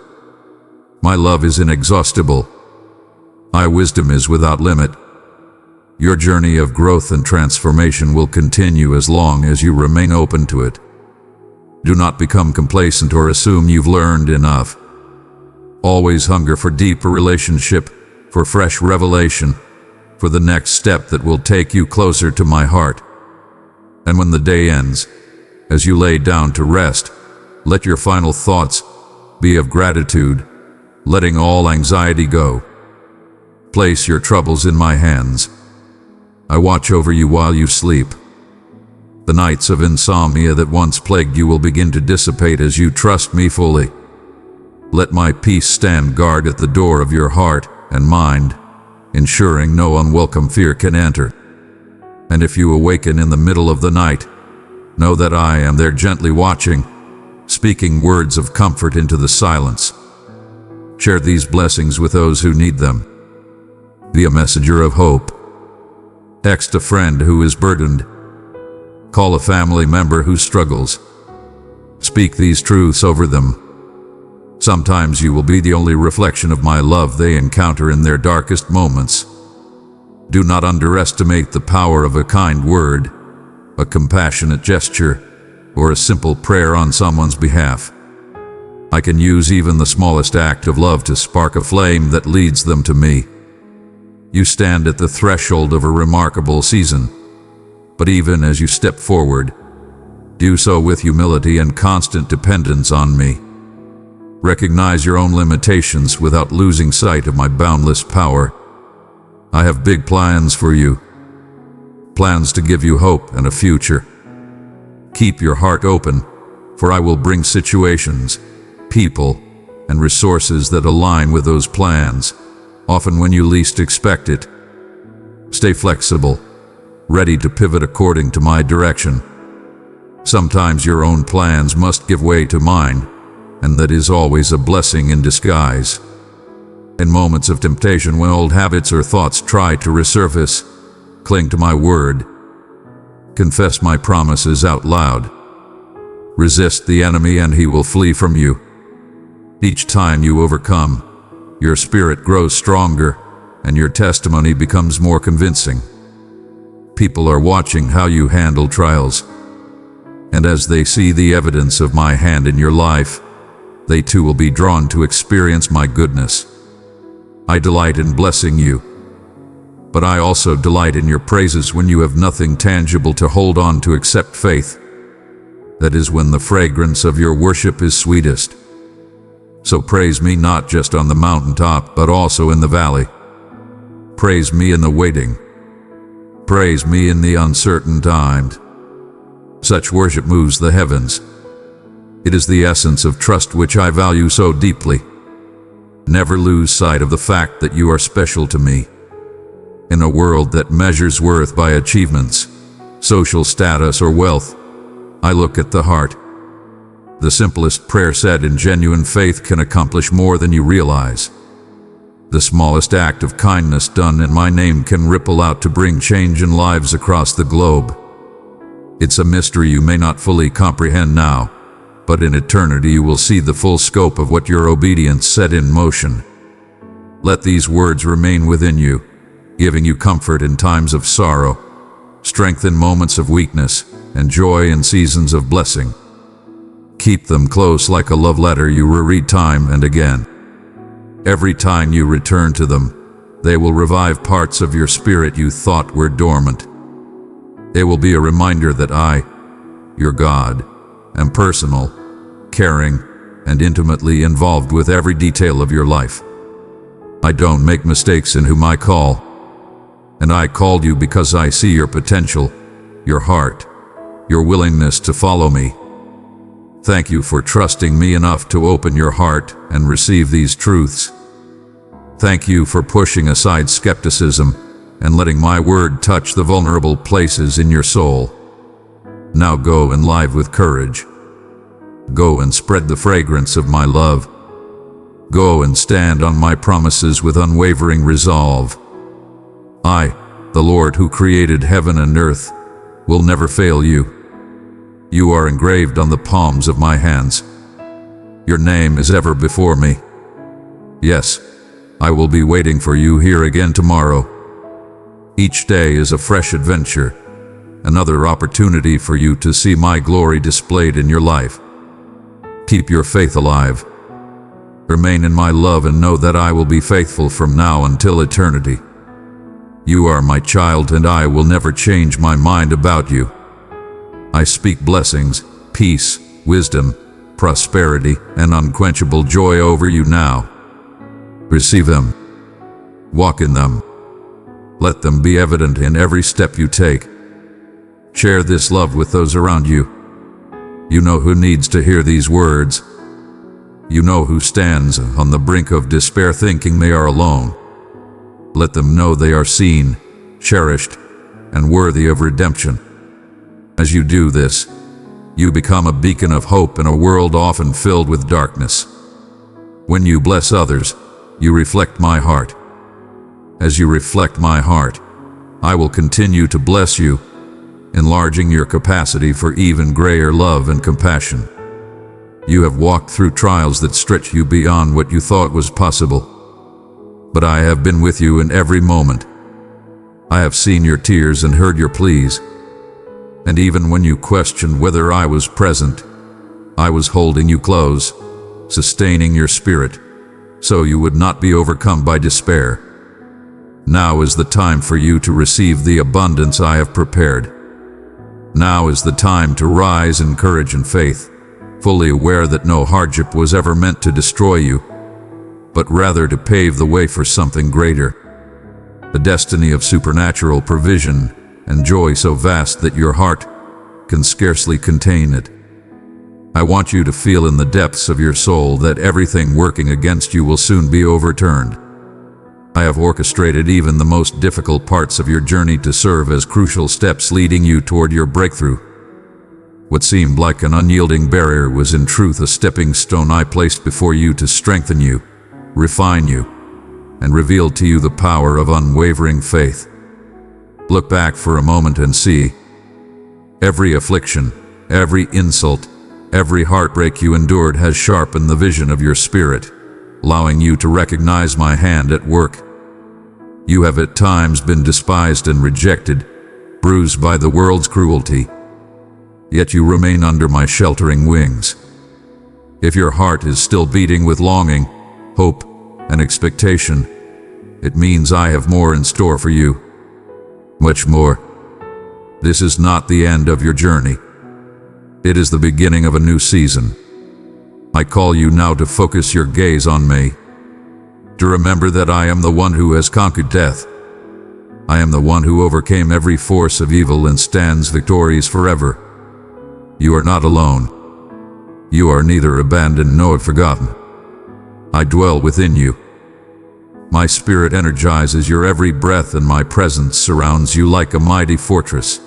A: My love is inexhaustible. My wisdom is without limit. Your journey of growth and transformation will continue as long as you remain open to it. Do not become complacent or assume you've learned enough. Always hunger for deeper relationship, for fresh revelation, for the next step that will take you closer to my heart. And when the day ends, as you lay down to rest, let your final thoughts be of gratitude, letting all anxiety go. Place your troubles in my hands. I watch over you while you sleep. The nights of insomnia that once plagued you will begin to dissipate as you trust me fully. Let my peace stand guard at the door of your heart and mind, ensuring no unwelcome fear can enter. And if you awaken in the middle of the night, know that I am there gently watching, speaking words of comfort into the silence. Share these blessings with those who need them. Be a messenger of hope. Text a friend who is burdened. Call a family member who struggles. Speak these truths over them. Sometimes you will be the only reflection of my love they encounter in their darkest moments. Do not underestimate the power of a kind word, a compassionate gesture, or a simple prayer on someone's behalf. I can use even the smallest act of love to spark a flame that leads them to me. You stand at the threshold of a remarkable season, but even as you step forward, do so with humility and constant dependence on me. Recognize your own limitations without losing sight of my boundless power. I have big plans for you, plans to give you hope and a future. Keep your heart open, for I will bring situations, people, and resources that align with those plans, often when you least expect it. Stay flexible, ready to pivot according to my direction. Sometimes your own plans must give way to mine, and that is always a blessing in disguise. In moments of temptation when old habits or thoughts try to resurface, cling to my word. Confess my promises out loud. Resist the enemy and he will flee from you. Each time you overcome, your spirit grows stronger and your testimony becomes more convincing. People are watching how you handle trials, and as they see the evidence of my hand in your life, they too will be drawn to experience my goodness. I delight in blessing you, but I also delight in your praises when you have nothing tangible to hold on to except faith. That is when the fragrance of your worship is sweetest. So praise me not just on the mountaintop, but also in the valley. Praise me in the waiting. Praise me in the uncertain times. Such worship moves the heavens. It is the essence of trust which I value so deeply. Never lose sight of the fact that you are special to me. In a world that measures worth by achievements, social status, or wealth, I look at the heart. The simplest prayer said in genuine faith can accomplish more than you realize. The smallest act of kindness done in my name can ripple out to bring change in lives across the globe. It's a mystery you may not fully comprehend now, but in eternity you will see the full scope of what your obedience set in motion. Let these words remain within you, giving you comfort in times of sorrow, strength in moments of weakness, and joy in seasons of blessing. Keep them close like a love letter you reread time and again. Every time you return to them, they will revive parts of your spirit you thought were dormant. They will be a reminder that I, your God, am personal, caring, and intimately involved with every detail of your life. I don't make mistakes in whom I call, and I called you because I see your potential, your heart, your willingness to follow me. Thank you for trusting me enough to open your heart and receive these truths. Thank you for pushing aside skepticism and letting my word touch the vulnerable places in your soul. Now go and live with courage. Go and spread the fragrance of my love. Go and stand on my promises with unwavering resolve. I, the Lord who created heaven and earth, will never fail you. You are engraved on the palms of my hands. Your name is ever before me. Yes, I will be waiting for you here again tomorrow. Each day is a fresh adventure, another opportunity for you to see my glory displayed in your life. Keep your faith alive. Remain in my love and know that I will be faithful from now until eternity. You are my child and I will never change my mind about you. I speak blessings, peace, wisdom, prosperity, and unquenchable joy over you now. Receive them. Walk in them. Let them be evident in every step you take. Share this love with those around you. You know who needs to hear these words. You know who stands on the brink of despair thinking they are alone. Let them know they are seen, cherished, and worthy of redemption. As you do this, you become a beacon of hope in a world often filled with darkness. When you bless others, you reflect my heart. As you reflect my heart, I will continue to bless you, enlarging your capacity for even greater love and compassion. You have walked through trials that stretch you beyond what you thought was possible. But I have been with you in every moment. I have seen your tears and heard your pleas. And even when you questioned whether I was present, I was holding you close, sustaining your spirit, so you would not be overcome by despair. Now is the time for you to receive the abundance I have prepared. Now is the time to rise in courage and faith, fully aware that no hardship was ever meant to destroy you, but rather to pave the way for something greater, a destiny of supernatural provision and joy so vast that your heart can scarcely contain it. I want you to feel in the depths of your soul that everything working against you will soon be overturned. I have orchestrated even the most difficult parts of your journey to serve as crucial steps leading you toward your breakthrough. What seemed like an unyielding barrier was in truth a stepping stone I placed before you to strengthen you, refine you, and reveal to you the power of unwavering faith. Look back for a moment and see. Every affliction, every insult, every heartbreak you endured has sharpened the vision of your spirit, allowing you to recognize my hand at work. You have at times been despised and rejected, bruised by the world's cruelty. Yet you remain under my sheltering wings. If your heart is still beating with longing, hope, and expectation, it means I have more in store for you. Much more. This is not the end of your journey. It is the beginning of a new season. I call you now to focus your gaze on me, to remember that I am the one who has conquered death. I am the one who overcame every force of evil and stands victorious forever. You are not alone. You are neither abandoned nor forgotten. I dwell within you. My spirit energizes your every breath and my presence surrounds you like a mighty fortress.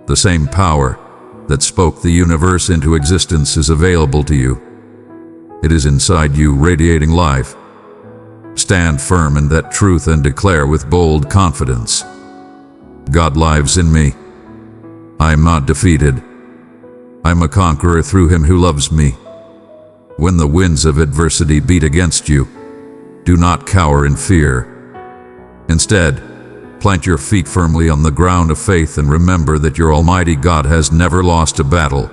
A: The same power that spoke the universe into existence is available to you. It is inside you, radiating life. Stand firm in that truth and declare with bold confidence, God lives in me. I am not defeated. I am a conqueror through him who loves me. When the winds of adversity beat against you, Do not cower in fear. Instead, plant your feet firmly on the ground of faith and remember that your Almighty God has never lost a battle.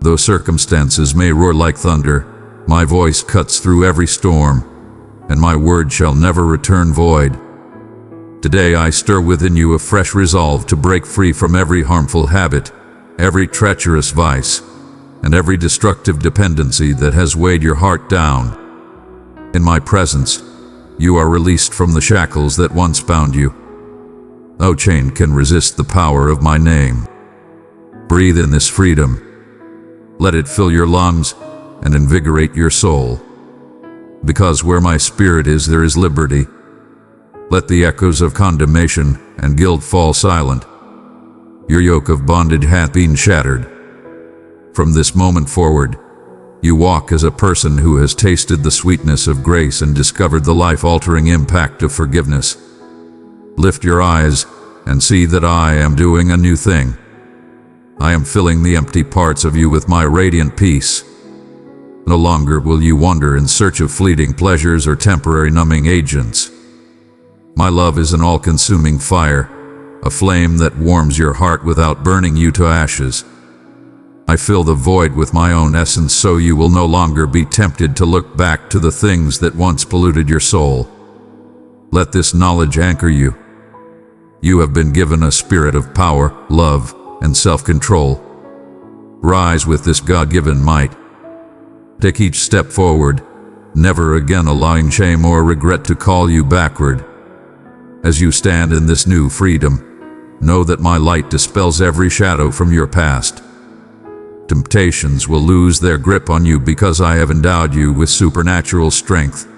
A: Though circumstances may roar like thunder, my voice cuts through every storm, and my word shall never return void. Today I stir within you a fresh resolve to break free from every harmful habit, every treacherous vice, and every destructive dependency that has weighed your heart down. In my presence, you are released from the shackles that once bound you. No chain can resist the power of my name. Breathe in this freedom. Let it fill your lungs and invigorate your soul. Because where my spirit is, there is liberty. Let the echoes of condemnation and guilt fall silent. Your yoke of bondage hath been shattered. From this moment forward, you walk as a person who has tasted the sweetness of grace and discovered the life-altering impact of forgiveness. Lift your eyes and see that I am doing a new thing. I am filling the empty parts of you with my radiant peace. No longer will you wander in search of fleeting pleasures or temporary numbing agents. My love is an all-consuming fire, a flame that warms your heart without burning you to ashes. I fill the void with my own essence so you will no longer be tempted to look back to the things that once polluted your soul. Let this knowledge anchor you. You have been given a spirit of power, love, and self-control. Rise with this God-given might. Take each step forward, never again allowing shame or regret to call you backward. As you stand in this new freedom, know that my light dispels every shadow from your past. Temptations will lose their grip on you because I have endowed you with supernatural strength.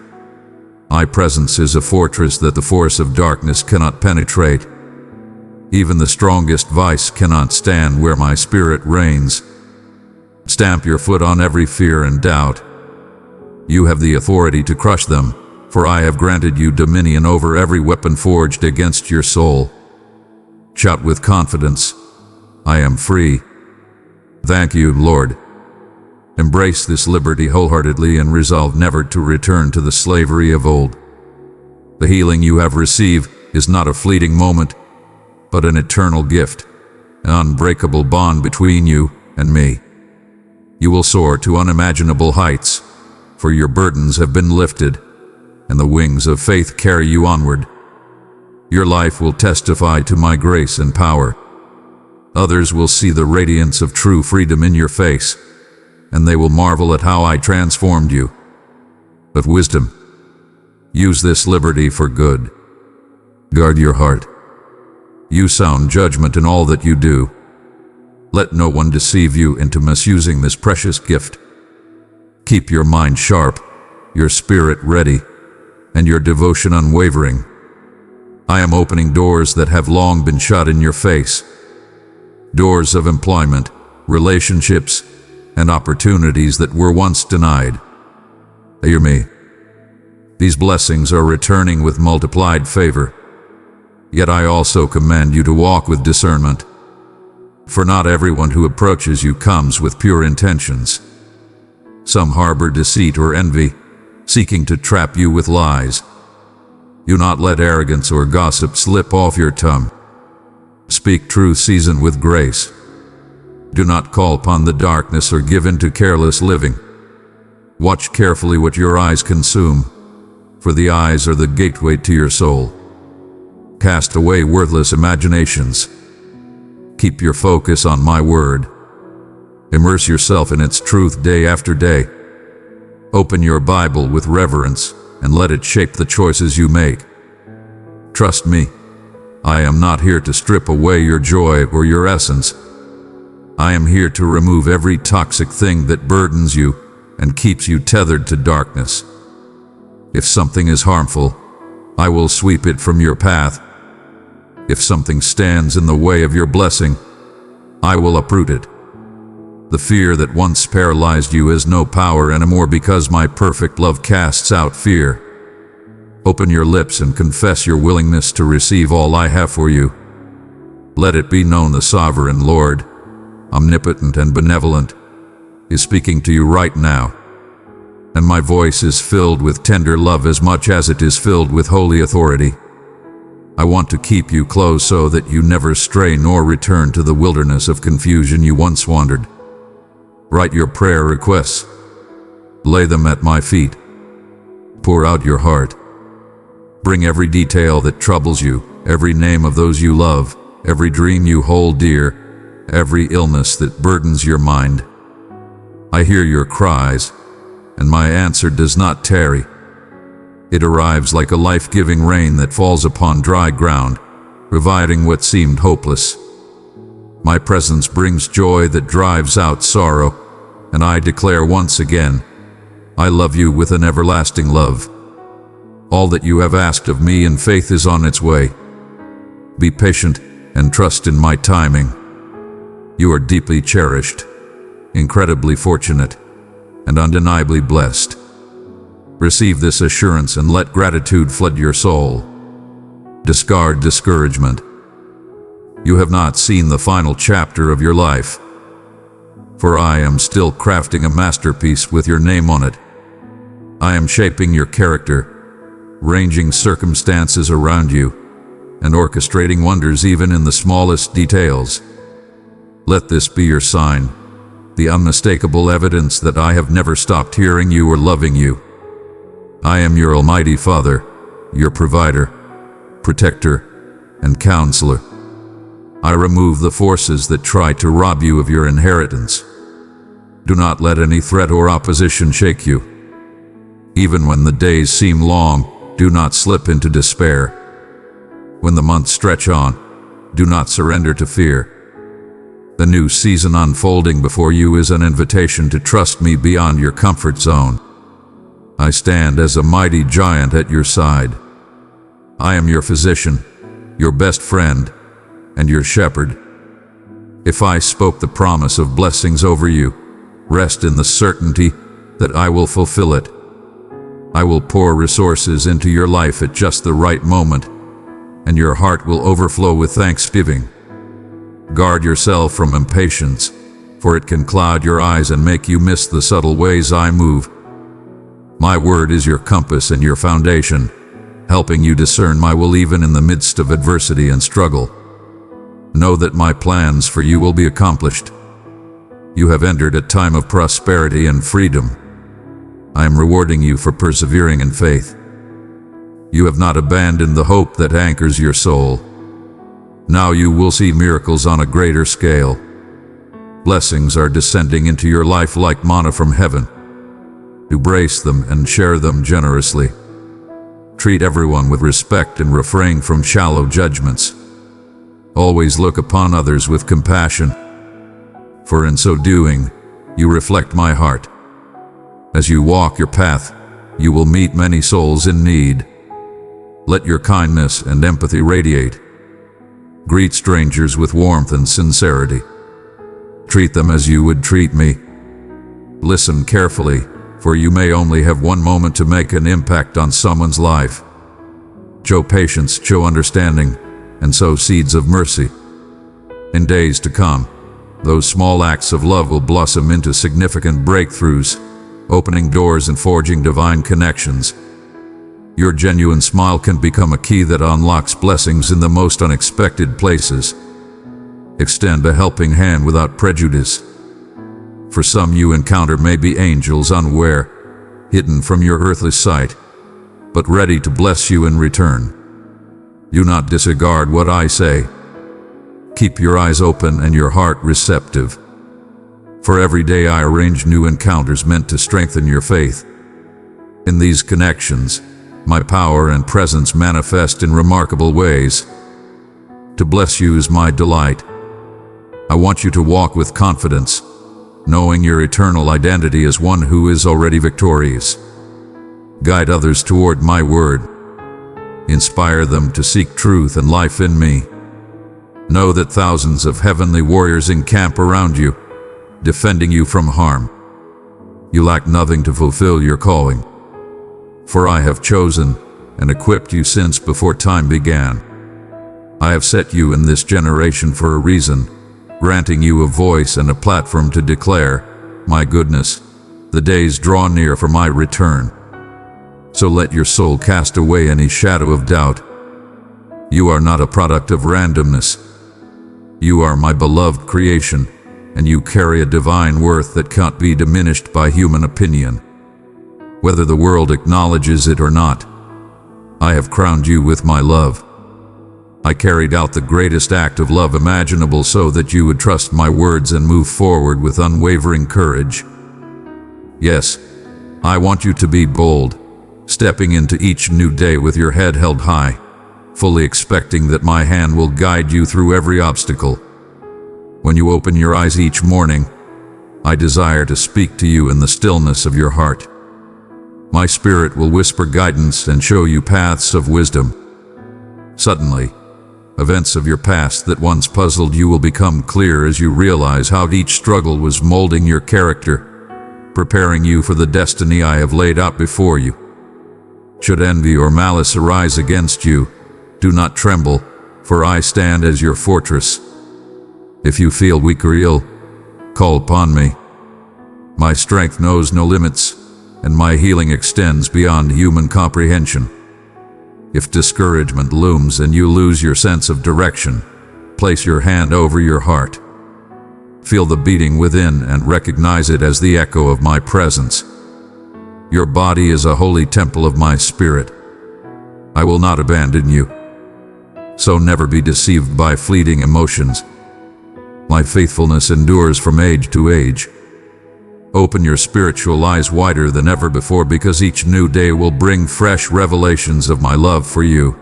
A: My presence is a fortress that the force of darkness cannot penetrate. Even the strongest vice cannot stand where my spirit reigns. Stamp your foot on every fear and doubt. You have the authority to crush them, for I have granted you dominion over every weapon forged against your soul. Shout with confidence, I am free. Thank you, Lord. Embrace this liberty wholeheartedly and resolve never to return to the slavery of old. The healing you have received is not a fleeting moment, but an eternal gift, an unbreakable bond between you and me. You will soar to unimaginable heights, for your burdens have been lifted, and the wings of faith carry you onward. Your life will testify to my grace and power. Others will see the radiance of true freedom in your face, and they will marvel at how I transformed you. But wisdom, use this liberty for good. Guard your heart. Use sound judgment in all that you do. Let no one deceive you into misusing this precious gift. Keep your mind sharp, your spirit ready, and your devotion unwavering. I am opening doors that have long been shut in your face. Doors of employment, relationships, and opportunities that were once denied. Hear me. These blessings are returning with multiplied favor. Yet I also command you to walk with discernment. For not everyone who approaches you comes with pure intentions. Some harbor deceit or envy, seeking to trap you with lies. Do not let arrogance or gossip slip off your tongue. Speak truth seasoned with grace. Do not call upon the darkness or give in to careless living. Watch carefully what your eyes consume, for the eyes are the gateway to your soul. Cast away worthless imaginations. Keep your focus on my word. Immerse yourself in its truth day after day. Open your Bible with reverence and let it shape the choices you make. Trust me, I am not here to strip away your joy or your essence. I am here to remove every toxic thing that burdens you and keeps you tethered to darkness. If something is harmful, I will sweep it from your path. If something stands in the way of your blessing, I will uproot it. The fear that once paralyzed you has no power anymore because my perfect love casts out fear. Open your lips and confess your willingness to receive all I have for you. Let it be known the Sovereign Lord, omnipotent and benevolent, is speaking to you right now. and my voice is filled with tender love as much as it is filled with holy authority. I want to keep you close so that you never stray nor return to the wilderness of confusion you once wandered. Write your prayer requests. Lay them at my feet. Pour out your heart. Bring every detail that troubles you, every name of those you love, every dream you hold dear, every illness that burdens your mind. I hear your cries, and my answer does not tarry. It arrives like a life-giving rain that falls upon dry ground, reviving what seemed hopeless. My presence brings joy that drives out sorrow, and I declare once again, I love you with an everlasting love. All that you have asked of me in faith is on its way. Be patient and trust in my timing. You are deeply cherished, incredibly fortunate, and undeniably blessed. Receive this assurance and let gratitude flood your soul. Discard discouragement. You have not seen the final chapter of your life, for I am still crafting a masterpiece with your name on it. I am shaping your character, arranging circumstances around you, and orchestrating wonders even in the smallest details. Let this be your sign, the unmistakable evidence that I have never stopped hearing you or loving you. I am your Almighty Father, your provider, protector, and counselor. I remove the forces that try to rob you of your inheritance. Do not let any threat or opposition shake you. Even when the days seem long, do not slip into despair. When the months stretch on, do not surrender to fear. The new season unfolding before you is an invitation to trust me beyond your comfort zone. I stand as a mighty giant at your side. I am your physician, your best friend, and your shepherd. If I spoke the promise of blessings over you, rest in the certainty that I will fulfill it. I will pour resources into your life at just the right moment, and your heart will overflow with thanksgiving. Guard yourself from impatience, for it can cloud your eyes and make you miss the subtle ways I move. My word is your compass and your foundation, helping you discern my will even in the midst of adversity and struggle. Know that my plans for you will be accomplished. You have entered a time of prosperity and freedom. I am rewarding you for persevering in faith. You have not abandoned the hope that anchors your soul. Now you will see miracles on a greater scale. Blessings are descending into your life like manna from heaven. Embrace them and share them generously. Treat everyone with respect and refrain from shallow judgments. Always look upon others with compassion, for in so doing, you reflect my heart. As you walk your path, you will meet many souls in need. Let your kindness and empathy radiate. Greet strangers with warmth and sincerity. Treat them as you would treat me. Listen carefully, for you may only have one moment to make an impact on someone's life. Show patience, show understanding, and sow seeds of mercy. In days to come, those small acts of love will blossom into significant breakthroughs, opening doors and forging divine connections. Your genuine smile can become a key that unlocks blessings in the most unexpected places. Extend a helping hand without prejudice. For some you encounter may be angels unaware, hidden from your earthly sight, but ready to bless you in return. Do not disregard what I say. Keep your eyes open and your heart receptive. For every day I arrange new encounters meant to strengthen your faith. In these connections, my power and presence manifest in remarkable ways. To bless you is my delight. I want you to walk with confidence, knowing your eternal identity as one who is already victorious. Guide others toward my word. Inspire them to seek truth and life in me. Know that thousands of heavenly warriors encamp around you, defending you from harm. You lack nothing to fulfill your calling. For I have chosen and equipped you since before time began. I have set you in this generation for a reason, granting you a voice and a platform to declare my goodness, The days draw near for my return. So let your soul cast away any shadow of doubt. You are not a product of randomness. You are my beloved creation, and you carry a divine worth that can't be diminished by human opinion. Whether the world acknowledges it or not, I have crowned you with my love. I carried out the greatest act of love imaginable so that you would trust my words and move forward with unwavering courage. Yes, I want you to be bold, stepping into each new day with your head held high, fully expecting that my hand will guide you through every obstacle. When you open your eyes each morning, I desire to speak to you in the stillness of your heart. My spirit will whisper guidance and show you paths of wisdom. Suddenly, events of your past that once puzzled you will become clear as you realize how each struggle was molding your character, preparing you for the destiny I have laid out before you. Should envy or malice arise against you, do not tremble, for I stand as your fortress. If you feel weak or ill, call upon me. My strength knows no limits, and my healing extends beyond human comprehension. If discouragement looms and you lose your sense of direction, place your hand over your heart. Feel the beating within and recognize it as the echo of my presence. Your body is a holy temple of my spirit. I will not abandon you. So never be deceived by fleeting emotions. My faithfulness endures from age to age. Open your spiritual eyes wider than ever before, because each new day will bring fresh revelations of my love for you.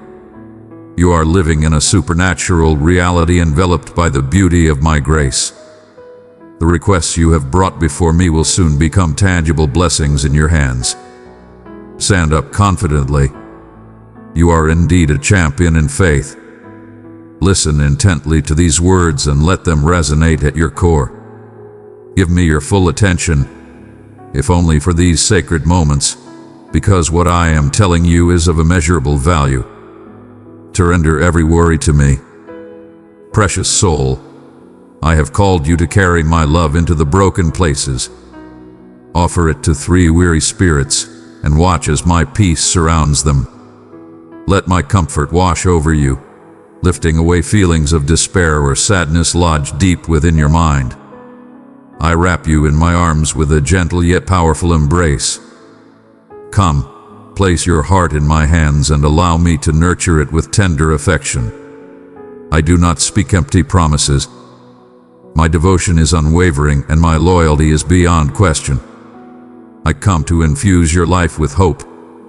A: You are living in a supernatural reality enveloped by the beauty of my grace. The requests you have brought before me will soon become tangible blessings in your hands. Stand up confidently. You are indeed a champion in faith. Listen intently to these words and let them resonate at your core. Give me your full attention, if only for these sacred moments, because what I am telling you is of immeasurable value. Surrender every worry to me. Precious soul, I have called you to carry my love into the broken places. Offer it to 3 weary spirits, and watch as my peace surrounds them. Let my comfort wash over you, lifting away feelings of despair or sadness lodged deep within your mind. I wrap you in my arms with a gentle yet powerful embrace. Come, place your heart in my hands and allow me to nurture it with tender affection. I do not speak empty promises. My devotion is unwavering and my loyalty is beyond question. I come to infuse your life with hope,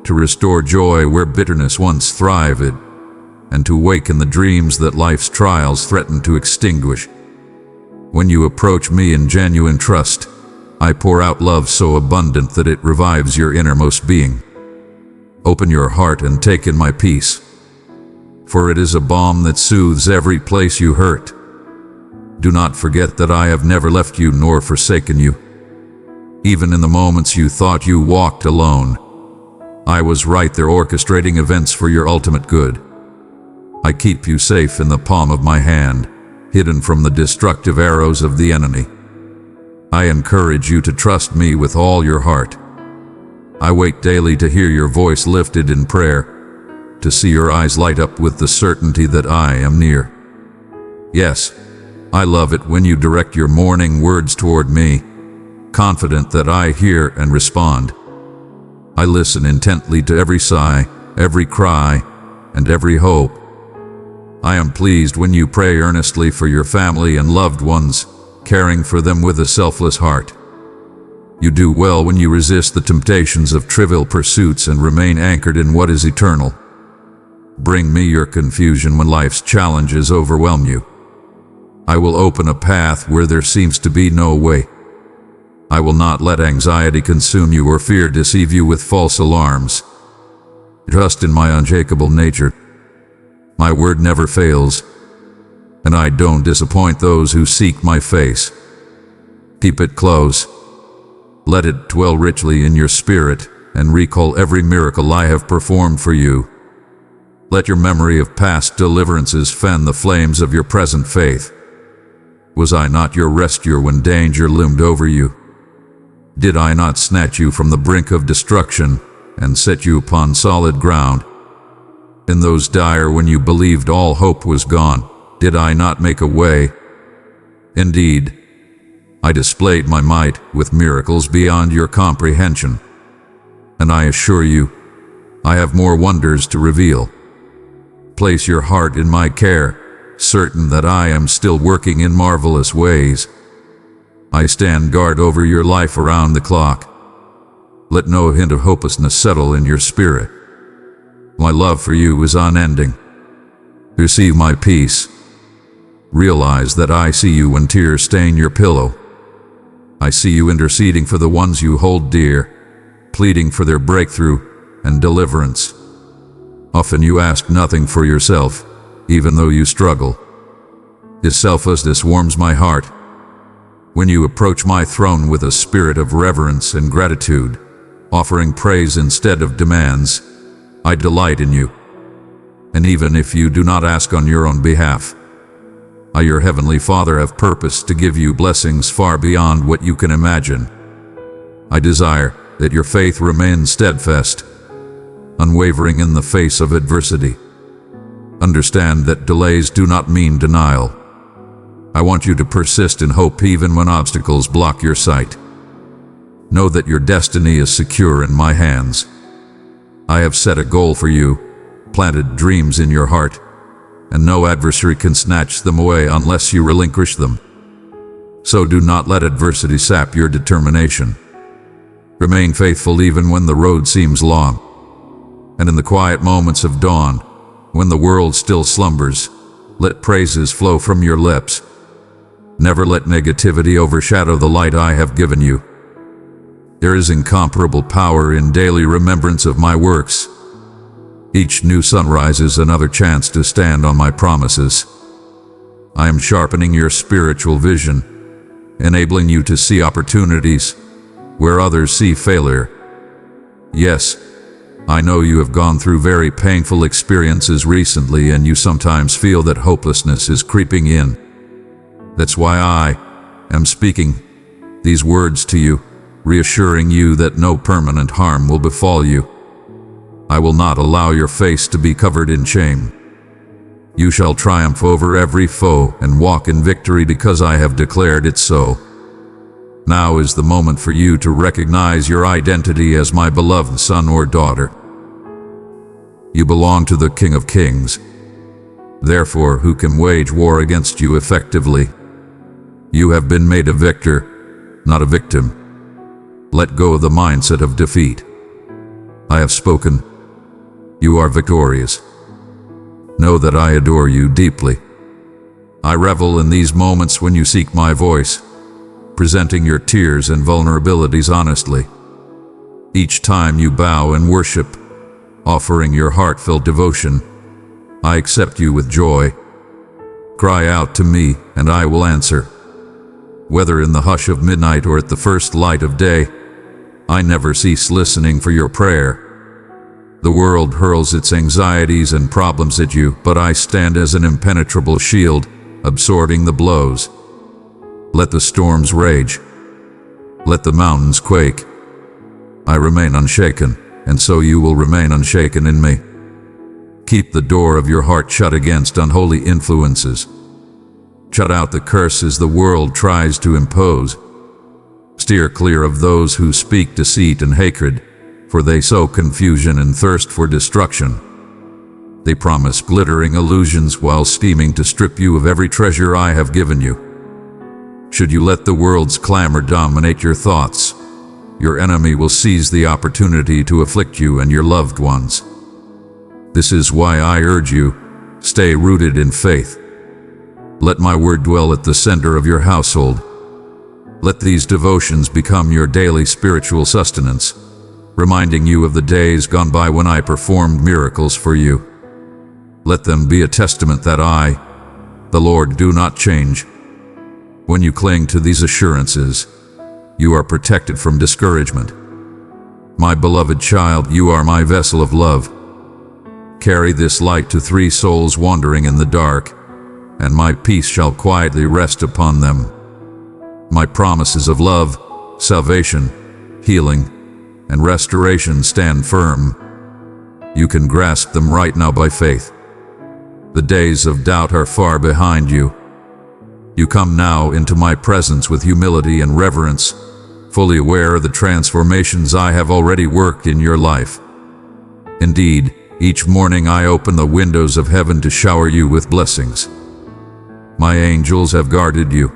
A: to restore joy where bitterness once thrived, and to awaken the dreams that life's trials threaten to extinguish. When you approach me in genuine trust, I pour out love so abundant that it revives your innermost being. Open your heart and take in my peace, for it is a balm that soothes every place you hurt. Do not forget that I have never left you nor forsaken you. Even in the moments you thought you walked alone, I was right there orchestrating events for your ultimate good. I keep you safe in the palm of my hand, hidden from the destructive arrows of the enemy. I encourage you to trust me with all your heart. I wait daily to hear your voice lifted in prayer, to see your eyes light up with the certainty that I am near. Yes, I love it when you direct your morning words toward me, confident that I hear and respond. I listen intently to every sigh, every cry, and every hope. I am pleased when you pray earnestly for your family and loved ones, caring for them with a selfless heart. You do well when you resist the temptations of trivial pursuits and remain anchored in what is eternal. Bring me your confusion when life's challenges overwhelm you. I will open a path where there seems to be no way. I will not let anxiety consume you or fear deceive you with false alarms. Trust in my unshakable nature. My word never fails, and I don't disappoint those who seek my face. Keep it close. Let it dwell richly in your spirit and recall every miracle I have performed for you. Let your memory of past deliverances fan the flames of your present faith. Was I not your rescuer when danger loomed over you? Did I not snatch you from the brink of destruction and set you upon solid ground? In those dire when you believed all hope was gone, did I not make a way? Indeed, I displayed my might with miracles beyond your comprehension. And I assure you, I have more wonders to reveal. Place your heart in my care, certain that I am still working in marvelous ways. I stand guard over your life around the clock. Let no hint of hopelessness settle in your spirit. My love for you is unending. Receive my peace. Realize that I see you when tears stain your pillow. I see you interceding for the ones you hold dear, pleading for their breakthrough and deliverance. Often you ask nothing for yourself, even though you struggle. This selflessness warms my heart. When you approach my throne with a spirit of reverence and gratitude, offering praise instead of demands, I delight in you. And even if you do not ask on your own behalf, I, your heavenly Father, have purpose to give you blessings far beyond what you can imagine. I desire that your faith remain steadfast, unwavering in the face of adversity. Understand that delays do not mean denial. I want you to persist in hope even when obstacles block your sight. Know that your destiny is secure in my hands. I have set a goal for you, planted dreams in your heart, and no adversary can snatch them away unless you relinquish them. So do not let adversity sap your determination. Remain faithful even when the road seems long. And in the quiet moments of dawn, when the world still slumbers, let praises flow from your lips. Never let negativity overshadow the light I have given you. There is incomparable power in daily remembrance of my works. Each new sunrise is another chance to stand on my promises. I am sharpening your spiritual vision, enabling you to see opportunities where others see failure. Yes, I know you have gone through very painful experiences recently, and you sometimes feel that hopelessness is creeping in. That's why I am speaking these words to you, reassuring you that no permanent harm will befall you. I will not allow your face to be covered in shame. You shall triumph over every foe and walk in victory because I have declared it so. Now is the moment for you to recognize your identity as my beloved son or daughter. You belong to the King of Kings. Therefore, who can wage war against you effectively? You have been made a victor, not a victim. Let go of the mindset of defeat. I have spoken. You are victorious. Know that I adore you deeply. I revel in these moments when you seek my voice, presenting your tears and vulnerabilities honestly. Each time you bow and worship, offering your heartfelt devotion, I accept you with joy. Cry out to me, and I will answer. Whether in the hush of midnight or at the first light of day, I never cease listening for your prayer. The world hurls its anxieties and problems at you, but I stand as an impenetrable shield, absorbing the blows. Let the storms rage. Let the mountains quake. I remain unshaken, and so you will remain unshaken in me. Keep the door of your heart shut against unholy influences. Shut out the curses the world tries to impose. Steer clear of those who speak deceit and hatred, for they sow confusion and thirst for destruction. They promise glittering illusions while scheming to strip you of every treasure I have given you. Should you let the world's clamor dominate your thoughts, your enemy will seize the opportunity to afflict you and your loved ones. This is why I urge you, stay rooted in faith. Let my word dwell at the center of your household. Let these devotions become your daily spiritual sustenance, reminding you of the days gone by when I performed miracles for you. Let them be a testament that I, the Lord, do not change. When you cling to these assurances, you are protected from discouragement. My beloved child, you are my vessel of love. Carry this light to 3 souls wandering in the dark, and my peace shall quietly rest upon them. My promises of love, salvation, healing, and restoration stand firm. You can grasp them right now by faith. The days of doubt are far behind you. You come now into my presence with humility and reverence, fully aware of the transformations I have already worked in your life. Indeed, each morning I open the windows of heaven to shower you with blessings. My angels have guarded you.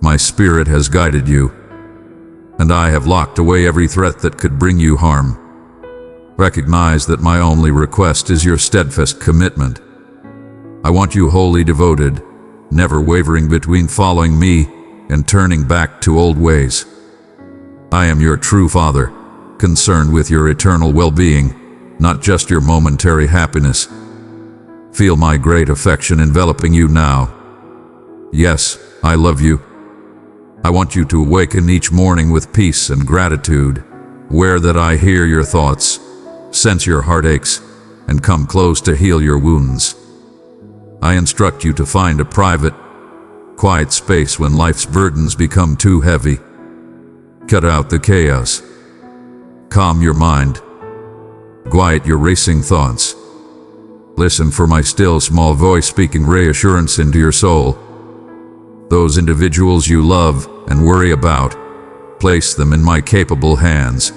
A: My spirit has guided you, and I have locked away every threat that could bring you harm. Recognize that my only request is your steadfast commitment. I want you wholly devoted, never wavering between following me and turning back to old ways. I am your true Father, concerned with your eternal well-being, not just your momentary happiness. Feel my great affection enveloping you now. Yes, I love you. I want you to awaken each morning with peace and gratitude, aware that I hear your thoughts, sense your heartaches, and come close to heal your wounds. I instruct you to find a private, quiet space when life's burdens become too heavy. Cut out the chaos. Calm your mind. Quiet your racing thoughts. Listen for my still small voice speaking reassurance into your soul. Those individuals you love and worry about, place them in my capable hands,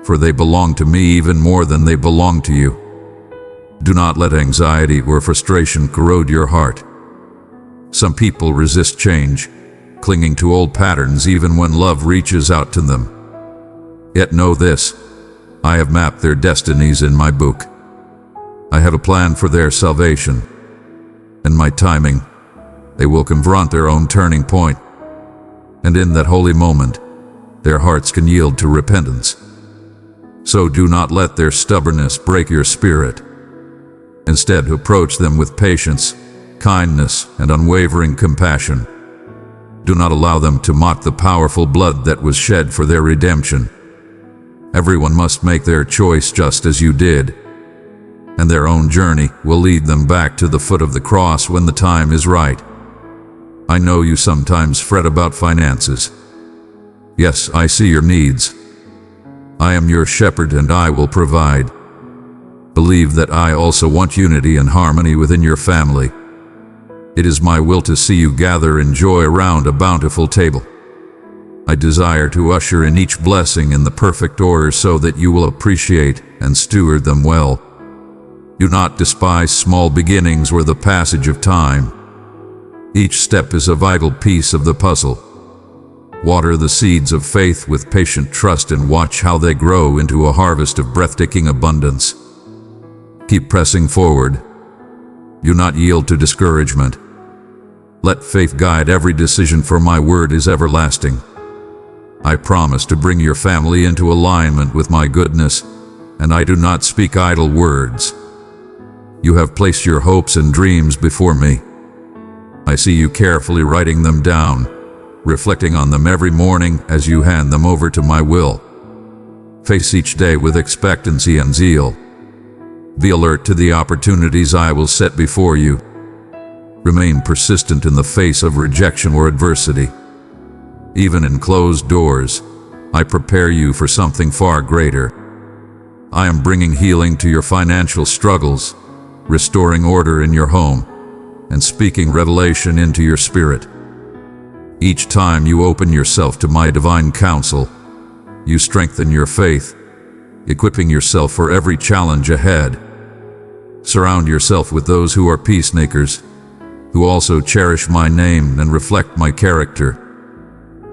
A: for they belong to me even more than they belong to you. Do not let anxiety or frustration corrode your heart. Some people resist change, clinging to old patterns even when love reaches out to them. Yet know this, I have mapped their destinies in my book. I have a plan for their salvation. In my timing, they will confront their own turning point, and in that holy moment, their hearts can yield to repentance. So do not let their stubbornness break your spirit. Instead, approach them with patience, kindness, and unwavering compassion. Do not allow them to mock the powerful blood that was shed for their redemption. Everyone must make their choice just as you did, and their own journey will lead them back to the foot of the cross when the time is right. I know you sometimes fret about finances. Yes, I see your needs. I am your shepherd and I will provide. Believe that I also want unity and harmony within your family. It is my will to see you gather in joy around a bountiful table. I desire to usher in each blessing in the perfect order so that you will appreciate and steward them well. Do not despise small beginnings or the passage of time. Each step is a vital piece of the puzzle. Water the seeds of faith with patient trust and watch how they grow into a harvest of breathtaking abundance. Keep pressing forward. Do not yield to discouragement. Let faith guide every decision, for my word is everlasting. I promise to bring your family into alignment with my goodness, and I do not speak idle words. You have placed your hopes and dreams before me. I see you carefully writing them down, reflecting on them every morning as you hand them over to my will. Face each day with expectancy and zeal. Be alert to the opportunities I will set before you. Remain persistent in the face of rejection or adversity. Even in closed doors, I prepare you for something far greater. I am bringing healing to your financial struggles, restoring order in your home, and speaking revelation into your spirit. Each time you open yourself to my divine counsel, you strengthen your faith, equipping yourself for every challenge ahead. Surround yourself with those who are peacemakers, who also cherish my name and reflect my character.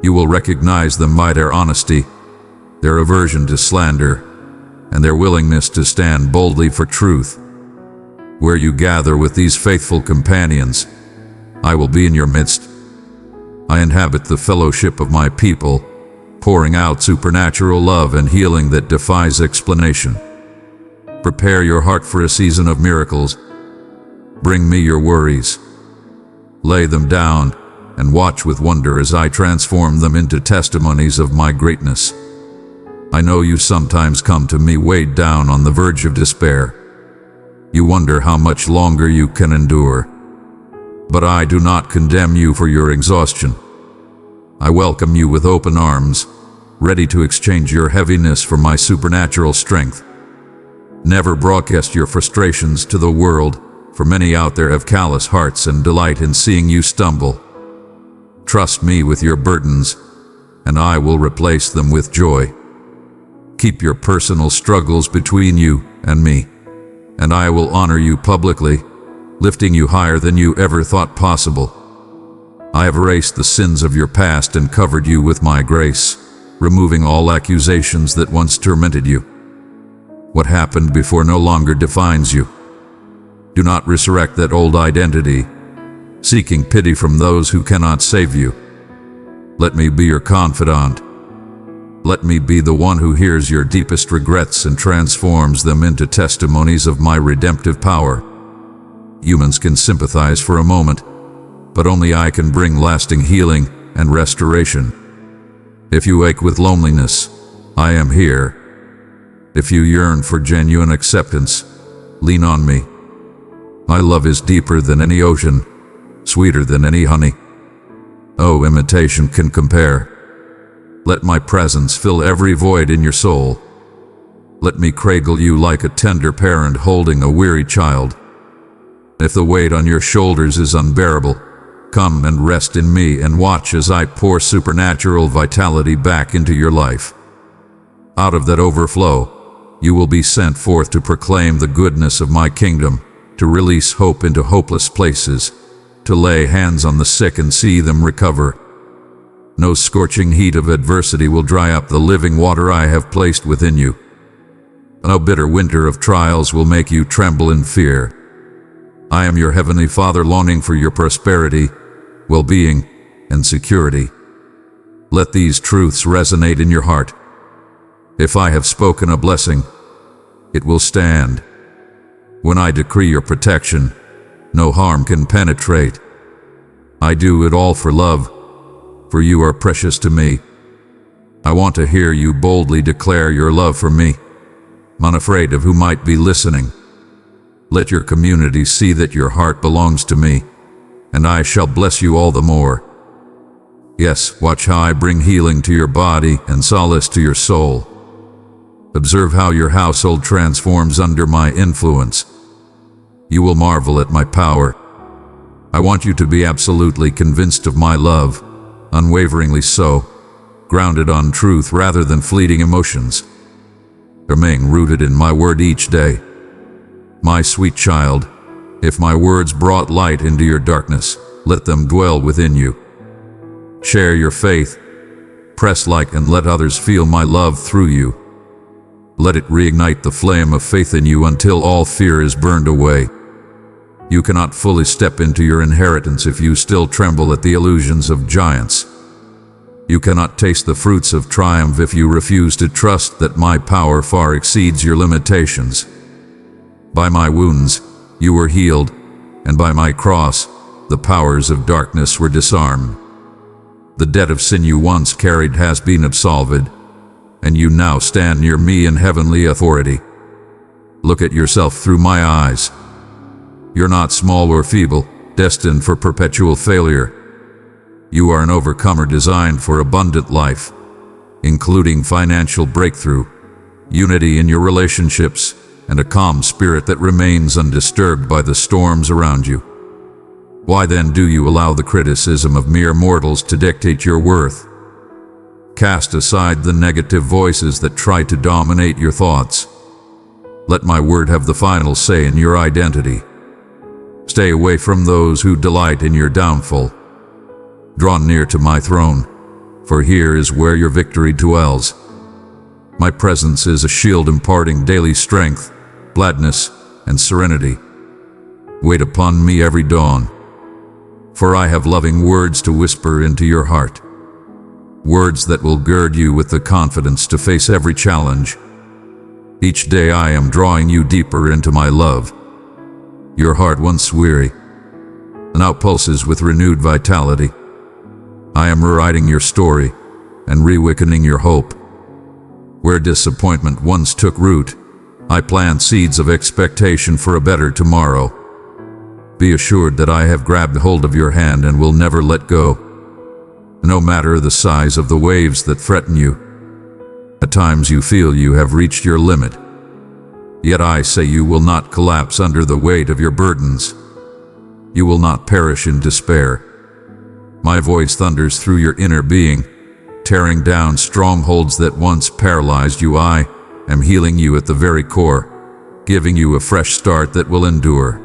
A: You will recognize them by their honesty, their aversion to slander, and their willingness to stand boldly for truth. Where you gather with these faithful companions, I will be in your midst. I inhabit the fellowship of my people, pouring out supernatural love and healing that defies explanation. Prepare your heart for a season of miracles. Bring me your worries. Lay them down and watch with wonder as I transform them into testimonies of my greatness. I know you sometimes come to me weighed down on the verge of despair. You wonder how much longer you can endure. But I do not condemn you for your exhaustion. I welcome you with open arms, ready to exchange your heaviness for my supernatural strength. Never broadcast your frustrations to the world, for many out there have callous hearts and delight in seeing you stumble. Trust me with your burdens, and I will replace them with joy. Keep your personal struggles between you and me, and I will honor you publicly, lifting you higher than you ever thought possible. I have erased the sins of your past and covered you with my grace, removing all accusations that once tormented you. What happened before no longer defines you. Do not resurrect that old identity, seeking pity from those who cannot save you. Let me be your confidant. Let me be the one who hears your deepest regrets and transforms them into testimonies of my redemptive power. Humans can sympathize for a moment, but only I can bring lasting healing and restoration. If you ache with loneliness, I am here. If you yearn for genuine acceptance, lean on me. My love is deeper than any ocean, sweeter than any honey. No imitation can compare. Let my presence fill every void in your soul. Let me cradle you like a tender parent holding a weary child. If the weight on your shoulders is unbearable, come and rest in me and watch as I pour supernatural vitality back into your life. Out of that overflow, you will be sent forth to proclaim the goodness of my kingdom, to release hope into hopeless places, to lay hands on the sick and see them recover. No scorching heat of adversity will dry up the living water I have placed within you. No bitter winter of trials will make you tremble in fear. I am your Heavenly Father, longing for your prosperity, well-being, and security. Let these truths resonate in your heart. If I have spoken a blessing, it will stand. When I decree your protection, no harm can penetrate. I do it all for love, for you are precious to me. I want to hear you boldly declare your love for me, unafraid of who might be listening. Let your community see that your heart belongs to me, and I shall bless you all the more. Yes, watch how I bring healing to your body and solace to your soul. Observe how your household transforms under my influence. You will marvel at my power. I want you to be absolutely convinced of my love, unwaveringly so, grounded on truth rather than fleeting emotions. Remain rooted in my word each day. My sweet child, if my words brought light into your darkness, let them dwell within you. Share your faith, press like and let others feel my love through you. Let it reignite the flame of faith in you until all fear is burned away. You cannot fully step into your inheritance if you still tremble at the illusions of giants. You cannot taste the fruits of triumph if you refuse to trust that my power far exceeds your limitations. By my wounds, you were healed, and by my cross, the powers of darkness were disarmed. The debt of sin you once carried has been absolved, and you now stand near me in heavenly authority. Look at yourself through my eyes. You're not small or feeble, destined for perpetual failure. You are an overcomer designed for abundant life, including financial breakthrough, unity in your relationships, and a calm spirit that remains undisturbed by the storms around you. Why then do you allow the criticism of mere mortals to dictate your worth? Cast aside the negative voices that try to dominate your thoughts. Let my word have the final say in your identity. Stay away from those who delight in your downfall. Draw near to my throne, for here is where your victory dwells. My presence is a shield imparting daily strength, gladness, and serenity. Wait upon me every dawn, for I have loving words to whisper into your heart. Words that will gird you with the confidence to face every challenge. Each day I am drawing you deeper into my love. Your heart once weary now pulses with renewed vitality. I am rewriting your story and reawakening your hope. Where disappointment once took root, I plant seeds of expectation for a better tomorrow. Be assured that I have grabbed hold of your hand and will never let go. No matter the size of the waves that threaten you, At times you feel you have reached your limit. Yet I say you will not collapse under the weight of your burdens. You will not perish in despair. My voice thunders through your inner being, tearing down strongholds that once paralyzed you. I am healing you at the very core, giving you a fresh start that will endure.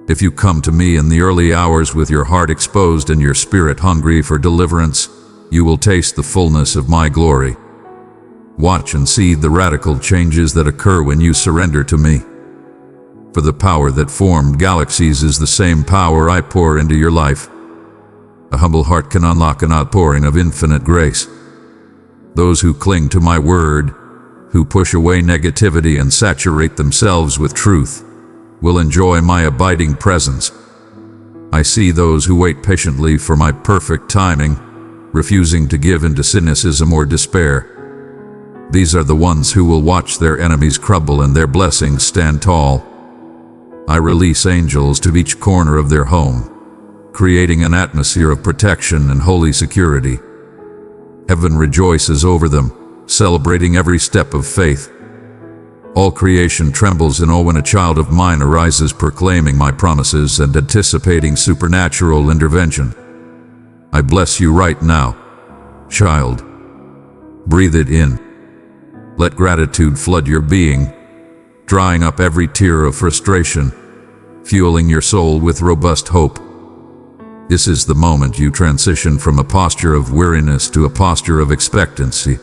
A: If you come to me in the early hours with your heart exposed and your spirit hungry for deliverance, you will taste the fullness of my glory. Watch and see the radical changes that occur when you surrender to me. For the power that formed galaxies is the same power I pour into your life. A humble heart can unlock an outpouring of infinite grace. Those who cling to my word, who push away negativity and saturate themselves with truth, will enjoy my abiding presence. I see those who wait patiently for my perfect timing, refusing to give in to cynicism or despair. These are the ones who will watch their enemies crumble and their blessings stand tall. I release angels to each corner of their home, creating an atmosphere of protection and holy security. Heaven rejoices over them, celebrating every step of faith. All creation trembles in awe when a child of mine arises proclaiming my promises and anticipating supernatural intervention. I bless you right now, child. Breathe it in. Let gratitude flood your being, drying up every tear of frustration, fueling your soul with robust hope. This is the moment you transition from a posture of weariness to a posture of expectancy.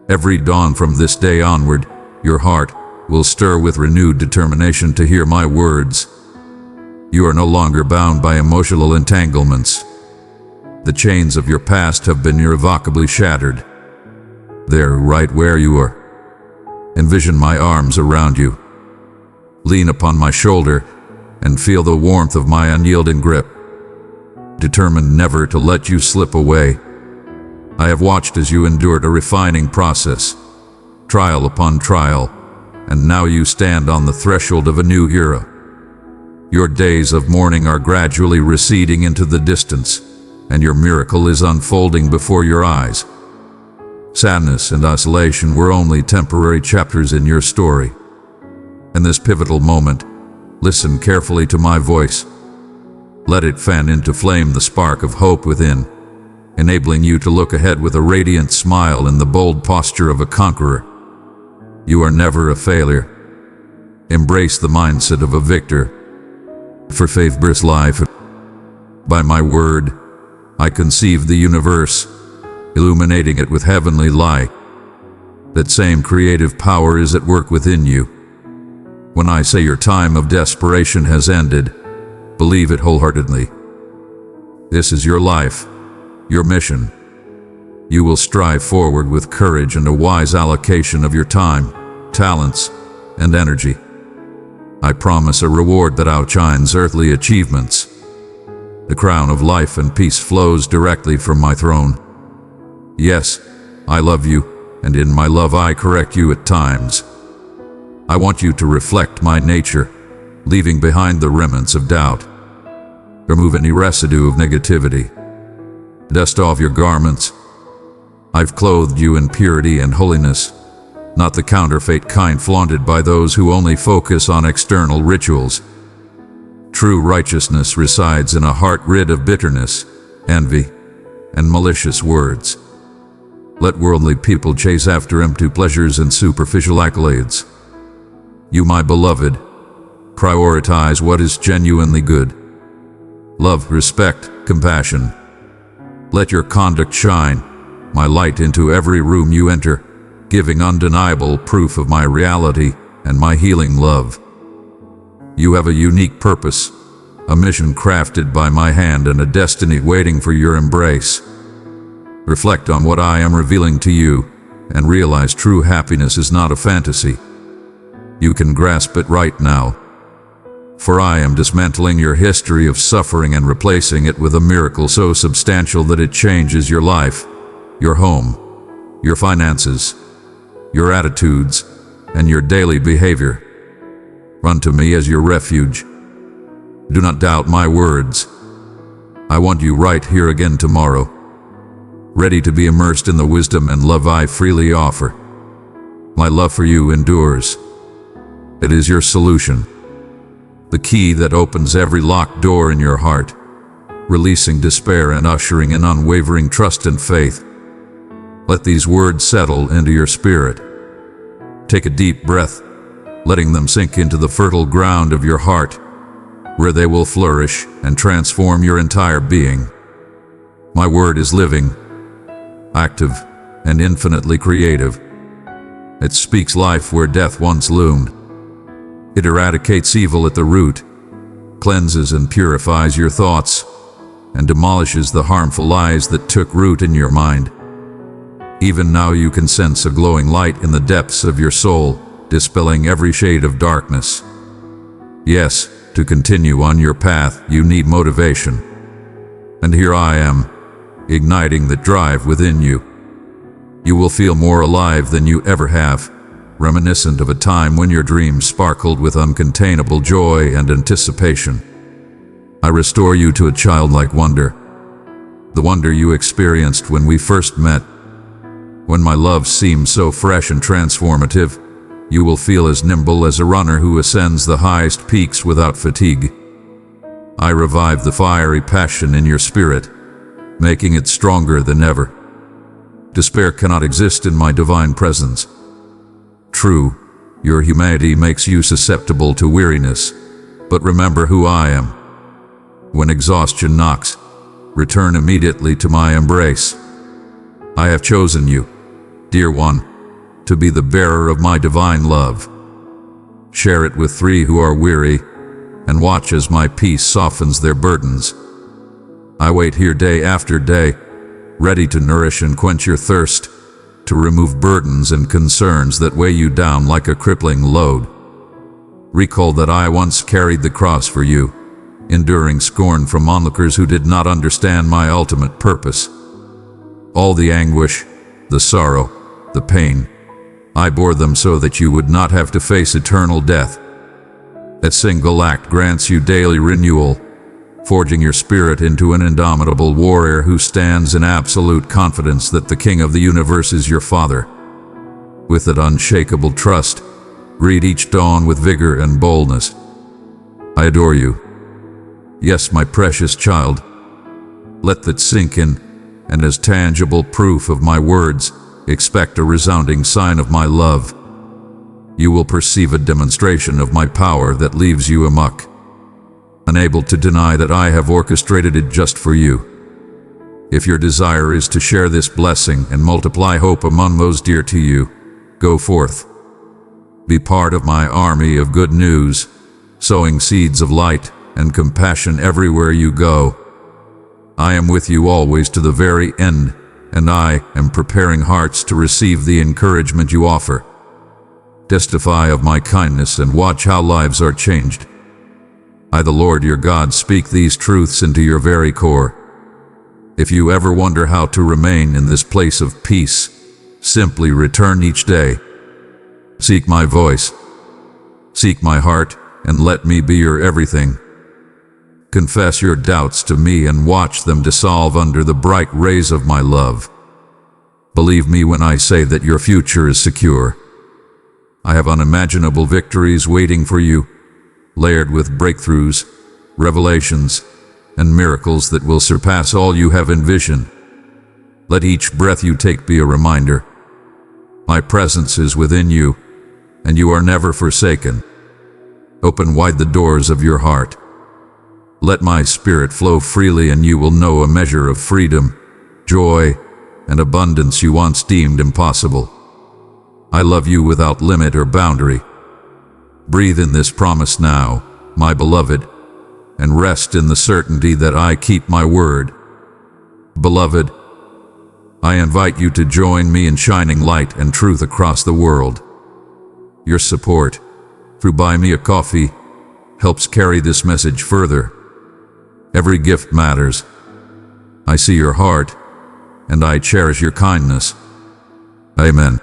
A: Every dawn from this day onward, your heart will stir with renewed determination to hear my words. You are no longer bound by emotional entanglements. The chains of your past have been irrevocably shattered. They're right where you are. Envision my arms around you. Lean upon my shoulder and feel the warmth of my unyielding grip, determined never to let you slip away. I have watched as you endured a refining process, trial upon trial, and now you stand on the threshold of a new era. Your days of mourning are gradually receding into the distance, and your miracle is unfolding before your eyes. Sadness and isolation were only temporary chapters in your story. In this pivotal moment, listen carefully to my voice. Let it fan into flame the spark of hope within, enabling you to look ahead with a radiant smile and the bold posture of a conqueror. You are never a failure. Embrace the mindset of a victor. For faith births life. By my word, I conceive the universe, illuminating it with heavenly light. That same creative power is at work within you. When I say your time of desperation has ended, believe it wholeheartedly. This is your life, your mission. You will strive forward with courage and a wise allocation of your time, talents, and energy. I promise a reward that outshines earthly achievements. The crown of life and peace flows directly from my throne. Yes, I love you, and in my love I correct you at times. I want you to reflect my nature, leaving behind the remnants of doubt. Remove any residue of negativity. Dust off your garments. I've clothed you in purity and holiness, not the counterfeit kind flaunted by those who only focus on external rituals. True righteousness resides in a heart rid of bitterness, envy, and malicious words. Let worldly people chase after empty pleasures and superficial accolades. You, my beloved, prioritize what is genuinely good. Love, respect, compassion. Let your conduct shine, my light, into every room you enter, giving undeniable proof of my reality and my healing love. You have a unique purpose, a mission crafted by my hand and a destiny waiting for your embrace. Reflect on what I am revealing to you and realize true happiness is not a fantasy. You can grasp it right now. For I am dismantling your history of suffering and replacing it with a miracle so substantial that it changes your life, your home, your finances, your attitudes, and your daily behavior. Run to me as your refuge. Do not doubt my words. I want you right here again tomorrow. ready to be immersed in the wisdom and love I freely offer. My love for you endures. It is your solution, the key that opens every locked door in your heart, releasing despair and ushering in unwavering trust and faith. Let these words settle into your spirit. Take a deep breath, letting them sink into the fertile ground of your heart, where they will flourish and transform your entire being. My word is living, active, and infinitely creative. It speaks life where death once loomed. It eradicates evil at the root, cleanses and purifies your thoughts, and demolishes the harmful lies that took root in your mind. Even now you can sense a glowing light in the depths of your soul, dispelling every shade of darkness. Yes, to continue on your path, you need motivation. And here I am, igniting the drive within you. You will feel more alive than you ever have, reminiscent of a time when your dreams sparkled with uncontainable joy and anticipation. I restore you to a childlike wonder, the wonder you experienced when we first met. When my love seems so fresh and transformative, you will feel as nimble as a runner who ascends the highest peaks without fatigue. I revive the fiery passion in your spirit, making it stronger than ever. Despair cannot exist in my divine presence. True, your humanity makes you susceptible to weariness, but remember who I am. When exhaustion knocks, return immediately to my embrace. I have chosen you, dear one, to be the bearer of my divine love. Share it with 3 who are weary, and watch as my peace softens their burdens. I wait here day after day, ready to nourish and quench your thirst, to remove burdens and concerns that weigh you down like a crippling load. Recall that I once carried the cross for you, enduring scorn from onlookers who did not understand my ultimate purpose. All the anguish, the sorrow, the pain, I bore them so that you would not have to face eternal death. That single act grants you daily renewal, forging your spirit into an indomitable warrior who stands in absolute confidence that the King of the universe is your Father. With that unshakable trust, greet each dawn with vigor and boldness. I adore you. Yes, my precious child. Let that sink in, and as tangible proof of my words, expect a resounding sign of my love. You will perceive a demonstration of my power that leaves you amuck, unable to deny that I have orchestrated it just for you. If your desire is to share this blessing and multiply hope among those dear to you, go forth. Be part of my army of good news, sowing seeds of light and compassion everywhere you go. I am with you always to the very end, and I am preparing hearts to receive the encouragement you offer. Testify of my kindness and watch how lives are changed. I, the Lord your God, speak these truths into your very core. If you ever wonder how to remain in this place of peace, simply return each day. Seek my voice. Seek my heart, and let me be your everything. Confess your doubts to me and watch them dissolve under the bright rays of my love. Believe me when I say that your future is secure. I have unimaginable victories waiting for you, layered with breakthroughs, revelations, and miracles that will surpass all you have envisioned. Let each breath you take be a reminder. My presence is within you, and you are never forsaken. Open wide the doors of your heart. Let my spirit flow freely, and you will know a measure of freedom, joy, and abundance you once deemed impossible. I love you without limit or boundary. Breathe in this promise now, my beloved, and rest in the certainty that I keep my word. Beloved, I invite you to join me in shining light and truth across the world. Your support, through Buy Me a Coffee, helps carry this message further. Every gift matters. I see your heart, and I cherish your kindness. Amen.